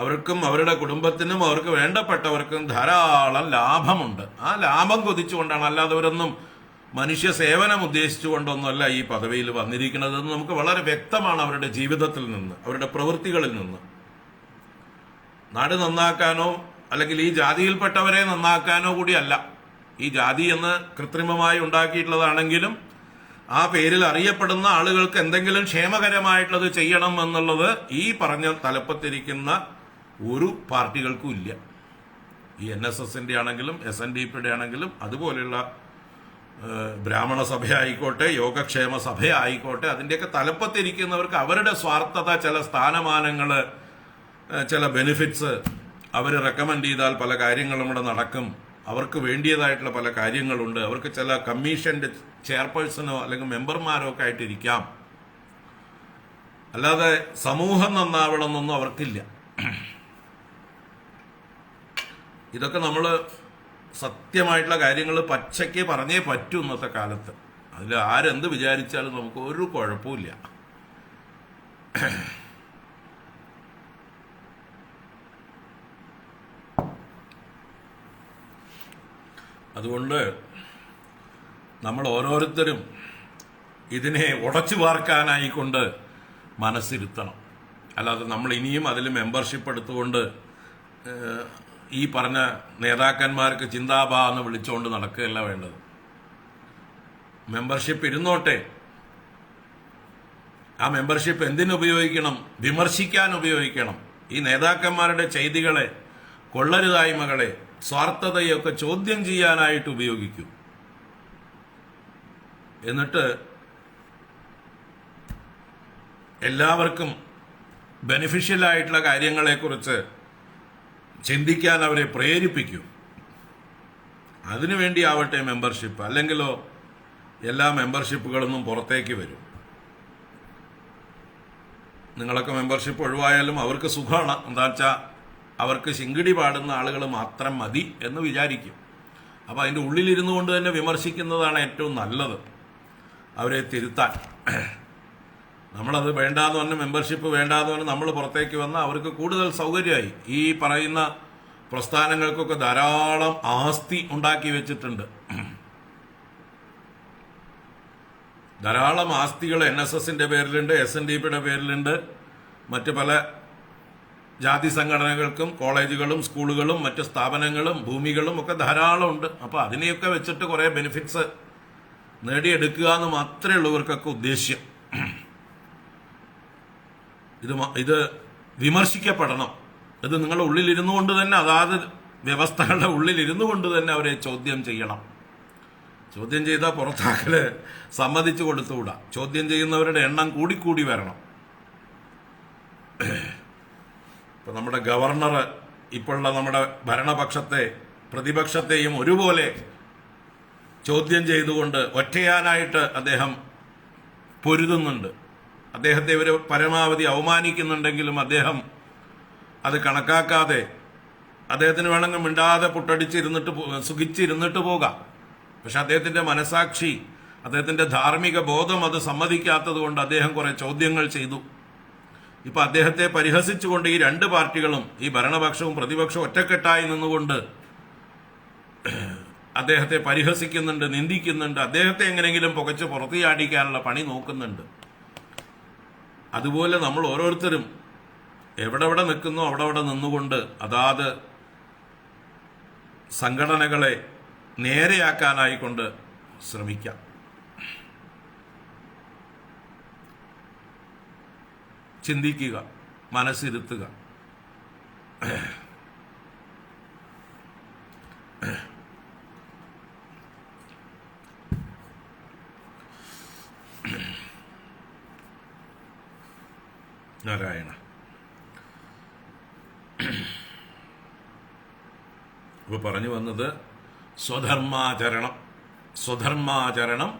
S1: അവർക്കും അവരുടെ കുടുംബത്തിനും അവർക്ക് വേണ്ടപ്പെട്ടവർക്കും ധാരാളം ലാഭമുണ്ട്. ആ ലാഭം കൊതിച്ചുകൊണ്ടാണ്, അല്ലാതെ അവരൊന്നും മനുഷ്യ സേവനം ഉദ്ദേശിച്ചുകൊണ്ടൊന്നുമല്ല ഈ പദവിയിൽ വന്നിരിക്കുന്നതെന്ന് നമുക്ക് വളരെ വ്യക്തമാണ് അവരുടെ ജീവിതത്തിൽ നിന്ന്, അവരുടെ പ്രവൃത്തികളിൽ നിന്ന്. നാട് നന്നാക്കാനോ അല്ലെങ്കിൽ ഈ ജാതിയിൽപ്പെട്ടവരെ നന്നാക്കാനോ കൂടിയല്ല. ഈ ജാതി എന്ന് കൃത്രിമമായി ഉണ്ടാക്കിയിട്ടുള്ളതാണെങ്കിലും ആ പേരിൽ അറിയപ്പെടുന്ന ആളുകൾക്ക് എന്തെങ്കിലും ക്ഷേമകരമായിട്ടുള്ളത് ചെയ്യണം എന്നുള്ളത് ഈ പറഞ്ഞ തലപ്പത്തിരിക്കുന്ന ഒരു പാർട്ടികൾക്കും ഇല്ല. ഈ NSSന്റെ ആണെങ്കിലും SNDPയുടെ ആണെങ്കിലും അതുപോലെയുള്ള ബ്രാഹ്മണ സഭയായിക്കോട്ടെ യോഗക്ഷേമ സഭയായിക്കോട്ടെ അതിൻ്റെയൊക്കെ തലപ്പത്തിരിക്കുന്നവർക്ക് അവരുടെ സ്വാർത്ഥത, ചില സ്ഥാനമാനങ്ങൾ, ചില ബെനിഫിറ്റ്സ് അവർ റെക്കമെൻഡ് ചെയ്താൽ പല കാര്യങ്ങളും ഇവിടെ നടക്കും. അവർക്ക് വേണ്ടിയതായിട്ടുള്ള പല കാര്യങ്ങളുണ്ട്. അവർക്ക് ചില കമ്മീഷന്റെ ചെയർപേഴ്സണോ അല്ലെങ്കിൽ മെമ്പർമാരോ ഒക്കെ ആയിട്ടിരിക്കാം. അല്ലാതെ സമൂഹം നന്നാവണമെന്നൊന്നും അവർക്കില്ല. ഇതൊക്കെ നമ്മൾ സത്യമായിട്ടുള്ള കാര്യങ്ങൾ പച്ചയ്ക്ക് പറഞ്ഞേ പറ്റൂ ഇന്നത്തെ കാലത്ത്. അതിൽ ആരെന്ത് വിചാരിച്ചാലും നമുക്ക് ഒരു കുഴപ്പമില്ല. അതുകൊണ്ട് നമ്മൾ ഓരോരുത്തരും ഇതിനെ ഉടച്ചു വാർക്കാനായിക്കൊണ്ട് മനസ്സിരുത്തണം. അല്ലാതെ നമ്മൾ ഇനിയും അതിൽ മെമ്പർഷിപ്പ് എടുത്തുകൊണ്ട് ഈ പറഞ്ഞ നേതാക്കന്മാർക്ക് ചിന്താബാ എന്ന് വിളിച്ചുകൊണ്ട് നടക്കുകയല്ല വേണ്ടത്. മെമ്പർഷിപ്പ് ഇരുന്നോട്ടെ. ആ മെമ്പർഷിപ്പ് എന്തിനുപയോഗിക്കണം? വിമർശിക്കാൻ ഉപയോഗിക്കണം. ഈ നേതാക്കന്മാരുടെ ചെയ്തികളെ, കൊള്ളരുതായ്മകളെ, സ്വാർത്ഥതയൊക്കെ ചോദ്യം ചെയ്യാനായിട്ട് ഉപയോഗിക്കും. എന്നിട്ട് എല്ലാവർക്കും ബെനിഫിഷ്യലായിട്ടുള്ള കാര്യങ്ങളെക്കുറിച്ച് ചിന്തിക്കാൻ അവരെ പ്രേരിപ്പിക്കും. അതിനുവേണ്ടി ആവട്ടെ മെമ്പർഷിപ്പ്. അല്ലെങ്കിലോ എല്ലാ മെമ്പർഷിപ്പുകളൊന്നും പുറത്തേക്ക് വരും. നിങ്ങളൊക്കെ മെമ്പർഷിപ്പ് ഒഴിവായാലും അവർക്ക് സുഖമാണ്. എന്താ വെച്ചാൽ അവർക്ക് ശിങ്കിടി പാടുന്ന ആളുകൾ മാത്രം മതി എന്ന് വിചാരിക്കും. അപ്പോൾ അതിൻ്റെ ഉള്ളിലിരുന്നു കൊണ്ട് തന്നെ വിമർശിക്കുന്നതാണ് ഏറ്റവും നല്ലത്, അവരെ തിരുത്താൻ. നമ്മളത് വേണ്ടാന്ന് പറഞ്ഞ്, മെമ്പർഷിപ്പ് വേണ്ടാന്ന് പറഞ്ഞ് നമ്മൾ പുറത്തേക്ക് വന്നാൽ അവർക്ക് കൂടുതൽ സൗകര്യമായി. ഈ പറയുന്ന പ്രസ്ഥാനങ്ങൾക്കൊക്കെ ധാരാളം ആസ്തി ഉണ്ടാക്കി വെച്ചിട്ടുണ്ട്. ധാരാളം ആസ്തികൾ NSSന്റെ പേരിലുണ്ട്, SNDPയുടെ പേരിലുണ്ട്, മറ്റ് പല ജാതി സംഘടനകൾക്കും കോളേജുകളും സ്കൂളുകളും മറ്റ് സ്ഥാപനങ്ങളും ഭൂമികളും ഒക്കെ ധാരാളം ഉണ്ട്. അപ്പോൾ അതിനെയൊക്കെ വെച്ചിട്ട് കുറേ ബെനിഫിറ്റ്സ് നേടിയെടുക്കുക എന്ന് മാത്രമേ ഉള്ളൂ ഇവർക്കൊക്കെ ഉദ്ദേശ്യം. ഇത് വിമർശിക്കപ്പെടണം. ഇത് നിങ്ങളുടെ ഉള്ളിലിരുന്നു കൊണ്ട് തന്നെ, അതാത് വ്യവസ്ഥകളുടെ ഉള്ളിലിരുന്നു കൊണ്ട് തന്നെ അവരെ ചോദ്യം ചെയ്യണം. ചോദ്യം ചെയ്താൽ പുറത്താക്കല് സമ്മതിച്ചു കൊടുത്തുകൂടാ. ചോദ്യം ചെയ്യുന്നവരുടെ എണ്ണം കൂടിക്കൂടി വരണം. ഇപ്പൊ നമ്മുടെ ഗവർണർ ഇപ്പോഴുള്ള നമ്മുടെ ഭരണപക്ഷത്തെ പ്രതിപക്ഷത്തെയും ഒരുപോലെ ചോദ്യം ചെയ്തുകൊണ്ട് ഒറ്റയാനായിട്ട് അദ്ദേഹം പൊരുതുന്നുണ്ട്. അദ്ദേഹത്തെ ഇവർ പരമാവധി അവമാനിക്കുന്നുണ്ടെങ്കിലും അദ്ദേഹം അത് കണക്കാക്കാതെ അദ്ദേഹത്തിന് വേണമെങ്കിൽ മിണ്ടാതെ പുട്ടടിച്ചിരുന്നിട്ട് സുഖിച്ചിരുന്നിട്ട് പോകാം. പക്ഷെ അദ്ദേഹത്തിൻ്റെ മനസാക്ഷി, അദ്ദേഹത്തിൻ്റെ ധാർമ്മിക ബോധം അത് സമ്മതിക്കാത്തത് കൊണ്ട് അദ്ദേഹം കുറെ ചോദ്യങ്ങൾ ചെയ്തു. ഇപ്പം അദ്ദേഹത്തെ പരിഹസിച്ചുകൊണ്ട് ഈ രണ്ട് പാർട്ടികളും, ഈ ഭരണപക്ഷവും പ്രതിപക്ഷവും ഒറ്റക്കെട്ടായി നിന്നുകൊണ്ട് അദ്ദേഹത്തെ പരിഹസിക്കുന്നുണ്ട്, നിന്ദിക്കുന്നുണ്ട്, അദ്ദേഹത്തെ എങ്ങനെയെങ്കിലും പുകച്ച് പുറത്തിയാടിക്കാനുള്ള പണി നോക്കുന്നുണ്ട്. അതുപോലെ നമ്മൾ ഓരോരുത്തരും എവിടെ നിൽക്കുന്നു അവിടെ നിന്നുകൊണ്ട് അതാത് സംഘടനകളെ നേരെയാക്കാനായിക്കൊണ്ട് ശ്രമിക്കാം. ചിന്തിക്കുക, മനസ്സിരുത്തുക. നാരായണ. ഇപ്പോൾ പറഞ്ഞു വന്നത് സ്വധർമാചരണം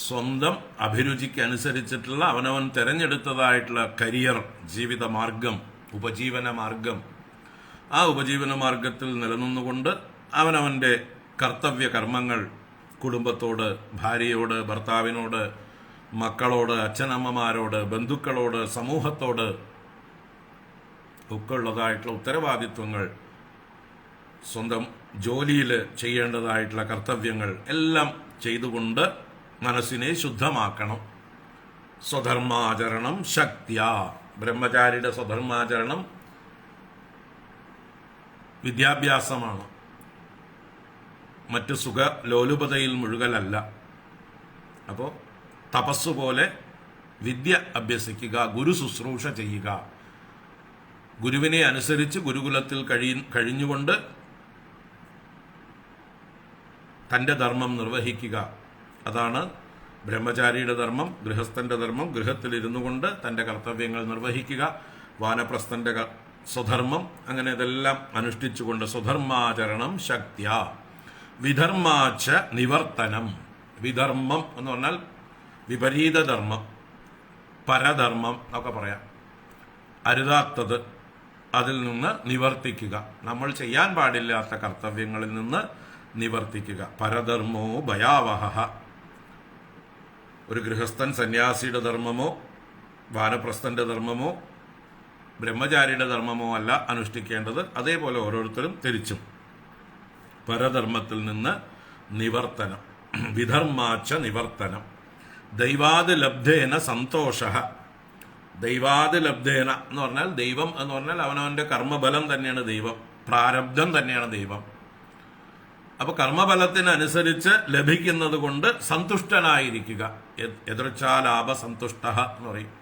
S1: സ്വന്തം അഭിരുചിക്കനുസരിച്ചിട്ടുള്ള അവനവൻ തിരഞ്ഞെടുത്തതായിട്ടുള്ള കരിയർ, ജീവിത മാർഗം, ഉപജീവന മാർഗം. ആ ഉപജീവന മാർഗത്തിൽ നിലനിന്നുകൊണ്ട് അവനവൻ്റെ കർത്തവ്യ കർമ്മങ്ങൾ കുടുംബത്തോട്, ഭാര്യയോട്, ഭർത്താവിനോട്, മക്കളോട്, അച്ഛനമ്മമാരോട്, ബന്ധുക്കളോട്, സമൂഹത്തോട് ഒക്കെ ഉള്ളതായിട്ടുള്ള ഉത്തരവാദിത്വങ്ങൾ, സ്വന്തം ജോലിയിൽ ചെയ്യേണ്ടതായിട്ടുള്ള കർത്തവ്യങ്ങൾ എല്ലാം ചെയ്തുകൊണ്ട് മനസ്സിനെ ശുദ്ധമാക്കണം. സ്വധർമാചരണം ശക്തിയ. ബ്രഹ്മചാരിയുടെ സ്വധർമാചരണം വിദ്യാഭ്യാസമാണ്, മറ്റ് സുഖ ലോലുപതയിൽ മുഴുകലല്ല. അപ്പോൾ തപസ്സുപോലെ വിദ്യ അഭ്യസിക്കുക, ഗുരു ശുശ്രൂഷ ചെയ്യുക, ഗുരുവിനെ അനുസരിച്ച് ഗുരുകുലത്തിൽ കഴിഞ്ഞുകൊണ്ട് തൻ്റെ ധർമ്മം നിർവഹിക്കുക. അതാണ് ബ്രഹ്മചാരിയുടെ ധർമ്മം. ഗൃഹസ്ഥൻ്റെ ധർമ്മം ഗൃഹത്തിലിരുന്നു കൊണ്ട് തൻ്റെ കർത്തവ്യങ്ങൾ നിർവഹിക്കുക. വാനപ്രസ്ഥൻ്റെ സ്വധർമ്മം, അങ്ങനെ ഇതെല്ലാം അനുഷ്ഠിച്ചുകൊണ്ട് സ്വധർമാചരണം ശക്തിയ. വിധർമാച്ച നിവർത്തനം. വിധർമ്മം എന്ന് പറഞ്ഞാൽ വിപരീത ധർമ്മം, പരധർമ്മം എന്നൊക്കെ പറയാം. അരുതാത്തത് അതിൽ നിന്ന് നിവർത്തിക്കുക. നമ്മൾ ചെയ്യാൻ പാടില്ലാത്ത കർത്തവ്യങ്ങളിൽ നിന്ന് നിവർത്തിക്കുക. പരധർമ്മോ ഭയാവഹ. ഒരു ഗൃഹസ്ഥൻ സന്യാസിയുടെ ധർമ്മമോ വാനപ്രസ്ഥന്റെ ധർമ്മമോ ബ്രഹ്മചാരിയുടെ ധർമ്മമോ അല്ല അനുഷ്ഠിക്കേണ്ടത്. അതേപോലെ ഓരോരുത്തരും തിരിച്ചും പരധർമ്മത്തിൽ നിന്ന് നിവർത്തനം. വിധർമാച്ച നിവർത്തനം. ദൈവാത് ലബ്ധേന സന്തോഷ. ദൈവാത് ലബ്ധേന എന്ന് പറഞ്ഞാൽ ദൈവം എന്ന് പറഞ്ഞാൽ അവനവൻ്റെ കർമ്മബലം തന്നെയാണ് ദൈവം, പ്രാരബ്ധം തന്നെയാണ് ദൈവം. അപ്പൊ കർമ്മബലത്തിനനുസരിച്ച് ലഭിക്കുന്നത് കൊണ്ട് സന്തുഷ്ടനായിരിക്കുക. എതിർച്ചാലാഭ സന്തുഷ്ട എന്ന് പറയും.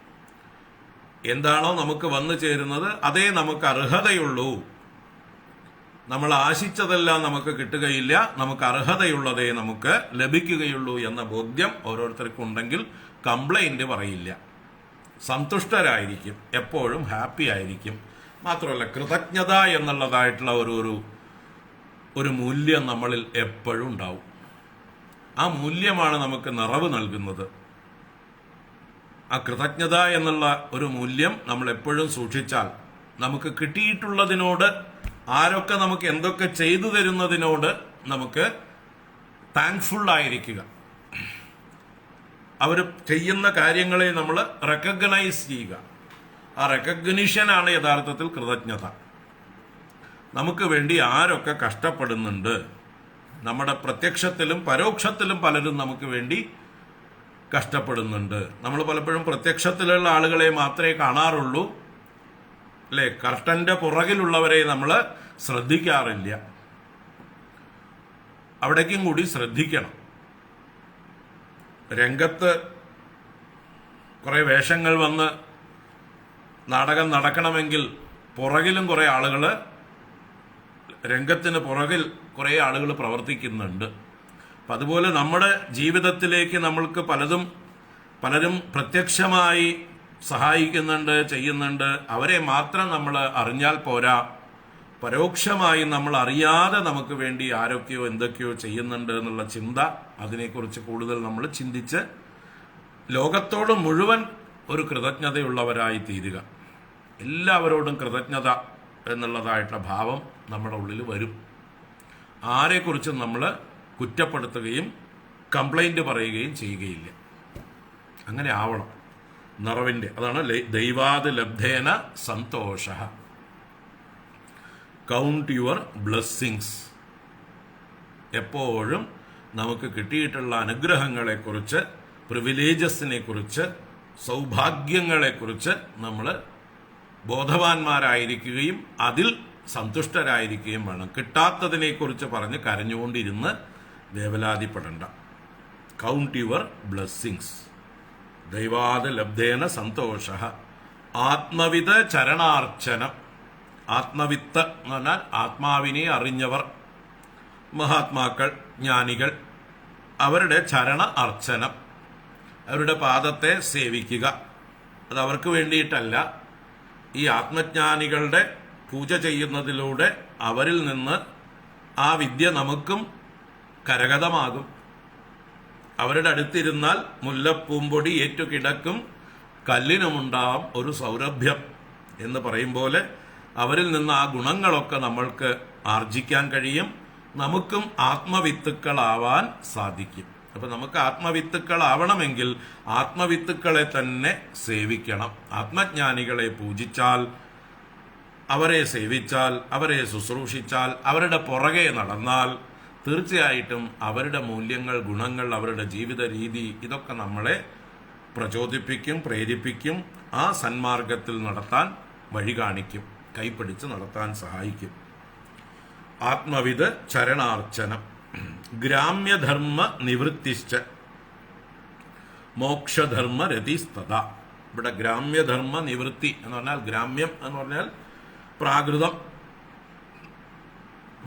S1: എന്താണോ നമുക്ക് വന്നു ചേരുന്നത് അതേ നമുക്ക് അർഹതയുള്ളൂ. നമ്മൾ ആശിച്ചതെല്ലാം നമുക്ക് കിട്ടുകയില്ല, നമുക്ക് അർഹതയുള്ളതേ നമുക്ക് ലഭിക്കുകയുള്ളൂ എന്ന ബോധ്യം ഓരോരുത്തർക്കും ഉണ്ടെങ്കിൽ കംപ്ലൈന്റ് പറയില്ല, സന്തുഷ്ടരായിരിക്കും, എപ്പോഴും ഹാപ്പി ആയിരിക്കും. മാത്രമല്ല കൃതജ്ഞത എന്നുള്ളതായിട്ടുള്ള ഒരു മൂല്യം നമ്മളിൽ എപ്പോഴും ഉണ്ടാവും. ആ മൂല്യമാണ് നമുക്ക് നിറവ് നൽകുന്നത്. ആ കൃതജ്ഞത എന്നുള്ള ഒരു മൂല്യം നമ്മൾ എപ്പോഴും സൂക്ഷിച്ചാൽ നമുക്ക് കിട്ടിയിട്ടുള്ളതിനോട്, ആരൊക്കെ നമുക്ക് എന്തൊക്കെ ചെയ്തു തരുന്നതിനോട് നമുക്ക് താങ്ക്ഫുൾ ആയിരിക്കുക. അവർ ചെയ്യുന്ന കാര്യങ്ങളെ നമ്മൾ റെക്കഗ്നൈസ് ചെയ്യുക. ആ റെക്കഗ്നിഷനാണ് യഥാർത്ഥത്തിൽ കൃതജ്ഞത. നമുക്ക് വേണ്ടി ആരൊക്കെ കഷ്ടപ്പെടുന്നുണ്ട്, നമ്മുടെ പ്രത്യക്ഷത്തിലും പരോക്ഷത്തിലും പലരും നമുക്ക് വേണ്ടി കഷ്ടപ്പെടുന്നുണ്ട്. നമ്മൾ പലപ്പോഴും പ്രത്യക്ഷത്തിലുള്ള ആളുകളെ മാത്രമേ കാണാറുള്ളൂ, അല്ലേ? കർട്ടന്റെ പുറകിലുള്ളവരെ നമ്മൾ ശ്രദ്ധിക്കാറില്ല. അവിടേക്കും കൂടി ശ്രദ്ധിക്കണം. രംഗത്ത് കുറെ വേഷങ്ങൾ വന്ന് നാടകം നടക്കണമെങ്കിൽ പുറകിലും കുറെ ആളുകൾ, രംഗത്തിന് പുറകിൽ കുറെ ആളുകൾ പ്രവർത്തിക്കുന്നുണ്ട്. അപ്പം അതുപോലെ നമ്മുടെ ജീവിതത്തിലേക്ക് നമ്മൾക്ക് പലരും പ്രത്യക്ഷമായി സഹായിക്കുന്നുണ്ട്, ചെയ്യുന്നുണ്ട്. അവരെ മാത്രം നമ്മൾ അറിഞ്ഞാൽ പോരാ, പരോക്ഷമായി നമ്മൾ അറിയാതെ നമുക്ക് വേണ്ടി ആരൊക്കെയോ എന്തൊക്കെയോ ചെയ്യുന്നുണ്ട് എന്നുള്ള ചിന്ത, അതിനെക്കുറിച്ച് കൂടുതൽ നമ്മൾ ചിന്തിച്ച് ലോകത്തോട് മുഴുവൻ ഒരു കൃതജ്ഞതയുള്ളവരായി തീരുക. എല്ലാവരോടും കൃതജ്ഞത എന്നുള്ളതായിട്ടുള്ള ഭാവം നമ്മുടെ ഉള്ളിൽ വരും. ആരെക്കുറിച്ചും നമ്മൾ കുറ്റപ്പെടുത്തുകയും കംപ്ലൈന്റ് പറയുകയും ചെയ്യുകയില്ല. അങ്ങനെ ആവണം നിറവിൻ്റെ. അതാണ് ദൈവാത് ലബ്ധേന സന്തോഷ. Count your blessings. എപ്പോഴും നമുക്ക് കിട്ടിയിട്ടുള്ള അനുഗ്രഹങ്ങളെക്കുറിച്ച്, പ്രിവിലേജസിനെ കുറിച്ച്, സൗഭാഗ്യങ്ങളെക്കുറിച്ച് നമ്മൾ ബോധവാന്മാരായിരിക്കുകയും അതിൽ സന്തുഷ്ടരായിരിക്കുകയും വേണം. കിട്ടാത്തതിനെക്കുറിച്ച് പറഞ്ഞ് കരഞ്ഞുകൊണ്ടിരുന്ന് വേവലാതിപ്പെടണ്ട. Count your blessings. ദൈവാത് ലബ്ധേന സന്തോഷ. ആത്മവിത് ചരണാർച്ചനം. ആത്മവിത്ത് എന്ന് പറഞ്ഞാൽ ആത്മാവിനെ അറിഞ്ഞവർ, മഹാത്മാക്കൾ, ജ്ഞാനികൾ, അവരുടെ ചരണ അർച്ചനം, അവരുടെ പാദത്തെ സേവിക്കുക. അത് അവർക്ക് വേണ്ടിയിട്ടല്ല, ഈ ആത്മജ്ഞാനികളുടെ പൂജ ചെയ്യുന്നതിലൂടെ അവരിൽ നിന്ന് ആ വിദ്യ നമുക്കും കരഗതമാകും. അവരുടെ അടുത്തിരുന്നാൽ മുല്ലപ്പൂമ്പൊടി ഏറ്റുകിടക്കും, കല്ലിനുമുണ്ടാവും ഒരു സൗരഭ്യം എന്ന് പറയും പോലെ അവരിൽ നിന്ന് ആ ഗുണങ്ങളൊക്കെ നമ്മൾക്ക് ആർജിക്കാൻ കഴിയും. നമുക്കും ആത്മവിത്തുക്കളാവാൻ സാധിക്കും. അപ്പൊ നമുക്ക് ആത്മവിത്തുക്കളാവണമെങ്കിൽ ആത്മവിത്തുക്കളെ തന്നെ സേവിക്കണം. ആത്മജ്ഞാനികളെ പൂജിച്ചാൽ, അവരെ സേവിച്ചാൽ, അവരെ ശുശ്രൂഷിച്ചാൽ, അവരുടെ പുറകെ നടന്നാൽ തീർച്ചയായിട്ടും അവരുടെ മൂല്യങ്ങൾ, ഗുണങ്ങൾ, അവരുടെ ജീവിത രീതി, ഇതൊക്കെ നമ്മളെ പ്രചോദിപ്പിക്കും, പ്രേരിപ്പിക്കും. ആ സന്മാർഗത്തിൽ നടത്താൻ വഴി കാണിക്കും, കൈപ്പിടിച്ച് നടത്താൻ സഹായിക്കും. ആത്മവിത് ചരണാർച്ചനം. ഗ്രാമ്യധർമ്മ നിവൃത്തിശ്ച മോക്ഷധർമ്മ രതിസ്തത. ഇവിടെ ഗ്രാമ്യധർമ്മ നിവൃത്തി എന്ന് പറഞ്ഞാൽ, ഗ്രാമ്യം എന്ന് പറഞ്ഞാൽ പ്രാകൃതം,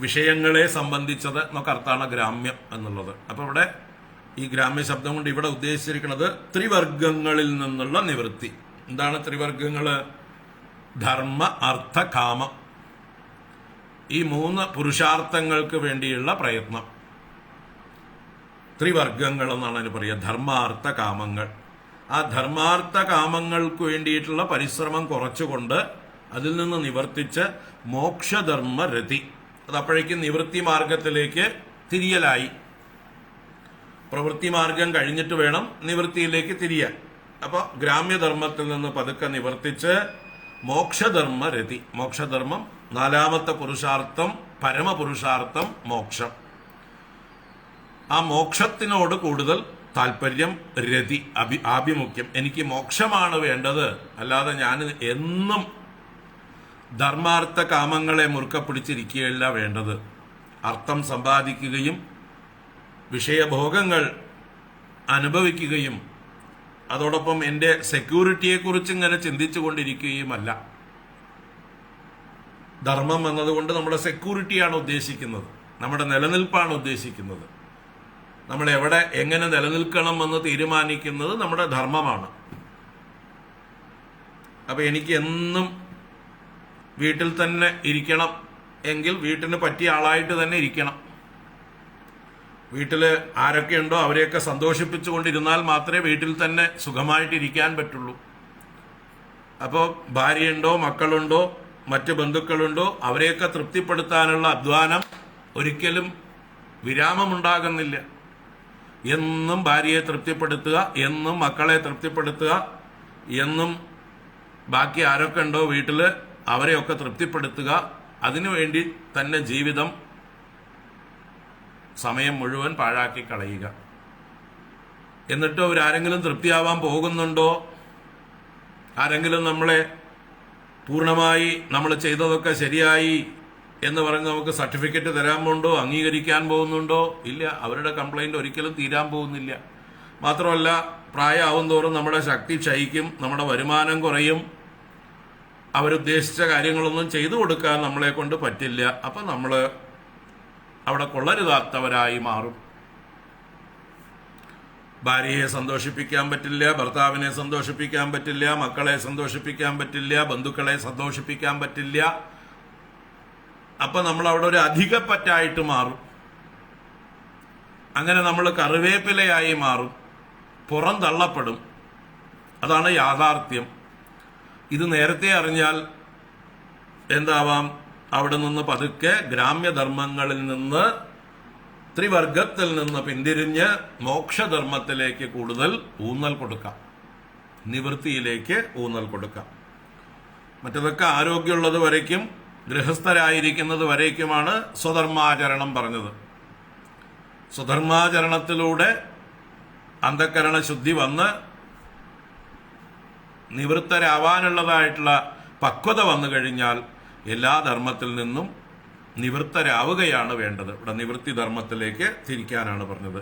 S1: വിഷയങ്ങളെ സംബന്ധിച്ചത് എന്നൊക്കെ അർത്ഥാണ് ഗ്രാമ്യം എന്നുള്ളത്. അപ്പൊ ഇവിടെ ഈ ഗ്രാമ്യ ശബ്ദം കൊണ്ട് ഇവിടെ ഉദ്ദേശിച്ചിരിക്കുന്നത് ത്രിവർഗങ്ങളിൽ നിന്നുള്ള നിവൃത്തി. എന്താണ് ത്രിവർഗങ്ങള്? ധർമ്മ, അർത്ഥ, കാമം. ഈ 3 പുരുഷാർത്ഥങ്ങൾക്ക് വേണ്ടിയുള്ള പ്രയത്നം ത്രിവർഗങ്ങൾ എന്നാണ് അതിന് പറയുക. ധർമാർത്ഥ കാമങ്ങൾ. ആ ധർമാർത്ഥ കാമങ്ങൾക്ക് വേണ്ടിയിട്ടുള്ള പരിശ്രമം കുറച്ചുകൊണ്ട് അതിൽ നിന്ന് നിവർത്തിച്ച് മോക്ഷധർമ്മ രതി. അത് അപ്പോഴേക്കും നിവൃത്തി മാർഗത്തിലേക്ക് തിരിയലായി. പ്രവൃത്തി മാർഗം കഴിഞ്ഞിട്ട് വേണം നിവൃത്തിയിലേക്ക് തിരിയാൻ. അപ്പോൾ ഗ്രാമ്യധർമ്മത്തിൽ നിന്ന് പതുക്കെ നിവർത്തിച്ച് മോക്ഷധർമ്മ രതി. മോക്ഷധർമ്മം 4ാമത്തെ പുരുഷാർത്ഥം, പരമപുരുഷാർത്ഥം മോക്ഷം. ആ മോക്ഷത്തിനോട് കൂടുതൽ താല്പര്യം, രതി, ആഭിമുഖ്യം. എനിക്ക് മോക്ഷമാണ് വേണ്ടത്, അല്ലാതെ ഞാൻ എന്നും ധർമാർത്ഥ കാമങ്ങളെ മുറുക്കെ പിടിച്ചിരിക്കുകയല്ല വേണ്ടത്. അർത്ഥം സമ്പാദിക്കുകയും വിഷയഭോഗങ്ങൾ അനുഭവിക്കുകയും അതോടൊപ്പം എൻ്റെ സെക്യൂരിറ്റിയെക്കുറിച്ച് ഇങ്ങനെ ചിന്തിച്ചു കൊണ്ടിരിക്കുകയുമല്ല. ധർമ്മം എന്നതുകൊണ്ട് നമ്മുടെ സെക്യൂരിറ്റിയാണ് ഉദ്ദേശിക്കുന്നത്, നമ്മുടെ നിലനിൽപ്പാണ് ഉദ്ദേശിക്കുന്നത്. നമ്മൾ എവിടെ എങ്ങനെ നിലനിൽക്കണം എന്ന് തീരുമാനിക്കുന്നത് നമ്മുടെ ധർമ്മമാണ്. അപ്പൊ എനിക്ക് എന്നും വീട്ടിൽ തന്നെ ഇരിക്കണം എങ്കിൽ വീട്ടിന് പറ്റിയ ആളായിട്ട് തന്നെ ഇരിക്കണം. വീട്ടിൽ ആരൊക്കെയുണ്ടോ അവരെയൊക്കെ സന്തോഷിപ്പിച്ചുകൊണ്ടിരുന്നാൽ മാത്രമേ വീട്ടിൽ തന്നെ സുഖമായിട്ടിരിക്കാൻ പറ്റുള്ളൂ. അപ്പോൾ ഭാര്യയുണ്ടോ, മക്കളുണ്ടോ, മറ്റ് ബന്ധുക്കളുണ്ടോ, അവരെയൊക്കെ തൃപ്തിപ്പെടുത്താനുള്ള അധ്വാനം ഒരിക്കലും വിരാമമുണ്ടാകുന്നില്ല. എന്നും ഭാര്യയെ തൃപ്തിപ്പെടുത്തുക, എന്നും മക്കളെ തൃപ്തിപ്പെടുത്തുക, എന്നും ബാക്കി ആരൊക്കെ ഉണ്ടോ വീട്ടിൽ അവരെയൊക്കെ തൃപ്തിപ്പെടുത്തുക. അതിനുവേണ്ടി തന്നെ ജീവിതം, സമയം മുഴുവൻ പാഴാക്കി കളയുക. എന്നിട്ട് അവരാരെങ്കിലും തൃപ്തിയാവാൻ പോകുന്നുണ്ടോ? ആരെങ്കിലും നമ്മളെ പൂർണ്ണമായി നമ്മൾ ചെയ്തതൊക്കെ ശരിയായി എന്ന് പറഞ്ഞ് നമുക്ക് സർട്ടിഫിക്കറ്റ് തരാൻ പോകുന്നുണ്ടോ, അംഗീകരിക്കാൻ പോകുന്നുണ്ടോ? ഇല്ല. അവരുടെ കംപ്ലൈന്റ് ഒരിക്കലും തീരാൻ പോകുന്നില്ല. മാത്രമല്ല, പ്രായമാവും തോറും നമ്മുടെ ശക്തി ക്ഷയിക്കും, നമ്മുടെ വരുമാനം കുറയും, അവരുദ്ദേശിച്ച കാര്യങ്ങളൊന്നും ചെയ്തു കൊടുക്കാൻ നമ്മളെ കൊണ്ട് പറ്റില്ല. അപ്പം നമ്മൾ അവിടെ കൊള്ളരുതാത്തവരായി മാറും. ഭാര്യയെ സന്തോഷിപ്പിക്കാൻ പറ്റില്ല, ഭർത്താവിനെ സന്തോഷിപ്പിക്കാൻ പറ്റില്ല, മക്കളെ സന്തോഷിപ്പിക്കാൻ പറ്റില്ല, ബന്ധുക്കളെ സന്തോഷിപ്പിക്കാൻ പറ്റില്ല. അപ്പൊ നമ്മൾ അവിടെ ഒരു അധികപ്പറ്റായിട്ട് മാറും. അങ്ങനെ നമ്മൾ കറിവേപ്പിലയായി മാറും, പുറം തള്ളപ്പെടും. അതാണ് യാഥാർത്ഥ്യം. ഇത് നേരത്തെ അറിഞ്ഞാൽ എന്താവാം, അവിടെ നിന്ന് പതുക്കെ ഗ്രാമ്യധർമ്മങ്ങളിൽ നിന്ന്, ത്രിവർഗത്തിൽ നിന്ന് പിന്തിരിഞ്ഞ് മോക്ഷധർമ്മത്തിലേക്ക് കൂടുതൽ ഊന്നൽ കൊടുക്കാം, നിവൃത്തിയിലേക്ക് ഊന്നൽ കൊടുക്കാം. മറ്റതൊക്കെ ആരോഗ്യമുള്ളത് വരയ്ക്കും, ഗൃഹസ്ഥരായിരിക്കുന്നത് വരയ്ക്കുമാണ് സ്വധർമാചരണം പറഞ്ഞത്. സ്വധർമാചരണത്തിലൂടെ അന്ധക്കരണ ശുദ്ധി വന്ന് നിവൃത്തരാവാനുള്ളതായിട്ടുള്ള പക്വത വന്നു കഴിഞ്ഞാൽ എല്ലാ ധർമ്മത്തിൽ നിന്നും നിവൃത്തരാവുകയാണ് വേണ്ടത്. ഇവിടെ നിവൃത്തി ധർമ്മത്തിലേക്ക് തിരിക്കാനാണ് പറഞ്ഞത്.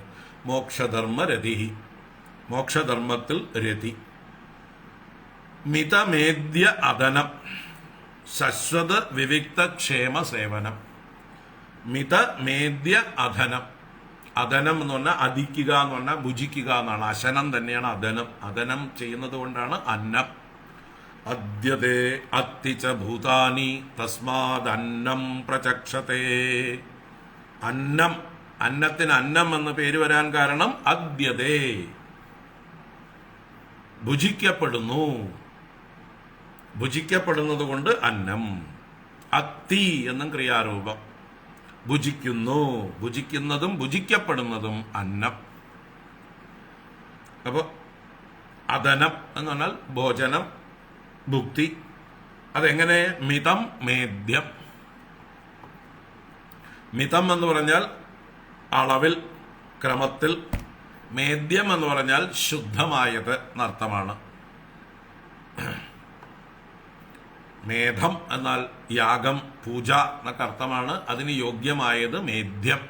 S1: മോക്ഷധർമ്മ രതി, മോക്ഷധർമ്മത്തിൽ രതി. മിതമേദ്യ അദനം, ശശ്വത വിവിക്ത ക്ഷേമ സേവനം. മിതമേദ്യ അധനം. അധനം എന്ന് പറഞ്ഞാൽ അധിക്കുക എന്ന് പറഞ്ഞാൽ ഭുജിക്കുക എന്നാണ്. അശനം തന്നെയാണ് അധനം. അധനം ചെയ്യുന്നത് കൊണ്ടാണ് അന്നം. അദ്യതേ അത്തിച്ച ഭൂതാനി തസ്മാത് അന്നം പ്രചക്ഷതേ. അന്നം, അന്നത്തിന് അന്നം എന്ന് പേര് വരാൻ കാരണം അദ്യതേ, ഭുജിക്കപ്പെടുന്നു. ഭുജിക്കപ്പെടുന്നത് കൊണ്ട് അന്നം. അത്തി എന്നും ക്രിയാരൂപം. ഭുജിക്കുന്നു, ഭുജിക്കുന്നതും ഭുജിക്കപ്പെടുന്നതും അന്നം. അപ്പൊ അദനം എന്ന് പറഞ്ഞാൽ ഭോജനം, ഭുക്തി. അതെങ്ങനെ? മിതം മേദ്യം. മിതം എന്ന് പറഞ്ഞാൽ അളവിൽ, ക്രമത്തിൽ. മേദ്യം എന്ന് പറഞ്ഞാൽ ശുദ്ധമായത് എന്നർത്ഥമാണ്. മേധം എന്നാൽ യാഗം, പൂജ എന്നൊക്കെ അർത്ഥമാണ്. അതിന് യോഗ്യമായത് മേദ്യം.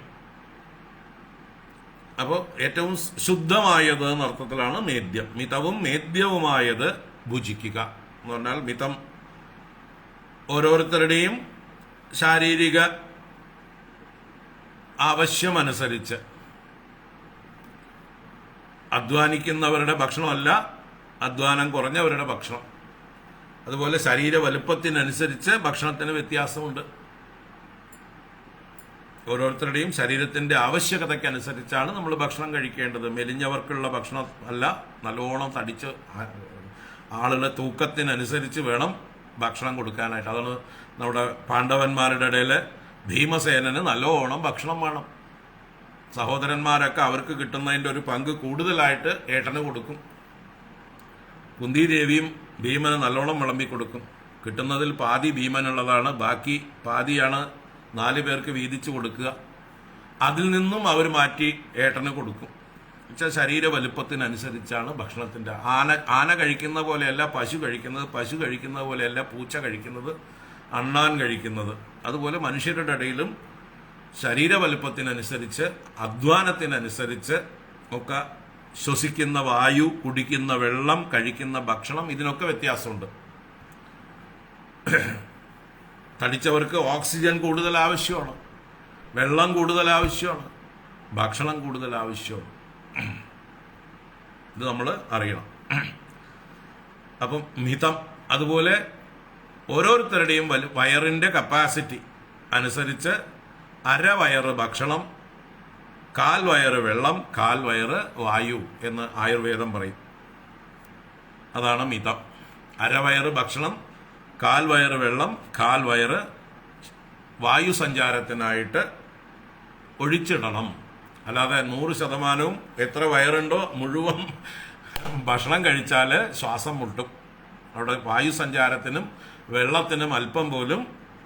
S1: അപ്പോൾ ഏറ്റവും ശുദ്ധമായത് എന്നർത്ഥത്തിലാണ് മേദ്യം. മിതവും മേദ്യവുമായത് ഭുജിക്കുക എന്ന് പറഞ്ഞാൽ മിതം ഓരോരുത്തരുടെയും ശാരീരിക ആവശ്യമനുസരിച്ച്. അധ്വാനിക്കുന്നവരുടെ ഭക്ഷണമല്ല അധ്വാനം കുറഞ്ഞവരുടെ ഭക്ഷണം. അതുപോലെ ശരീര വലുപ്പത്തിനനുസരിച്ച് ഭക്ഷണത്തിന് വ്യത്യാസമുണ്ട്. ഓരോരുത്തരുടെയും ശരീരത്തിന്റെ ആവശ്യകതയ്ക്കനുസരിച്ചാണ് നമ്മൾ ഭക്ഷണം കഴിക്കേണ്ടത്. മെലിഞ്ഞവർക്കുള്ള ഭക്ഷണം അല്ല, നല്ലോണം തടിച്ച് ആളുടെ തൂക്കത്തിനനുസരിച്ച് വേണം ഭക്ഷണം കൊടുക്കാനായിട്ട്. അതാണ് നമ്മുടെ പാണ്ഡവന്മാരുടെ ഇടയിൽ ഭീമസേനന് നല്ലോണം ഭക്ഷണം വേണം. സഹോദരന്മാരൊക്കെ അവർക്ക് കിട്ടുന്നതിൻ്റെ ഒരു പങ്ക് കൂടുതലായിട്ട് ഏട്ടന് കൊടുക്കും. കുന്തിദേവിയും ഭീമന് നല്ലോണം വിളമ്പി കൊടുക്കും. കിട്ടുന്നതിൽ പാതി ഭീമനുള്ളതാണ്, ബാക്കി പാതിയാണ് 4 പേർക്ക് വീതിച്ചു കൊടുക്കുക. അതിൽ നിന്നും അവർ മാറ്റി ഏട്ടന് കൊടുക്കും. എന്നുവെച്ചാൽ ശരീര വലുപ്പത്തിനനുസരിച്ചാണ് ഭക്ഷണത്തിൻ്റെ. ആന കഴിക്കുന്ന പോലെയല്ല പശു കഴിക്കുന്നത്, പശു കഴിക്കുന്നത് പോലെയല്ല പൂച്ച കഴിക്കുന്നത്, അണ്ണാൻ കഴിക്കുന്നത്. അതുപോലെ മനുഷ്യരുടെ ഇടയിലും ശരീര വലുപ്പത്തിനനുസരിച്ച്, അധ്വാനത്തിനനുസരിച്ച് ഒക്കെ ശ്വസിക്കുന്ന വായു, കുടിക്കുന്ന വെള്ളം, കഴിക്കുന്ന ഭക്ഷണം, ഇതിനൊക്കെ വ്യത്യാസമുണ്ട്. തടിച്ചവർക്ക് ഓക്സിജൻ കൂടുതൽ ആവശ്യമാണ്, വെള്ളം കൂടുതൽ ആവശ്യമാണ്, ഭക്ഷണം കൂടുതൽ ആവശ്യമാണ്. ഇത് നമ്മൾ അറിയണം. അപ്പം മിതം. അതുപോലെ ഓരോരുത്തരുടെയും വയറിൻ്റെ കപ്പാസിറ്റി അനുസരിച്ച് അരവയറ് ഭക്ഷണം, 1/4 വയറ് വെള്ളം, 1/4 വയറ് വായു എന്ന് ആയുർവേദം പറയും. അതാണ് മിതം. അരവയറ് ഭക്ഷണം, 1/4 വയറ് വെള്ളം, 1/4 വയറ് വായു സഞ്ചാരത്തിനായിട്ട് ഒഴിച്ചിടണം. അല്ലാതെ 100% എത്ര വയറുണ്ടോ മുഴുവൻ ഭക്ഷണം കഴിച്ചാൽ ശ്വാസം മുട്ടും. അവിടെ വായു സഞ്ചാരത്തിനും വെള്ളത്തിനും അല്പം പോലും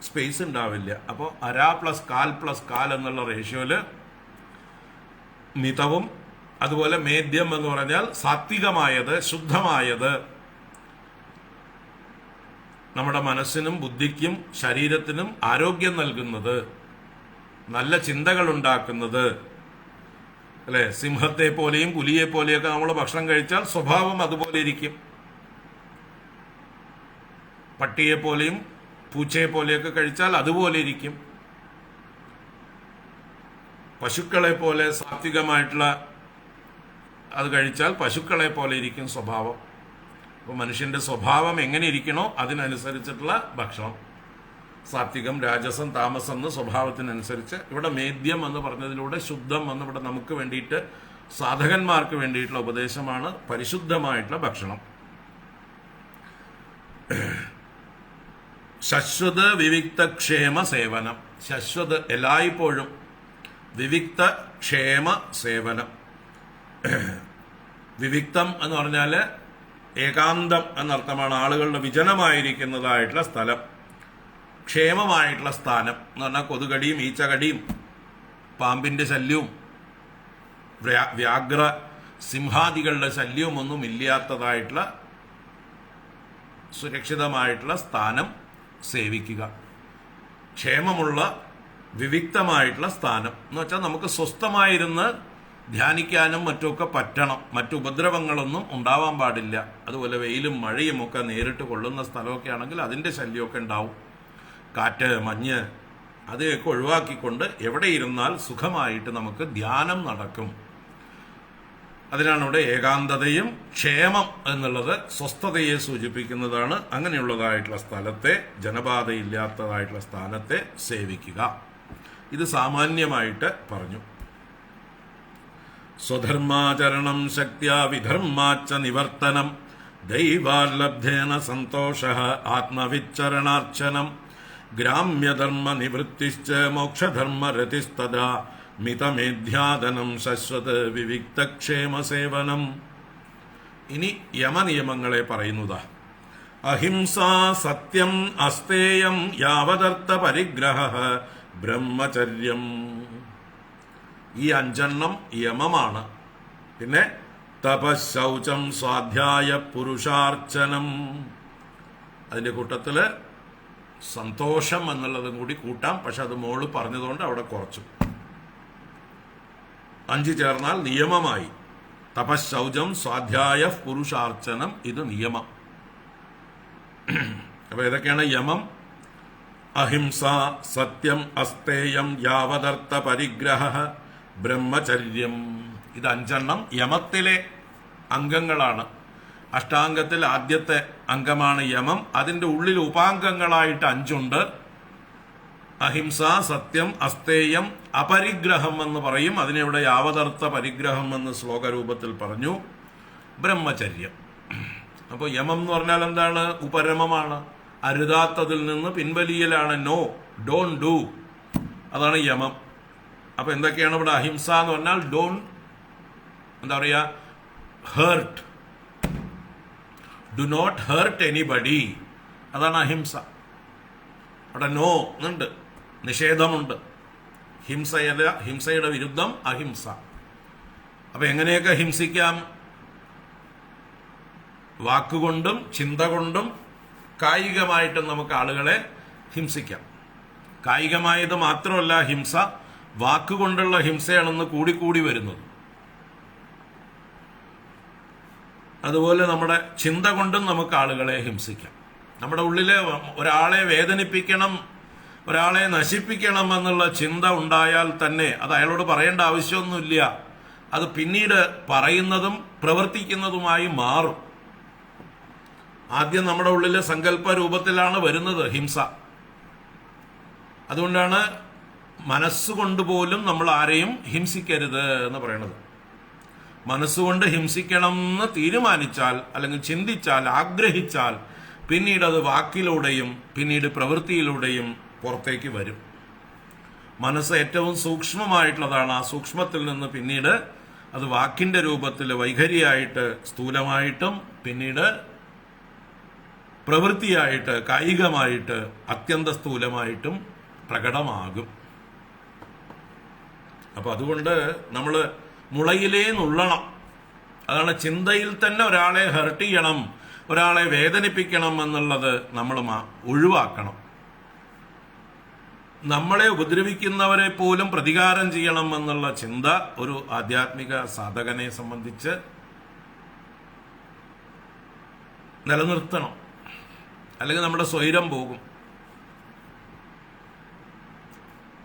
S1: സ്പേസ് ഉണ്ടാവില്ല. അപ്പോൾ 1/2 + 1/4 + 1/4 എന്നുള്ള റേഷ്യോയില് മിതവും. അതുപോലെ മേദ്യം എന്ന് പറഞ്ഞാൽ സാത്വികമായത്, ശുദ്ധമായത്, നമ്മുടെ മനസ്സിനും ബുദ്ധിക്കും ശരീരത്തിനും ആരോഗ്യം നൽകുന്നത്, നല്ല ചിന്തകൾ ഉണ്ടാക്കുന്നത്. അല്ലെ, സിംഹത്തെ പോലെയും പുലിയെ പോലെയൊക്കെ നമ്മൾ ഭക്ഷണം കഴിച്ചാൽ സ്വഭാവം അതുപോലെ ഇരിക്കും. പട്ടിയെ പോലെയും പൂച്ചയെ പോലെയൊക്കെ കഴിച്ചാൽ അതുപോലെ ഇരിക്കും. പശുക്കളെ പോലെ സാത്വികമായിട്ടുള്ള അത് കഴിച്ചാൽ പശുക്കളെ പോലെ ഇരിക്കും സ്വഭാവം. അപ്പോൾ മനുഷ്യന്റെ സ്വഭാവം എങ്ങനെ ഇരിക്കണോ അതിനനുസരിച്ചിട്ടുള്ള ഭക്ഷണം. സാത്വികം, രാജസം, താമസം എന്ന് സ്വഭാവത്തിനനുസരിച്ച്. ഇവിടെ മേദ്യം എന്ന് പറഞ്ഞതിലൂടെ ശുദ്ധം എന്ന് ഇവിടെ നമുക്ക് വേണ്ടിയിട്ട്, സാധകന്മാർക്ക് വേണ്ടിയിട്ടുള്ള ഉപദേശമാണ് പരിശുദ്ധമായിട്ടുള്ള ഭക്ഷണം. ശശ്വത് വിവിക്ത ക്ഷേമ സേവനം. ശശ്വത് എല്ലായ്പ്പോഴും, വിവിക്ത ക്ഷേമ സേവനം. വിവിക്തം എന്ന് പറഞ്ഞാൽ ഏകാന്തം എന്നർത്ഥമാണ്, ആളുകളുടെ വിജനമായിരിക്കുന്നതായിട്ടുള്ള സ്ഥലം. ക്ഷേമമായിട്ടുള്ള സ്ഥാനം എന്ന് പറഞ്ഞാൽ കൊതുകടിയും ഈച്ചകടിയും പാമ്പിൻ്റെ ശല്യവും വ്യാഘ്ര സിംഹാദികളുടെ ശല്യവും ഒന്നും ഇല്ലാത്തതായിട്ടുള്ള സുരക്ഷിതമായിട്ടുള്ള സ്ഥാനം സേവിക്കുക. ക്ഷേമമുള്ള വിവിക്തമായിട്ടുള്ള സ്ഥാനം എന്ന് വെച്ചാൽ നമുക്ക് സ്വസ്ഥമായിരുന്ന് ധ്യാനിക്കാനും മറ്റുമൊക്കെ പറ്റണം. മറ്റു ഉപദ്രവങ്ങളൊന്നും ഉണ്ടാവാൻ പാടില്ല. അതുപോലെ വെയിലും മഴയും ഒക്കെ നേരിട്ട് കൊള്ളുന്ന സ്ഥലമൊക്കെ ആണെങ്കിൽ അതിൻ്റെ ശല്യമൊക്കെ ഉണ്ടാവും. കാറ്റ്, മഞ്ഞ്, അതൊക്കെ ഒഴിവാക്കിക്കൊണ്ട് എവിടെ ഇരുന്നാൽ സുഖമായിട്ട് നമുക്ക് ധ്യാനം നടക്കും. അതിനാണ് ഇവിടെ ഏകാന്തതയും ക്ഷേമം എന്നുള്ളത് സ്വസ്ഥതയെ സൂചിപ്പിക്കുന്നതാണ്. അങ്ങനെയുള്ളതായിട്ടുള്ള സ്ഥലത്തെ, ജനബാധയില്ലാത്തതായിട്ടുള്ള സ്ഥാനത്തെ സേവിക്കുക. ഇത് സാമാന്യമായിട്ട് പറഞ്ഞു. സ്വധർമാചരണം ശക്ത്യാ വിധർമാച്ച നിവർത്തനം ദൈവാലബ്ധേന സന്തോഷഃ ആത്മവിച്ചരണാർച്ചനം ഗ്രാമ്യധർമ്മ നിവൃത്തിശ്ച മോക്ഷധർമ്മരതിസ്തദാ മിതമേധ്യാദനം ശശ്വത് വിവിക്തക്ഷേമസേവനം. ഇനി യമനിയമങ്ങളെ പറയുന്നതാ. അഹിംസ സത്യം അസ്തേയം യാവദർത്ഥ പരിഗ്രഹഃ ബ്രഹ്മചര്യം. ഈ 5 യമമാണ്. പിന്നെ തപശൗചം സ്വാധ്യായ പുരുഷാർച്ചനം. അതിൻ്റെ കൂട്ടത്തില് സന്തോഷം എന്നുള്ളതും കൂടി കൂട്ടാം. പക്ഷെ അത് മോള് പറഞ്ഞതുകൊണ്ട് അവിടെ കുറച്ചു. 5 ചേർന്നാൽ നിയമമായി. തപശൗചം സ്വാധ്യായ പുരുഷാർച്ചനം, ഇത് നിയമം. അപ്പൊ ഏതൊക്കെയാണ് യമം? അഹിംസ, സത്യം, അസ്തേയം, യാവദർത്ഥ പരിഗ്രഹഃ, ബ്രഹ്മചര്യം. ഇത് 5 യമത്തിലെ അംഗങ്ങളാണ്. അഷ്ടാംഗത്തിൽ ആദ്യത്തെ അംഗമാണ് യമം. അതിൻ്റെ ഉള്ളിൽ ഉപാംഗങ്ങളായിട്ട് 5 ഉണ്ട്. അഹിംസ, സത്യം, അസ്തേയം, അപരിഗ്രഹം എന്ന് പറയും. അതിനെവിടെ യാവദർത്ഥ പരിഗ്രഹം എന്ന് ശ്ലോകരൂപത്തിൽ പറഞ്ഞു. ബ്രഹ്മചര്യം. അപ്പോൾ യമം എന്ന് പറഞ്ഞാൽ എന്താണ്? ഉപരമമാണ്. അരുതാത്തതിൽ നിന്ന് പിൻവലിയലാണ്. No, don't do. അതാണ് യമം. അപ്പൊ എന്തൊക്കെയാണ് ഇവിടെ? അഹിംസ എന്ന് പറഞ്ഞാൽ എന്താ പറയുക, hurt. Do not hurt anybody. അതാണ് അഹിംസ. അവിടെ നോ എന്നുണ്ട്, നിഷേധമുണ്ട്. ഹിംസയുടെ വിരുദ്ധം അഹിംസ. അപ്പൊ എങ്ങനെയൊക്കെ ഹിംസിക്കാം? വാക്കുകൊണ്ടും ചിന്ത കൊണ്ടും കായികമായിട്ടും നമുക്ക് ആളുകളെ ഹിംസിക്കാം. കായികമായത് മാത്രമല്ല ഹിംസ, വാക്കുകൊണ്ടുള്ള ഹിംസയാണെന്ന് കൂടിക്കൂടി വരുന്നത്. അതുപോലെ നമ്മുടെ ചിന്ത കൊണ്ടും നമുക്ക് ആളുകളെ ഹിംസിക്കാം. നമ്മുടെ ഉള്ളിലെ ഒരാളെ വേദനിപ്പിക്കണം, ഒരാളെ നശിപ്പിക്കണം എന്നുള്ള ചിന്ത ഉണ്ടായാൽ തന്നെ അത് അയാളോട് പറയേണ്ട ആവശ്യമൊന്നുമില്ല. അത് പിന്നീട് പറയുന്നതും പ്രവർത്തിക്കുന്നതുമായി മാറും. ആദ്യം നമ്മുടെ ഉള്ളിലെ സങ്കല്പ രൂപത്തിലാണ് വരുന്നത് ഹിംസ. അതുകൊണ്ടാണ് മനസ്സുകൊണ്ട് പോലും നമ്മൾ ആരെയും ഹിംസിക്കരുത് എന്ന് പറയുന്നത്. മനസ്സുകൊണ്ട് ഹിംസിക്കണം എന്ന് തീരുമാനിച്ചാൽ, അല്ലെങ്കിൽ ചിന്തിച്ചാൽ, ആഗ്രഹിച്ചാൽ, പിന്നീട് അത് വാക്കിലൂടെയും പിന്നീട് പ്രവൃത്തിയിലൂടെയും പുറത്തേക്ക് വരും. മനസ്സ് ഏറ്റവും സൂക്ഷ്മമായിട്ടുള്ളതാണ്. ആ സൂക്ഷ്മത്തിൽ നിന്ന് പിന്നീട് അത് വാക്കിന്റെ രൂപത്തിൽ വൈഖരിയായിട്ട്, സ്ഥൂലമായിട്ടും പിന്നീട് പ്രവൃത്തിയായിട്ട്, കായികമായിട്ട്, അത്യന്ത സ്ഥൂലമായിട്ടും പ്രകടമാകും. അപ്പൊ അതുകൊണ്ട് നമ്മൾ മുളയിലേ നുള്ളണം. അതാണ് ചിന്തയിൽ തന്നെ ഒരാളെ ഹെർട്ട് ചെയ്യണം, ഒരാളെ വേദനിപ്പിക്കണം എന്നുള്ളത് നമ്മൾ ഒഴിവാക്കണം. നമ്മളെ ഉപദ്രവിക്കുന്നവരെ പോലും പ്രതികാരം ചെയ്യണം എന്നുള്ള ചിന്ത ഒരു ആധ്യാത്മിക സാധകനെ സംബന്ധിച്ച് നിലനിർത്തണം. അല്ലെങ്കിൽ നമ്മുടെ സ്വൈരം പോകും.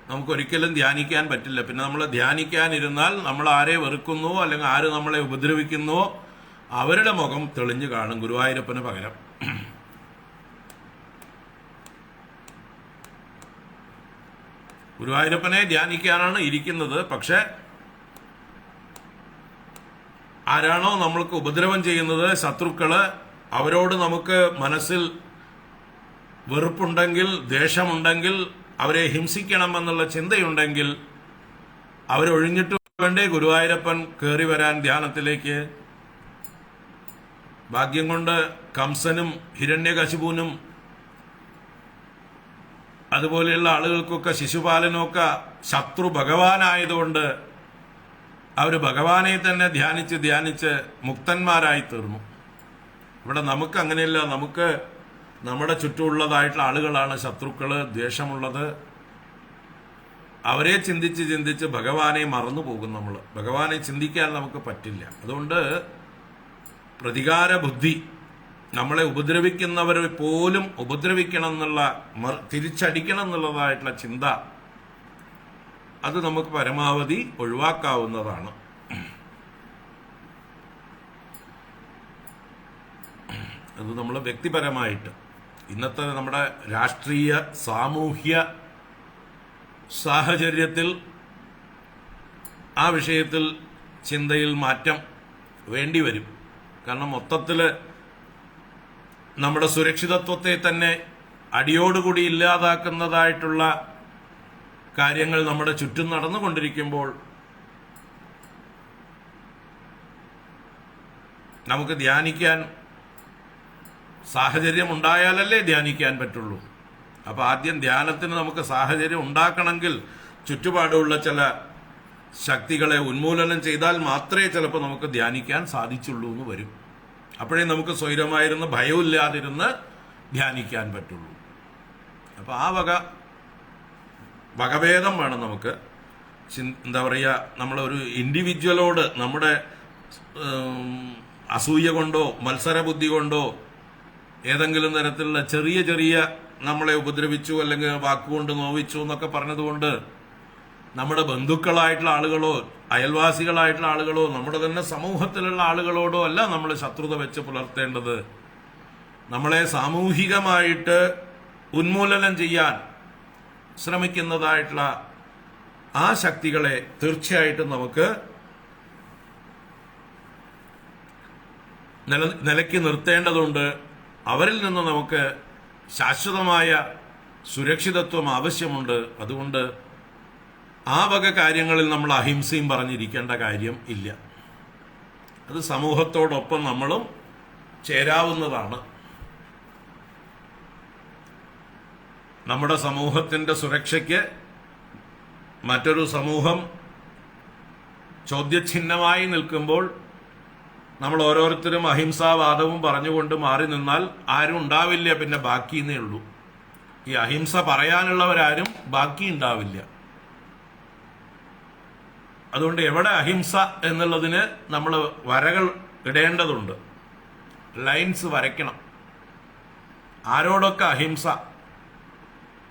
S1: നമുക്കൊരിക്കലും ധ്യാനിക്കാൻ പറ്റില്ല. പിന്നെ നമ്മൾ ധ്യാനിക്കാനിരുന്നാൽ നമ്മൾ ആരെ വെറുക്കുന്നുവോ അല്ലെങ്കിൽ ആര് നമ്മളെ ഉപദ്രവിക്കുന്നുവോ അവരുടെ മുഖം തെളിഞ്ഞു കാണും ഗുരുവായൂരപ്പന് പകരം. ഗുരുവായൂരപ്പനെ ധ്യാനിക്കാനാണ് ഇരിക്കുന്നത്. പക്ഷെ ആരാണോ നമ്മൾക്ക് ഉപദ്രവം ചെയ്യുന്നത്, ശത്രുക്കള്, അവരോട് നമുക്ക് മനസ്സിൽ വെറുപ്പുണ്ടെങ്കിൽ, ദ്വേഷമുണ്ടെങ്കിൽ, അവരെ ഹിംസിക്കണമെന്നുള്ള ചിന്തയുണ്ടെങ്കിൽ അവരൊഴിഞ്ഞിട്ട് വേണ്ടേ ഗുരുവായൂരപ്പൻ കയറി വരാൻ ധ്യാനത്തിലേക്ക്. ഭാഗ്യം കൊണ്ട് കംസനും ഹിരണ്യകശിപുനും അതുപോലെയുള്ള ആളുകൾക്കൊക്കെ, ശിശുപാലനമൊക്കെ ശത്രു ഭഗവാനായതുകൊണ്ട് അവർ ഭഗവാനെ തന്നെ ധ്യാനിച്ച് മുക്തന്മാരായി തീർന്നു. ഇവിടെ നമുക്ക് അങ്ങനെയല്ല. നമുക്ക് നമ്മുടെ ചുറ്റുമുള്ളതായിട്ടുള്ള ആളുകളാണ് ശത്രുക്കള്, ദ്വേഷമുള്ളത്. അവരെ ചിന്തിച്ച് ഭഗവാനെ മറന്നു പോകും നമ്മൾ. ഭഗവാനെ ചിന്തിക്കാൻ നമുക്ക് പറ്റില്ല. അതുകൊണ്ട് പ്രതികാര ബുദ്ധി, നമ്മളെ ഉപദ്രവിക്കുന്നവരെ പോലും ഉപദ്രവിക്കണം എന്നുള്ള, തിരിച്ചടിക്കണം എന്നുള്ളതായിട്ടുള്ള ചിന്ത, അത് നമുക്ക് പരമാവധി ഒഴിവാക്കാവുന്നതാണ്. അത് നമ്മൾ വ്യക്തിപരമായിട്ട് ഇന്നത്തെ നമ്മുടെ രാഷ്ട്രീയ സാമൂഹ്യ സാഹചര്യത്തിൽ ആ വിഷയത്തിൽ ചിന്തയിൽ മാറ്റം വേണ്ടിവരും. കാരണം മൊത്തത്തിൽ നമ്മുടെ സുരക്ഷിതത്വത്തെ തന്നെ അടിയോടുകൂടി ഇല്ലാതാക്കുന്നതായിട്ടുള്ള കാര്യങ്ങൾ നമ്മുടെ ചുറ്റും നടന്നുകൊണ്ടിരിക്കുമ്പോൾ നമുക്ക് ധ്യാനിക്കാൻ സാഹചര്യം ഉണ്ടായാലല്ലേ ധ്യാനിക്കാൻ പറ്റുള്ളൂ. അപ്പോൾ ആദ്യം ധ്യാനത്തിന് നമുക്ക് സാഹചര്യം ഉണ്ടാക്കണമെങ്കിൽ ചുറ്റുപാടുള്ള ചില ശക്തികളെ ഉന്മൂലനം ചെയ്താൽ മാത്രമേ ചിലപ്പോൾ നമുക്ക് ധ്യാനിക്കാൻ സാധിച്ചുള്ളൂ എന്ന് വരും. അപ്പോഴേ നമുക്ക് സ്വൈരമായിരുന്ന് ഭയമില്ലാതിരുന്ന് ധ്യാനിക്കാൻ പറ്റുള്ളൂ. അപ്പോൾ ആ വകഭേദം വേണം നമുക്ക്. എന്താ പറയുക, നമ്മളൊരു ഇൻഡിവിജ്വലോട് നമ്മുടെ അസൂയ കൊണ്ടോ മത്സരബുദ്ധി കൊണ്ടോ ഏതെങ്കിലും തരത്തിലുള്ള ചെറിയ നമ്മളെ ഉപദ്രവിച്ചു അല്ലെങ്കിൽ വാക്കുകൊണ്ട് നോവിച്ചു എന്നൊക്കെ പറഞ്ഞതുകൊണ്ട് നമ്മുടെ ബന്ധുക്കളായിട്ടുള്ള ആളുകളോ അയൽവാസികളായിട്ടുള്ള ആളുകളോ നമ്മുടെ തന്നെ സമൂഹത്തിലുള്ള ആളുകളോടോ അല്ല നമ്മൾ ശത്രുത വെച്ച് പുലർത്തേണ്ടത്. നമ്മളെ സാമൂഹികമായിട്ട് ഉന്മൂലനം ചെയ്യാൻ ശ്രമിക്കുന്നതായിട്ടുള്ള ആ ശക്തികളെ തീർച്ചയായിട്ടും നമുക്ക് നിലയ്ക്ക് നിർത്തേണ്ടതുണ്ട്. അവരിൽ നിന്ന് നമുക്ക് ശാശ്വതമായ സുരക്ഷിതത്വം ആവശ്യമുണ്ട്. അതുകൊണ്ട് ആ വക കാര്യങ്ങളിൽ നമ്മൾ അഹിംസയും പറഞ്ഞിരിക്കേണ്ട കാര്യം ഇല്ല. അത് സമൂഹത്തോടൊപ്പം നമ്മളും ചേരാവുന്നതാണ്. നമ്മുടെ സമൂഹത്തിന്റെ സുരക്ഷയ്ക്ക് മറ്റൊരു സമൂഹം ചോദ്യചിഹ്നമായി നിൽക്കുമ്പോൾ നമ്മൾ ഓരോരുത്തരും അഹിംസാവാദവും പറഞ്ഞുകൊണ്ട് മാറി നിന്നാൽ ആരും ഉണ്ടാവില്ല, പിന്നെ ബാക്കിയെന്നേ ഉള്ളൂ. ഈ അഹിംസ പറയാനുള്ളവരാരും ബാക്കി ഉണ്ടാവില്ല. അതുകൊണ്ട് എവിടെ അഹിംസ എന്നുള്ളതിന് നമ്മൾ വരകൾ ഇടേണ്ടതുണ്ട്, ലൈൻസ് വരയ്ക്കണം. ആരോടൊക്കെ അഹിംസ,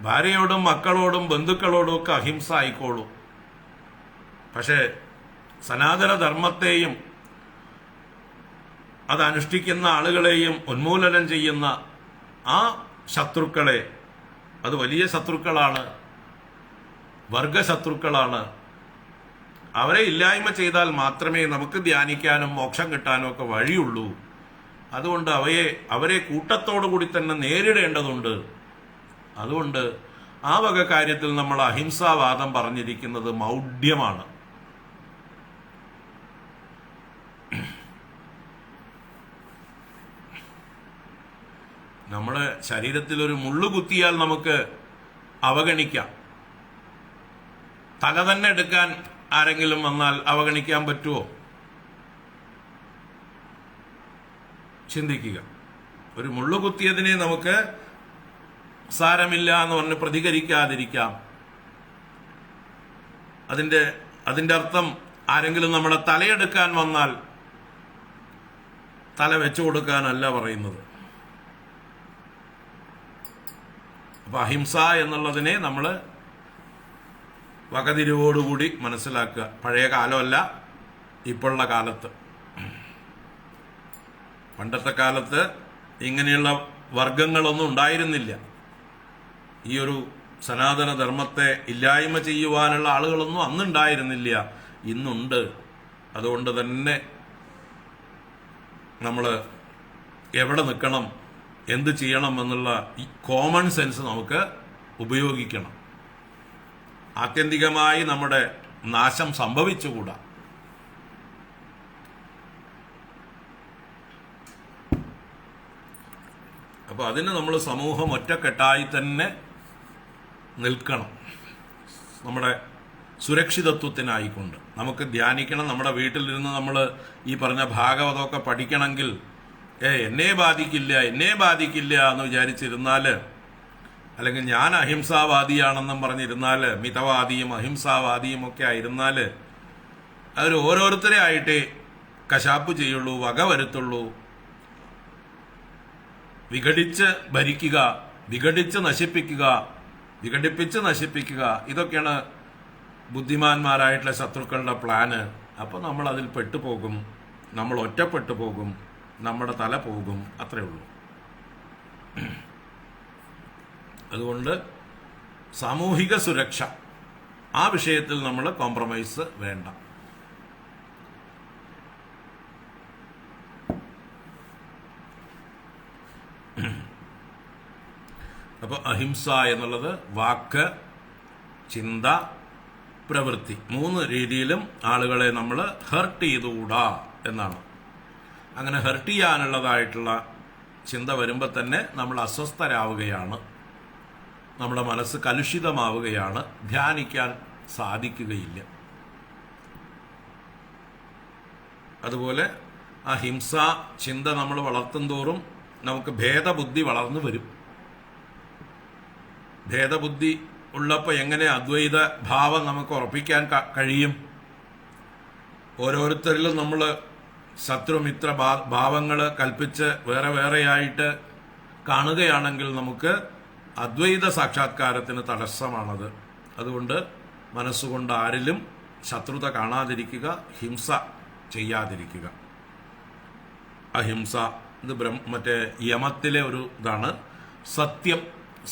S1: ഭാര്യയോടും മക്കളോടും ബന്ധുക്കളോടും ഒക്കെ അഹിംസ ആയിക്കോളൂ. പക്ഷേ സനാതനധർമ്മത്തെയും അത് അനുഷ്ഠിക്കുന്ന ആളുകളെയും ഉന്മൂലനം ചെയ്യുന്ന ആ ശത്രുക്കളെ, അത് വലിയ ശത്രുക്കളാണ്, വർഗശത്രുക്കളാണ്. അവരെ ഇല്ലായ്മ ചെയ്താൽ മാത്രമേ നമുക്ക് ധ്യാനിക്കാനും മോക്ഷം കിട്ടാനും ഒക്കെ വഴിയുള്ളൂ. അതുകൊണ്ട് അവരെ കൂട്ടത്തോടു കൂടി തന്നെ നേരിടേണ്ടതുണ്ട്. അതുകൊണ്ട് ആ വക കാര്യത്തിൽ നമ്മൾ അഹിംസാവാദം പറഞ്ഞിരിക്കുന്നത് മൗഢ്യമാണ്. നമ്മുടെ ശരീരത്തിൽ ഒരു മുള്ളു കുത്തിയാൽ നമുക്ക് അവഗണിക്കാം. തല തന്നെ എടുക്കാൻ ആരെങ്കിലും വന്നാൽ അവഗണിക്കാൻ പറ്റുമോ? ചിന്തിക്കുക. ഒരു മുള്ളു കുത്തിയതിനെ നമുക്ക് സാരമില്ല എന്ന് പറഞ്ഞ് പ്രതികരിക്കാതിരിക്കാം. അതിന്റെ അർത്ഥം ആരെങ്കിലും നമ്മുടെ തലയെടുക്കാൻ വന്നാൽ തല വെച്ചു കൊടുക്കാനല്ല പറയുന്നത്. അപ്പൊ അഹിംസ എന്നുള്ളതിനെ നമ്മൾ വകതിരിവോടുകൂടി മനസ്സിലാക്കുക. പഴയ കാലമല്ല, ഇപ്പോഴുള്ള കാലത്ത്. പണ്ടത്തെ കാലത്ത് ഇങ്ങനെയുള്ള വർഗങ്ങളൊന്നും ഉണ്ടായിരുന്നില്ല. ഈ ഒരു സനാതന ധർമ്മത്തെ ഇല്ലായ്മ ചെയ്യുവാനുള്ള ആളുകളൊന്നും അന്നുണ്ടായിരുന്നില്ല, ഇന്നുണ്ട്. അതുകൊണ്ട് തന്നെ നമ്മൾ എവിടെ നിൽക്കണം, എന്ത് ചെയ്യണം എന്നുള്ള ഈ കോമൺ സെൻസ് നമുക്ക് ഉപയോഗിക്കണം. ആത്യന്തികമായി നമ്മുടെ നാശം സംഭവിച്ചുകൂടാ. അപ്പോൾ അതിന് നമ്മൾ സമൂഹം ഒറ്റക്കെട്ടായി തന്നെ നിൽക്കണം. നമ്മുടെ സുരക്ഷിതത്വത്തിനായിക്കൊണ്ട് നമുക്ക് ധ്യാനിക്കണം. നമ്മുടെ വീട്ടിലിരുന്ന് നമ്മൾ ഈ പറഞ്ഞ ഭാഗവതമൊക്കെ പഠിക്കണമെങ്കിൽ എന്നെ ബാധിക്കില്ല എന്ന് വിചാരിച്ചിരുന്നാൽ, അല്ലെങ്കിൽ ഞാൻ അഹിംസാവാദിയാണെന്നും പറഞ്ഞിരുന്നാൽ, മിതവാദിയും അഹിംസാവാദിയും ഒക്കെ ആയിരുന്നാൽ അതിൽ ഓരോരുത്തരെ ആയിട്ടേ കശാപ്പ് ചെയ്യുള്ളൂ, വക വരുത്തുള്ളൂ. വിഘടിച്ച് ഭരിക്കുക, വിഘടിച്ച് നശിപ്പിക്കുക, ഇതൊക്കെയാണ് ബുദ്ധിമാന്മാരായിട്ടുള്ള ശത്രുക്കളുടെ പ്ലാന്. അപ്പോൾ നമ്മൾ അതിൽ പെട്ടുപോകും, നമ്മൾ ഒറ്റപ്പെട്ടു പോകും, നമ്മുടെ തല പോകും, അത്രേ ഉള്ളൂ. അതുകൊണ്ട് സാമൂഹിക സുരക്ഷ, ആ വിഷയത്തിൽ നമ്മൾ കോംപ്രമൈസ് വേണ്ട. അപ്പോൾ അഹിംസ എന്നുള്ളത് വാക്ക്, ചിന്ത, പ്രവൃത്തി, 3 രീതിയിലും ആളുകളെ നമ്മൾ ഹെർട്ട് ചെയ്തുകൂടാ എന്നാണ്. അങ്ങനെ ഹെർട്ട് ചെയ്യാനുള്ളതായിട്ടുള്ള ചിന്ത വരുമ്പോൾ തന്നെ നമ്മൾ അസ്വസ്ഥരാവുകയാണ്, നമ്മുടെ മനസ്സ് കലുഷിതമാവുകയാണ്, ധ്യാനിക്കാൻ സാധിക്കുകയില്ല. അതുപോലെ ആ ഹിംസ ചിന്ത നമ്മൾ വളർത്തും തോറും നമുക്ക് ഭേദബുദ്ധി വളർന്നു വരും. ഭേദബുദ്ധി ഉള്ളപ്പോൾ എങ്ങനെ അദ്വൈത ഭാവം നമുക്ക് ഉറപ്പിക്കാൻ കഴിയും? ഓരോരുത്തരിലും നമ്മൾ ശത്രുമിത്ര ഭാവങ്ങൾ കൽപ്പിച്ച് വേറെ വേറെയായിട്ട് കാണുകയാണെങ്കിൽ നമുക്ക് അദ്വൈത സാക്ഷാത്കാരത്തിന് തടസ്സമാണത്. അതുകൊണ്ട് മനസ്സുകൊണ്ട് ആരിലും ശത്രുത കാണാതിരിക്കുക, ഹിംസ ചെയ്യാതിരിക്കുക. അഹിംസ ഇത് മറ്റേ യമത്തിലെ ഒരു ഇതാണ്.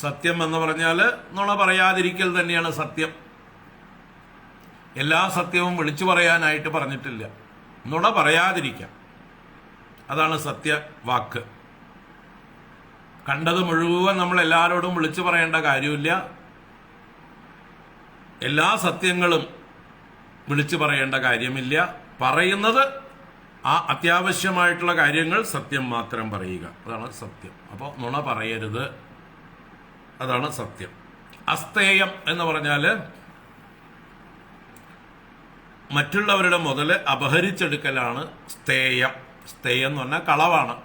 S1: സത്യം എന്ന് പറഞ്ഞാൽ നുണ പറയാതിരിക്കൽ തന്നെയാണ് സത്യം. എല്ലാ സത്യവും വിളിച്ചു പറയാനായിട്ട് പറഞ്ഞിട്ടില്ല, നുണ പറയാതിരിക്കാം, അതാണ് സത്യവാക്ക്. കണ്ടത് മുഴുവൻ നമ്മൾ എല്ലാവരോടും വിളിച്ചു പറയേണ്ട കാര്യമില്ല, എല്ലാ സത്യങ്ങളും വിളിച്ചു പറയേണ്ട കാര്യമില്ല. പറയുന്നത് ആ അത്യാവശ്യമായിട്ടുള്ള കാര്യങ്ങൾ സത്യം മാത്രം പറയുക, അതാണ് സത്യം. അപ്പോൾ നുണ പറയരുത്, അതാണ് സത്യം. അസ്തേയം എന്ന് പറഞ്ഞാൽ മറ്റുള്ളവരുടെ മുതല് അപഹരിച്ചെടുക്കലാണ് സ്ഥേയം. സ്ഥേയം എന്ന് പറഞ്ഞാൽ കളവാണ്.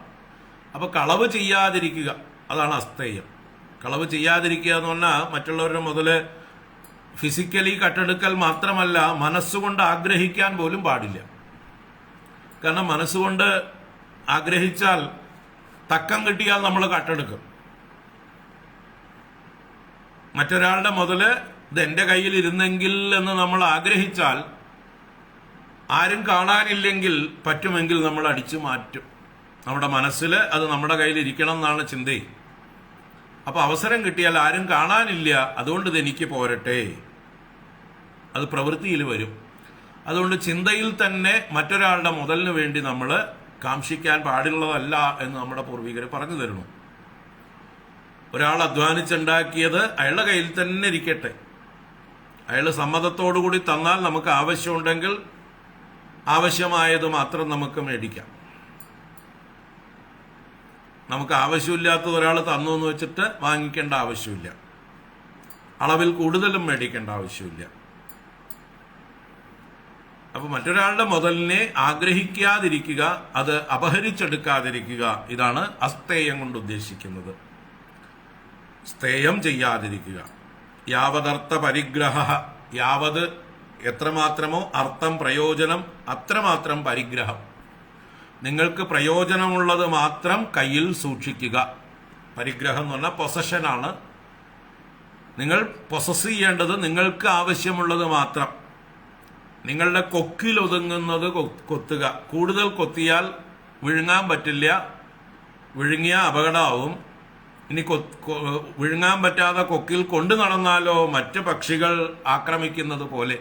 S1: അപ്പോൾ കളവ് ചെയ്യാതിരിക്കുക, അതാണ് അസ്തേയം. കളവ് ചെയ്യാതിരിക്കുക എന്ന് പറഞ്ഞാൽ മറ്റുള്ളവരുടെ മുതല് ഫിസിക്കലി കട്ടെടുക്കൽ മാത്രമല്ല, മനസ്സുകൊണ്ട് ആഗ്രഹിക്കാൻ പോലും പാടില്ല. കാരണം മനസ്സുകൊണ്ട് ആഗ്രഹിച്ചാൽ തക്കം കിട്ടിയാൽ നമ്മൾ കട്ടെടുക്കും. മറ്റൊരാളുടെ മുതല് ഇത് എൻ്റെ കയ്യിൽ ഇരുന്നെങ്കിൽ എന്ന് നമ്മൾ ആഗ്രഹിച്ചാൽ, ആരും കാണാനില്ലെങ്കിൽ പറ്റുമെങ്കിൽ നമ്മൾ അടിച്ചു മാറ്റും. നമ്മുടെ മനസ്സിൽ അത് നമ്മുടെ കയ്യിൽ ഇരിക്കണം എന്നാണ് ചിന്തയും. അപ്പോൾ അവസരം കിട്ടിയാൽ ആരും കാണാനില്ല, അതുകൊണ്ട് ഇത് എനിക്ക് പോരട്ടെ, അത് പ്രവൃത്തിയിൽ വരും. അതുകൊണ്ട് ചിന്തയിൽ തന്നെ മറ്റൊരാളുടെ മുതലിന് വേണ്ടി നമ്മൾ കാംക്ഷിക്കാൻ പാടുള്ളതല്ല എന്ന് നമ്മുടെ പൂർവികർ പറഞ്ഞു തരുന്നു. ഒരാൾ അധ്വാനിച്ചുണ്ടാക്കിയത് അയാളുടെ കയ്യിൽ തന്നെ ഇരിക്കട്ടെ, അയാൾ സമ്മതത്തോടുകൂടി തന്നാൽ നമുക്ക് ആവശ്യമുണ്ടെങ്കിൽ ആവശ്യമായത് മാത്രം നമുക്ക് മേടിക്കാം. നമുക്ക് ആവശ്യമില്ലാത്തത് ഒരാൾ തന്നു എന്ന് വെച്ചിട്ട് വാങ്ങിക്കേണ്ട ആവശ്യമില്ല, അളവിൽ കൂടുതലും മേടിക്കേണ്ട ആവശ്യമില്ല. അപ്പൊ മറ്റൊരാളുടെ മുതലിനെ ആഗ്രഹിക്കാതിരിക്കുക, അത് അപഹരിച്ചെടുക്കാതിരിക്കുക, ഇതാണ് അസ്തേയം കൊണ്ട് ഉദ്ദേശിക്കുന്നത്. സ്ഥേയം ചെയ്യാതിരിക്കുക. യാവതർത്ഥ പരിഗ്രഹ, യാവത് എത്രമാത്രമോ അർത്ഥം പ്രയോജനം അത്രമാത്രം പരിഗ്രഹം. നിങ്ങൾക്ക് പ്രയോജനമുള്ളത് മാത്രം കയ്യിൽ സൂക്ഷിക്കുക. പരിഗ്രഹം എന്ന് പറഞ്ഞാൽ പൊസഷനാണ്. നിങ്ങൾ പൊസസ് ചെയ്യേണ്ടത് നിങ്ങൾക്ക് ആവശ്യമുള്ളത് മാത്രം. നിങ്ങളുടെ കൊക്കിൽ ഒതുങ്ങുന്നത് കൊത്തുക. കൂടുതൽ കൊത്തിയാൽ വിഴുങ്ങാൻ പറ്റില്ല, വിഴുങ്ങിയ അപകടമാവും. ഇനി വിഴുങ്ങാൻ പറ്റാതെ കൊക്കിൽ കൊണ്ടു നടന്നാലോ മറ്റ് പക്ഷികൾ ആക്രമിക്കുന്നത് പോലെ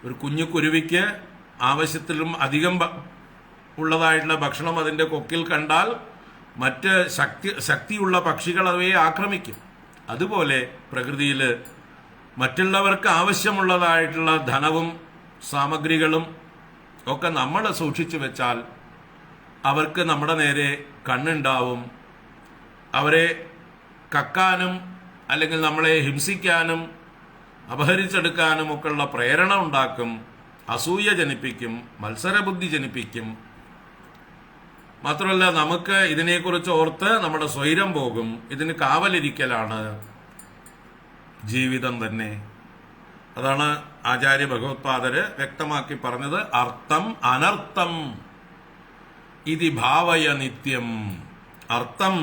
S1: ഒരു കുഞ്ഞു കുരുവിക്ക് ആവശ്യത്തിലും അധികം ഉള്ളതായിട്ടുള്ള ഭക്ഷണം അതിൻ്റെ കൊക്കിൽ കണ്ടാൽ മറ്റ് ശക്തിയുള്ള പക്ഷികൾ അവയെ ആക്രമിക്കും. അതുപോലെ പ്രകൃതിയിൽ മറ്റുള്ളവർക്ക് ആവശ്യമുള്ളതായിട്ടുള്ള ധനവും സാമഗ്രികളും ഒക്കെ നമ്മൾ സൂക്ഷിച്ചു വെച്ചാൽ അവർക്ക് നമ്മുടെ നേരെ കണ്ണുണ്ടാവും. അവരെ കക്കാനും അല്ലെങ്കിൽ നമ്മളെ ഹിംസിക്കാനും അപഹരിച്ചെടുക്കാനും ഒക്കെയുള്ള പ്രേരണ ഉണ്ടാക്കും, അസൂയ ജനിപ്പിക്കും, മത്സരബുദ്ധി ജനിപ്പിക്കും. മാത്രമല്ല നമുക്ക് ഇതിനെക്കുറിച്ച് ഓർത്ത് നമ്മുടെ സ്വൈരം പോകും. ഇതിന് കാവലിരിക്കലാണ് ജീവിതം തന്നെ. അതാണ് ആചാര്യ ഭഗവത്പാദര് വ്യക്തമാക്കി പറഞ്ഞത്. അർത്ഥം അനർത്ഥം ഇതി ഭാവയ നിത്യം. അർത്ഥം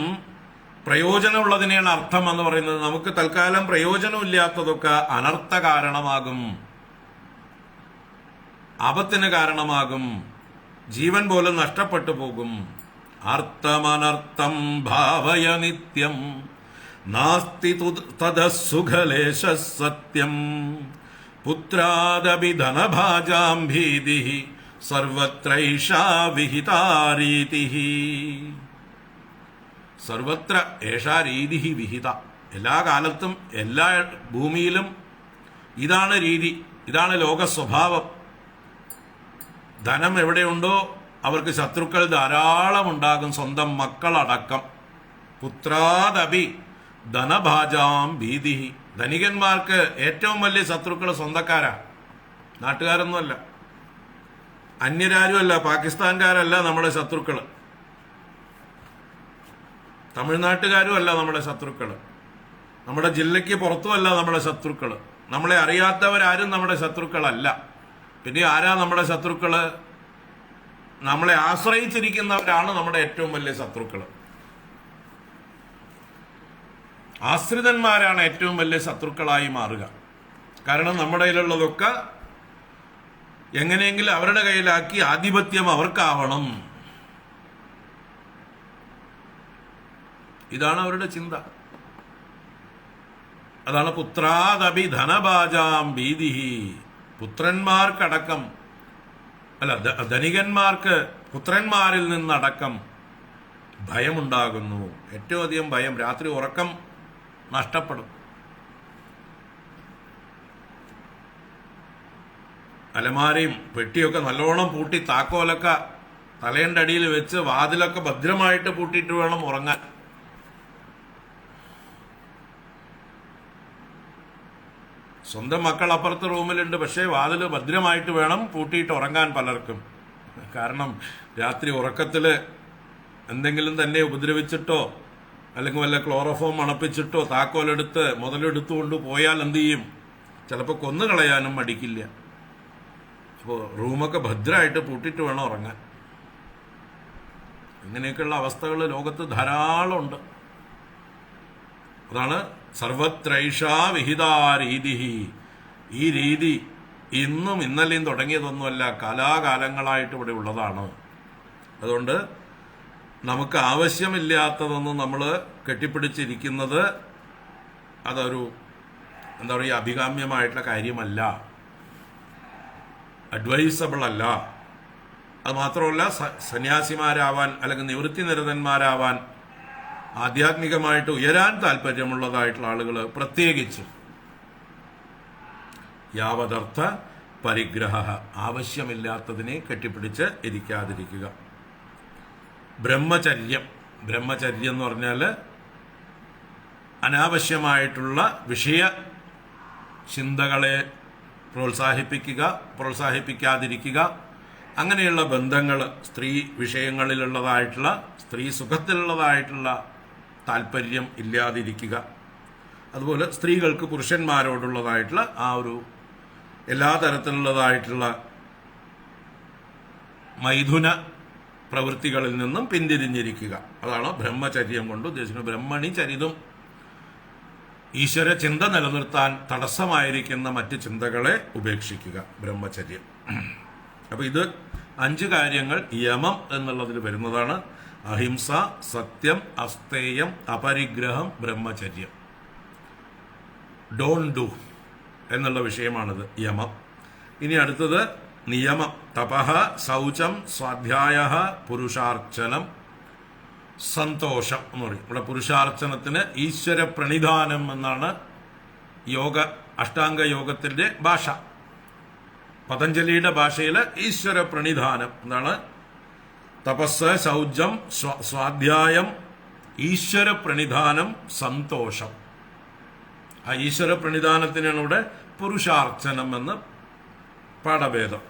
S1: പ്രയോജനമുള്ളതിനെയാണ് അർത്ഥം എന്ന് പറയുന്നത്. നമുക്ക് തൽക്കാലം പ്രയോജനമില്ലാത്തതൊക്കെ അനർത്ഥ കാരണമാകും, ആപത്തിന് കാരണമാകും, ജീവൻ പോലും നഷ്ടപ്പെട്ടു പോകും. അർത്ഥമനർത്ഥം ഭാവയ നിത്യം നാസ്തി തദസുഖലേശ സത്യം പുത്രാദപി ധനഭാജാം ഭീതി സർവത്രൈഷാ വിഹിതാരീതി. സർവത്ര ഏഷാ രീതി വിഹിത. എല്ലാ കാലത്തും എല്ലാ ഭൂമിയിലും ഇതാണ് രീതി, ഇതാണ് ലോക സ്വഭാവം. ധനം എവിടെയുണ്ടോ അവർക്ക് ശത്രുക്കൾ ധാരാളം ഉണ്ടാകും, സ്വന്തം മക്കളടക്കം. പുത്രാദപി ധനഭാജാം ഭീതി. ധനികന്മാർക്ക് ഏറ്റവും വലിയ ശത്രുക്കൾ സ്വന്തക്കാരാ, നാട്ടുകാരൊന്നുമല്ല, അന്യരാരുമല്ല, പാകിസ്ഥാൻകാരല്ല നമ്മുടെ ശത്രുക്കൾ, തമിഴ്നാട്ടുകാരും അല്ല നമ്മുടെ ശത്രുക്കൾ, നമ്മുടെ ജില്ലയ്ക്ക് പുറത്തുമല്ല നമ്മുടെ ശത്രുക്കൾ, നമ്മളെ അറിയാത്തവരാരും നമ്മുടെ ശത്രുക്കളല്ല. പിന്നെ ആരാ നമ്മുടെ ശത്രുക്കള്? നമ്മളെ ആശ്രയിച്ചിരിക്കുന്നവരാണ് നമ്മുടെ ഏറ്റവും വലിയ ശത്രുക്കൾ. ആശ്രിതന്മാരാണ് ഏറ്റവും വലിയ ശത്രുക്കളായി മാറുക. കാരണം നമ്മുടെ കയ്യിലുള്ളതൊക്കെ എങ്ങനെയെങ്കിലും അവരുടെ കയ്യിലാക്കി ആധിപത്യം അവർക്കാവണം. ഇതാണ് അവരുടെ ചിന്ത. അതാണ് പുത്രാദപി ധനഭാജാം ഭീതി. പുത്രന്മാർക്കടക്കം, അല്ല, ധനികന്മാർക്ക് പുത്രന്മാരിൽ നിന്നടക്കം ഭയമുണ്ടാകുന്നു. ഏറ്റവും അധികം ഭയം. രാത്രി ഉറക്കം നഷ്ടപ്പെടും. അലമാരയും പെട്ടിയൊക്കെ നല്ലോണം പൂട്ടി, താക്കോലൊക്കെ തലേൻ്റെ അടിയിൽ വെച്ച് വാതിലൊക്കെ ഭദ്രമായിട്ട് പൂട്ടിയിട്ട് വേണം ഉറങ്ങാൻ. സ്വന്തം മക്കൾ അപ്പുറത്തെ റൂമിലുണ്ട്, പക്ഷേ വാതിൽ ഭദ്രമായിട്ട് വേണം പൂട്ടിയിട്ട് ഉറങ്ങാൻ പലർക്കും. കാരണം രാത്രി ഉറക്കത്തിൽ എന്തെങ്കിലും തന്നെ ഉപദ്രവിച്ചിട്ടോ അല്ലെങ്കിൽ വല്ല ക്ലോറോഫോം മണപ്പിച്ചിട്ടോ താക്കോലെടുത്ത് മുതലെടുത്തുകൊണ്ട് പോയാൽ എന്തു ചെയ്യും? ചിലപ്പോൾ കൊന്നുകളയാനും മടിക്കില്ല. അപ്പോൾ റൂമൊക്കെ ഭദ്രമായിട്ട് പൂട്ടിയിട്ട് വേണം ഉറങ്ങാൻ. ഇങ്ങനെയൊക്കെയുള്ള അവസ്ഥകൾ ലോകത്ത് ധാരാളം ഉണ്ട്. അതാണ് സർവത്രൈഷാ വിഹിതാരീതി. ഈ രീതി ഇന്നും ഇന്നലെയും തുടങ്ങിയതൊന്നുമല്ല, കാലാകാലങ്ങളായിട്ട് ഇവിടെ ഉള്ളതാണ്. അതുകൊണ്ട് നമുക്ക് ആവശ്യമില്ലാത്തതൊന്നും നമ്മൾ കെട്ടിപ്പിടിച്ചിരിക്കുന്നത് അതൊരു എന്താ പറയുക, അഭികാമ്യമായിട്ടുള്ള കാര്യമല്ല, അഡ്വൈസബിൾ അല്ല. അത് മാത്രമല്ല, സന്യാസിമാരാവാൻ അല്ലെങ്കിൽ നിവൃത്തിനിരതന്മാരാവാൻ, ആധ്യാത്മികമായിട്ട് ഉയരാൻ താല്പര്യമുള്ളതായിട്ടുള്ള ആളുകൾ പ്രത്യേകിച്ച് യാവതർത്ഥ പരിഗ്രഹ, ആവശ്യമില്ലാത്തതിനെ കെട്ടിപ്പിടിച്ച് ഇരിക്കാതിരിക്കുക. ബ്രഹ്മചര്യം എന്ന് പറഞ്ഞാൽ അനാവശ്യമായിട്ടുള്ള വിഷയ ചിന്തകളെ പ്രോത്സാഹിപ്പിക്കാതിരിക്കുക. അങ്ങനെയുള്ള ബന്ധങ്ങൾ, സ്ത്രീ വിഷയങ്ങളിലുള്ളതായിട്ടുള്ള, സ്ത്രീ സുഖത്തിലുള്ളതായിട്ടുള്ള താല്പര്യം ഇല്ലാതിരിക്കുക. അതുപോലെ സ്ത്രീകൾക്ക് പുരുഷന്മാരോടുള്ളതായിട്ടുള്ള ആ ഒരു എല്ലാ തരത്തിലുള്ളതായിട്ടുള്ള മൈഥുന പ്രവൃത്തികളിൽ നിന്നും പിന്തിരിഞ്ഞിരിക്കുക. അതാണ് ബ്രഹ്മചര്യം കൊണ്ട് ഉദ്ദേശിക്കുന്നത്. ബ്രഹ്മണി ചരിതം, ഈശ്വര ചിന്ത നിലനിർത്താൻ തടസ്സമായിരിക്കുന്ന മറ്റ് ചിന്തകളെ ഉപേക്ഷിക്കുക, ബ്രഹ്മചര്യം. അപ്പോൾ ഇത് 5 കാര്യങ്ങൾ യമം എന്നുള്ളതിൽ വരുന്നതാണ്. അഹിംസ, സത്യം, അസ്തേയം, അപരിഗ്രഹം, ബ്രഹ്മചര്യം. ഡോൺ ഡു എന്നുള്ള വിഷയമാണിത്, യമം. ഇനി അടുത്തത് നിയമം. തപഃ, ശൗചം, സ്വാധ്യായ, പുരുഷാർച്ചനം, സന്തോഷം എന്ന് പറയും. ഇവിടെ പുരുഷാർച്ചനത്തിന് ഈശ്വര പ്രണിധാനം എന്നാണ് അഷ്ടാംഗ യോഗത്തിന്റെ ഭാഷ. പതഞ്ജലിയുടെ ഭാഷയിൽ ഈശ്വര പ്രണിധാനം എന്താണ്? തപസ്, ശൗചം, സ്വാധ്യായം, ഈശ്വര പ്രണിധാനം, സന്തോഷം. ആ ഈശ്വര പ്രണിധാനത്തിനാണ് ഇവിടെ പുരുഷാർച്ചനം എന്ന് പാഠഭേദം.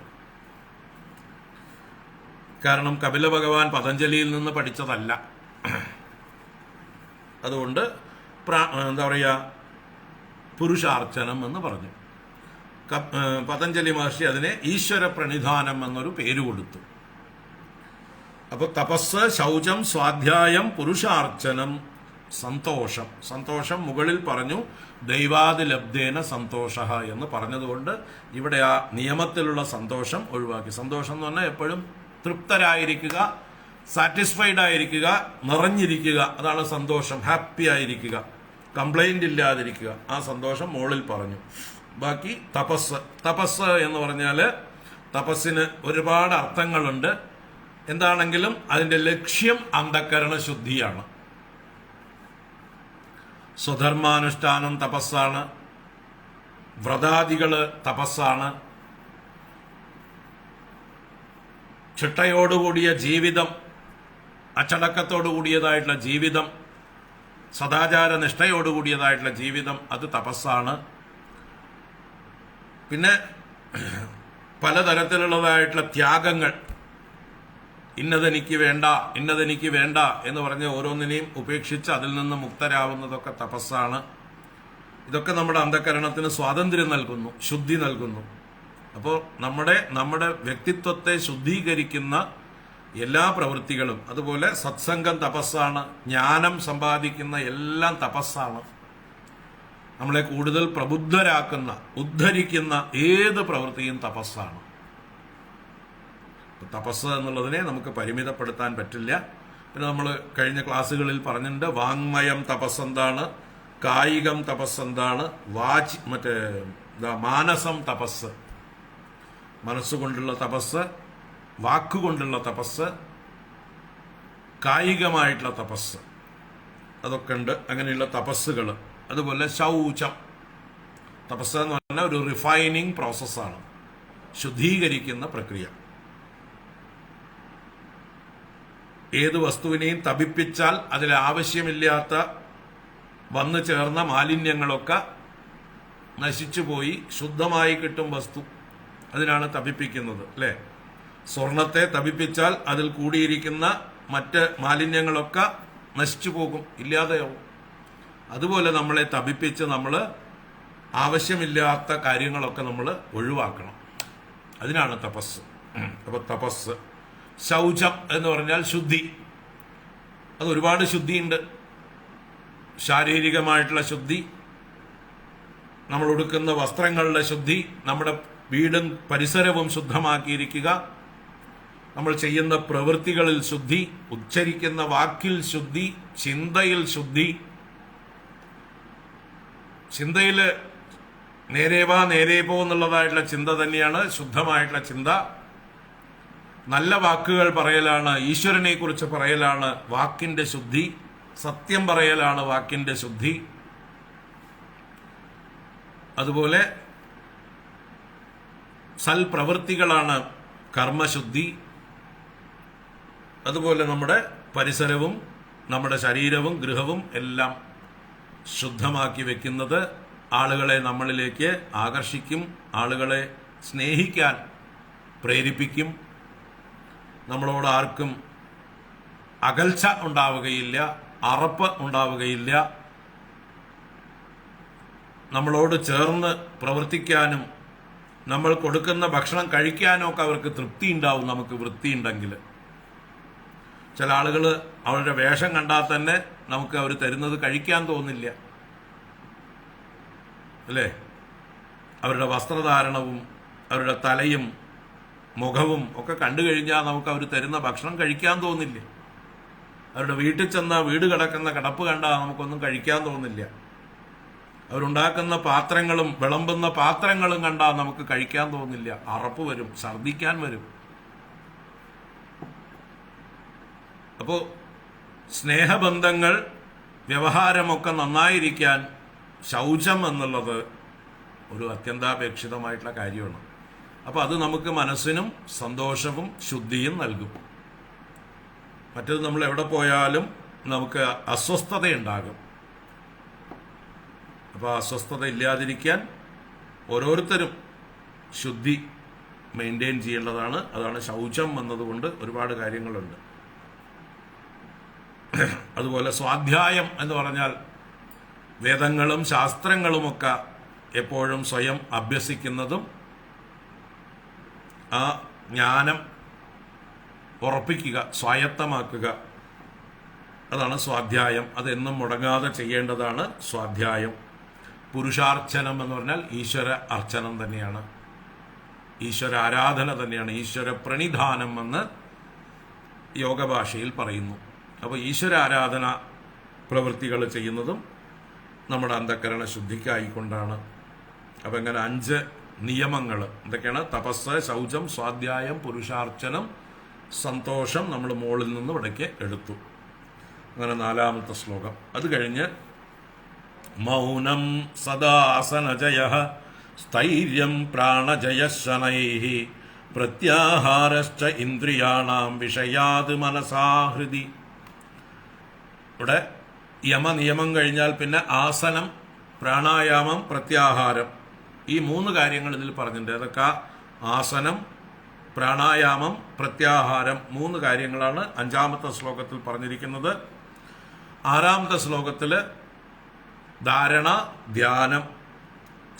S1: കാരണം കപില ഭഗവാൻ പതഞ്ജലിയിൽ നിന്ന് പഠിച്ചതല്ല. അതുകൊണ്ട് എന്താ പറയുക, പുരുഷാർച്ചനം എന്ന് പറഞ്ഞു. പതഞ്ജലി മഹർഷി അതിനെ ഈശ്വര പ്രണിധാനം എന്നൊരു പേര് കൊടുത്തു. അപ്പൊ തപസ്, ശൗചം, സ്വാധ്യായം, പുരുഷാർച്ചനം, സന്തോഷം. സന്തോഷം മുകളിൽ പറഞ്ഞു, ദൈവാദിലബ്ധേന സന്തോഷ എന്ന് പറഞ്ഞതുകൊണ്ട് ഇവിടെ ആ നിയമത്തിലുള്ള സന്തോഷം ഒഴിവാക്കി. സന്തോഷം എന്ന് പറഞ്ഞാൽ എപ്പോഴും തൃപ്തരായിരിക്കുക, സാറ്റിസ്ഫൈഡ് ആയിരിക്കുക, നിറഞ്ഞിരിക്കുക, അതാണ് സന്തോഷം. ഹാപ്പി ആയിരിക്കുക, കംപ്ലൈന്റ് ഇല്ലാതിരിക്കുക, ആ സന്തോഷം മുകളിൽ പറഞ്ഞു. ബാക്കി തപസ്. തപസ് എന്ന് പറഞ്ഞാൽ തപസ്സിന് ഒരുപാട് അർത്ഥങ്ങളുണ്ട്. എന്താണെങ്കിലും അതിന്റെ ലക്ഷ്യം അന്ധക്കരണ ശുദ്ധിയാണ്. സ്വധർമാനുഷ്ഠാനം തപസ്സാണ്, വ്രതാദികള് തപസ്സാണ്, ചിട്ടയോടുകൂടിയ ജീവിതം, അച്ചടക്കത്തോടുകൂടിയതായിട്ടുള്ള ജീവിതം, സദാചാര നിഷ്ഠയോടുകൂടിയതായിട്ടുള്ള ജീവിതം, അത് തപസ്സാണ്. പിന്നെ പലതരത്തിലുള്ളതായിട്ടുള്ള ത്യാഗങ്ങൾ, ഇന്നതെനിക്ക് വേണ്ട, ഇന്നതെനിക്ക് വേണ്ട എന്ന് പറഞ്ഞ് ഓരോന്നിനെയും ഉപേക്ഷിച്ച് അതിൽ നിന്ന് മുക്തരാവുന്നതൊക്കെ തപസ്സാണ്. ഇതൊക്കെ നമ്മുടെ അന്ധകരണത്തിന് സ്വാതന്ത്ര്യം നൽകുന്നു, ശുദ്ധി നൽകുന്നു. അപ്പോൾ നമ്മുടെ വ്യക്തിത്വത്തെ ശുദ്ധീകരിക്കുന്ന എല്ലാ പ്രവൃത്തികളും, അതുപോലെ സത്സംഗം തപസ്സാണ്, ജ്ഞാനം സമ്പാദിക്കുന്ന എല്ലാം തപസ്സാണ്. നമ്മളെ കൂടുതൽ പ്രബുദ്ധരാക്കുന്ന, ഉദ്ധരിക്കുന്ന ഏത് പ്രവൃത്തിയും തപസ്സാണ്. തപസ് എന്നുള്ളതിനെ നമുക്ക് പരിമിതപ്പെടുത്താൻ പറ്റില്ല. പിന്നെ നമ്മൾ കഴിഞ്ഞ ക്ലാസ്സുകളിൽ പറഞ്ഞിട്ടുണ്ട്, വാങ്മയം തപസ് എന്താണ്, കായികം തപസ് എന്താണ്, മാനസം തപസ്, മനസ്സുകൊണ്ടുള്ള തപസ്, വാക്കുകൊണ്ടുള്ള തപസ്, കായികമായിട്ടുള്ള തപസ്, അതൊക്കെ ഉണ്ട്. അങ്ങനെയുള്ള തപസ്സുകൾ. അതുപോലെ ശൗചം തപസ് എന്ന് പറഞ്ഞാൽ ഒരു റിഫൈനിങ് പ്രോസസ്സാണ്, ശുദ്ധീകരിക്കുന്ന പ്രക്രിയ. ഏത് വസ്തുവിനെയും തപിപ്പിച്ചാൽ അതിൽ ആവശ്യമില്ലാത്ത വന്നു ചേർന്ന മാലിന്യങ്ങളൊക്കെ നശിച്ചുപോയി ശുദ്ധമായി കിട്ടും വസ്തു. അതിനാണ് തപിപ്പിക്കുന്നത്, അല്ലേ? സ്വർണത്തെ തപിപ്പിച്ചാൽ അതിൽ കൂടിയിരിക്കുന്ന മറ്റ് മാലിന്യങ്ങളൊക്കെ നശിച്ചു പോകും, ഇല്ലാതെയാവും. അതുപോലെ നമ്മളെ തപിപ്പിച്ച് നമ്മൾ ആവശ്യമില്ലാത്ത കാര്യങ്ങളൊക്കെ നമ്മൾ ഒഴിവാക്കണം. അതിനാണ് തപസ്. അപ്പൊ തപസ്. ശൗചം എന്ന് പറഞ്ഞാൽ ശുദ്ധി. അത് ഒരുപാട് ശുദ്ധിയുണ്ട്. ശാരീരികമായിട്ടുള്ള ശുദ്ധി, നമ്മൾ ഉടുക്കുന്ന വസ്ത്രങ്ങളുടെ ശുദ്ധി, നമ്മുടെ വീടും പരിസരവും ശുദ്ധമാക്കിയിരിക്കുക, നമ്മൾ ചെയ്യുന്ന പ്രവൃത്തികളിൽ ശുദ്ധി, ഉച്ചരിക്കുന്ന വാക്കിൽ ശുദ്ധി, ചിന്തയിൽ ശുദ്ധി. ചിന്തയിൽ നേരേവാ നേരേപോ എന്നുള്ളതായിട്ടുള്ള ചിന്ത തന്നെയാണ് ശുദ്ധമായിട്ടുള്ള ചിന്ത. നല്ല വാക്കുകൾ പറയലാണ്, ഈശ്വരനെ കുറിച്ച് പറയലാണ് വാക്കിന്റെ ശുദ്ധി. സത്യം പറയലാണ് വാക്കിന്റെ ശുദ്ധി. അതുപോലെ സൽപ്രവൃത്തികളാണ് കർമ്മശുദ്ധി. അതുപോലെ നമ്മുടെ പരിസരവും നമ്മുടെ ശരീരവും ഗൃഹവും എല്ലാം ശുദ്ധമാക്കി വെക്കുന്നത് ആളുകളെ നമ്മളിലേക്ക് ആകർഷിക്കും, ആളുകളെ സ്നേഹിക്കാൻ പ്രേരിപ്പിക്കും. നമ്മളോട് ആർക്കും അകൽച്ച ഉണ്ടാവുകയില്ല, അറപ്പ് ഉണ്ടാവുകയില്ല. നമ്മളോട് ചേർന്ന് പ്രവർത്തിക്കാനും നമ്മൾ കൊടുക്കുന്ന ഭക്ഷണം കഴിക്കാനും ഒക്കെ അവർക്ക് തൃപ്തി ഉണ്ടാവും, നമുക്ക് വൃത്തിയുണ്ടെങ്കിൽ. ചില ആളുകൾ അവരുടെ വേഷം കണ്ടാൽ തന്നെ നമുക്ക് അവർ തരുന്നത് കഴിക്കാൻ തോന്നില്ല, അല്ലേ? അവരുടെ വസ്ത്രധാരണവും അവരുടെ തലയും മുഖവും ഒക്കെ കണ്ടു കഴിഞ്ഞാൽ നമുക്ക് അവർ തരുന്ന ഭക്ഷണം കഴിക്കാൻ തോന്നില്ല. അവരുടെ വീട്ടിൽ ചെന്ന വീട് കിടക്കുന്ന കിടപ്പ് കണ്ടാൽ നമുക്കൊന്നും കഴിക്കാൻ തോന്നില്ല. അവരുണ്ടാക്കുന്ന പാത്രങ്ങളും വിളമ്പുന്ന പാത്രങ്ങളും കണ്ടാൽ നമുക്ക് കഴിക്കാൻ തോന്നില്ല. അറപ്പ് വരും, ഛർദ്ദിക്കാൻ വരും. അപ്പോൾ സ്നേഹബന്ധങ്ങൾ, വ്യവഹാരമൊക്കെ നന്നായിരിക്കാൻ ശൗചം എന്നുള്ളത് ഒരു അത്യന്താപേക്ഷിതമായിട്ടുള്ള കാര്യമാണ്. അപ്പോൾ അത് നമുക്ക് മനസ്സിനും സന്തോഷവും ശുദ്ധിയും നൽകും. മറ്റത് നമ്മൾ എവിടെ പോയാലും നമുക്ക് അസ്വസ്ഥതയുണ്ടാകും. അപ്പോൾ അസ്വസ്ഥത ഇല്ലാതിരിക്കാൻ ഓരോരുത്തരും ശുദ്ധി മെയിൻറ്റെയിൻ ചെയ്യേണ്ടതാണ്. അതാണ് ശൗചം എന്നതുകൊണ്ട് ഒരുപാട് കാര്യങ്ങളുണ്ട്. അതുപോലെ സ്വാധ്യായം എന്ന് പറഞ്ഞാൽ വേദങ്ങളും ശാസ്ത്രങ്ങളുമൊക്കെ എപ്പോഴും സ്വയം അഭ്യസിക്കുന്നതും ആ ജ്ഞാനം ഉറപ്പിക്കുക, സ്വായത്തമാക്കുക, അതാണ് സ്വാധ്യായം. അതെന്നും മുടങ്ങാതെ ചെയ്യേണ്ടതാണ് സ്വാധ്യായം. പുരുഷാർച്ചനം എന്ന് പറഞ്ഞാൽ ഈശ്വര അർച്ചനം തന്നെയാണ്, ഈശ്വര ആരാധന തന്നെയാണ്, ഈശ്വര പ്രണിധാനം എന്ന് യോഗഭാഷയിൽ പറയുന്നു. അപ്പോൾ ഈശ്വര ആരാധന പ്രവൃത്തികൾ ചെയ്യുന്നതും നമ്മുടെ അന്ധക്കരണ ശുദ്ധിക്കായിക്കൊണ്ടാണ്. അപ്പം ഇങ്ങനെ 5 നിയമങ്ങൾ എന്തൊക്കെയാണ്? തപസ്, ശൗചം, സ്വാധ്യായം, പുരുഷാർച്ചനം, സന്തോഷം നമ്മൾ മുകളിൽ നിന്ന് ഇവിടേക്ക് എടുത്തു. അങ്ങനെ 4ാമത്തെ ശ്ലോകം. അത് കഴിഞ്ഞ് മൗനം സദാസനജയഃ സ്ഥൈര്യം പ്രാണജയശനൈഃ പ്രത്യാഹാരശ്ച ഇന്ദ്രിയാണാം വിഷയാത് മനസാഹൃതി. ഇവിടെ യമനിയമം കഴിഞ്ഞാൽ പിന്നെ ആസനം, പ്രാണായാമം, പ്രത്യാഹാരം, ഈ 3 കാര്യങ്ങൾ ഇതിൽ പറഞ്ഞിട്ടുണ്ട്. അതൊക്കെ ആസനം, പ്രാണായാമം, പ്രത്യാഹാരം 3 കാര്യങ്ങളാണ് 5ാമത്തെ ശ്ലോകത്തിൽ പറഞ്ഞിരിക്കുന്നത്. 6ാമത്തെ ശ്ലോകത്തിൽ ധാരണ, ധ്യാനം,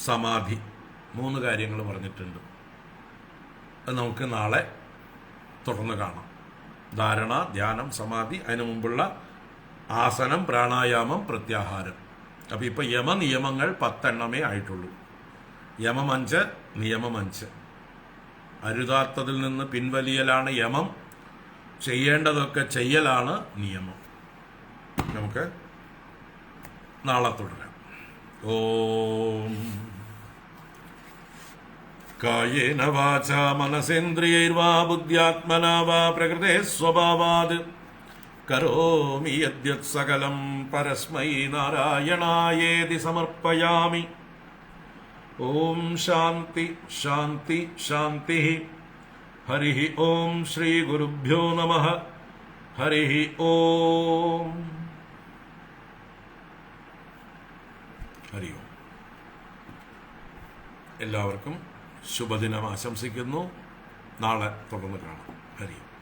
S1: സമാധി 3 കാര്യങ്ങൾ പറഞ്ഞിട്ടുണ്ട്. അത് നമുക്ക് നാളെ തുടർന്ന് കാണാം. ധാരണ, ധ്യാനം, സമാധി, അതിനു മുമ്പുള്ള ആസനം, പ്രാണായാമം, പ്രത്യാഹാരം. അപ്പോൾ ഇപ്പോൾ യമനിയമങ്ങൾ 10 എണ്ണമേ ആയിട്ടുള്ളൂ. യമം 5, നിയമം 5. അരുതാത്തതിൽ നിന്ന് പിൻവലിയലാണ് യമം, ചെയ്യേണ്ടതൊക്കെ ചെയ്യലാണ് നിയമം. നമുക്ക് നാളെ തുടരാം. ഓം കായേന വാചാ മനസേന്ദ്രിയൈർവാ ബുദ്ധ്യാത്മനാ വാ പ്രകൃതേ സ്വഭാവാത് കരോമി യദ്യത് സകലം പരസ്മൈ നാരായണായേതി സമർപ്പയാമി. ഓം ശാന്തി ശാന്തി ശാന്തി. ഹരി ഓം ശ്രീ ഗുരുഭ്യോ നമഃ. ഹരി ഓം. ഹരി ഓം. എല്ലാവർക്കും ശുഭദിനം ആശംസിക്കുന്നു. നാളെ തുടർന്ന് കാണാം. ഹരി ഓം.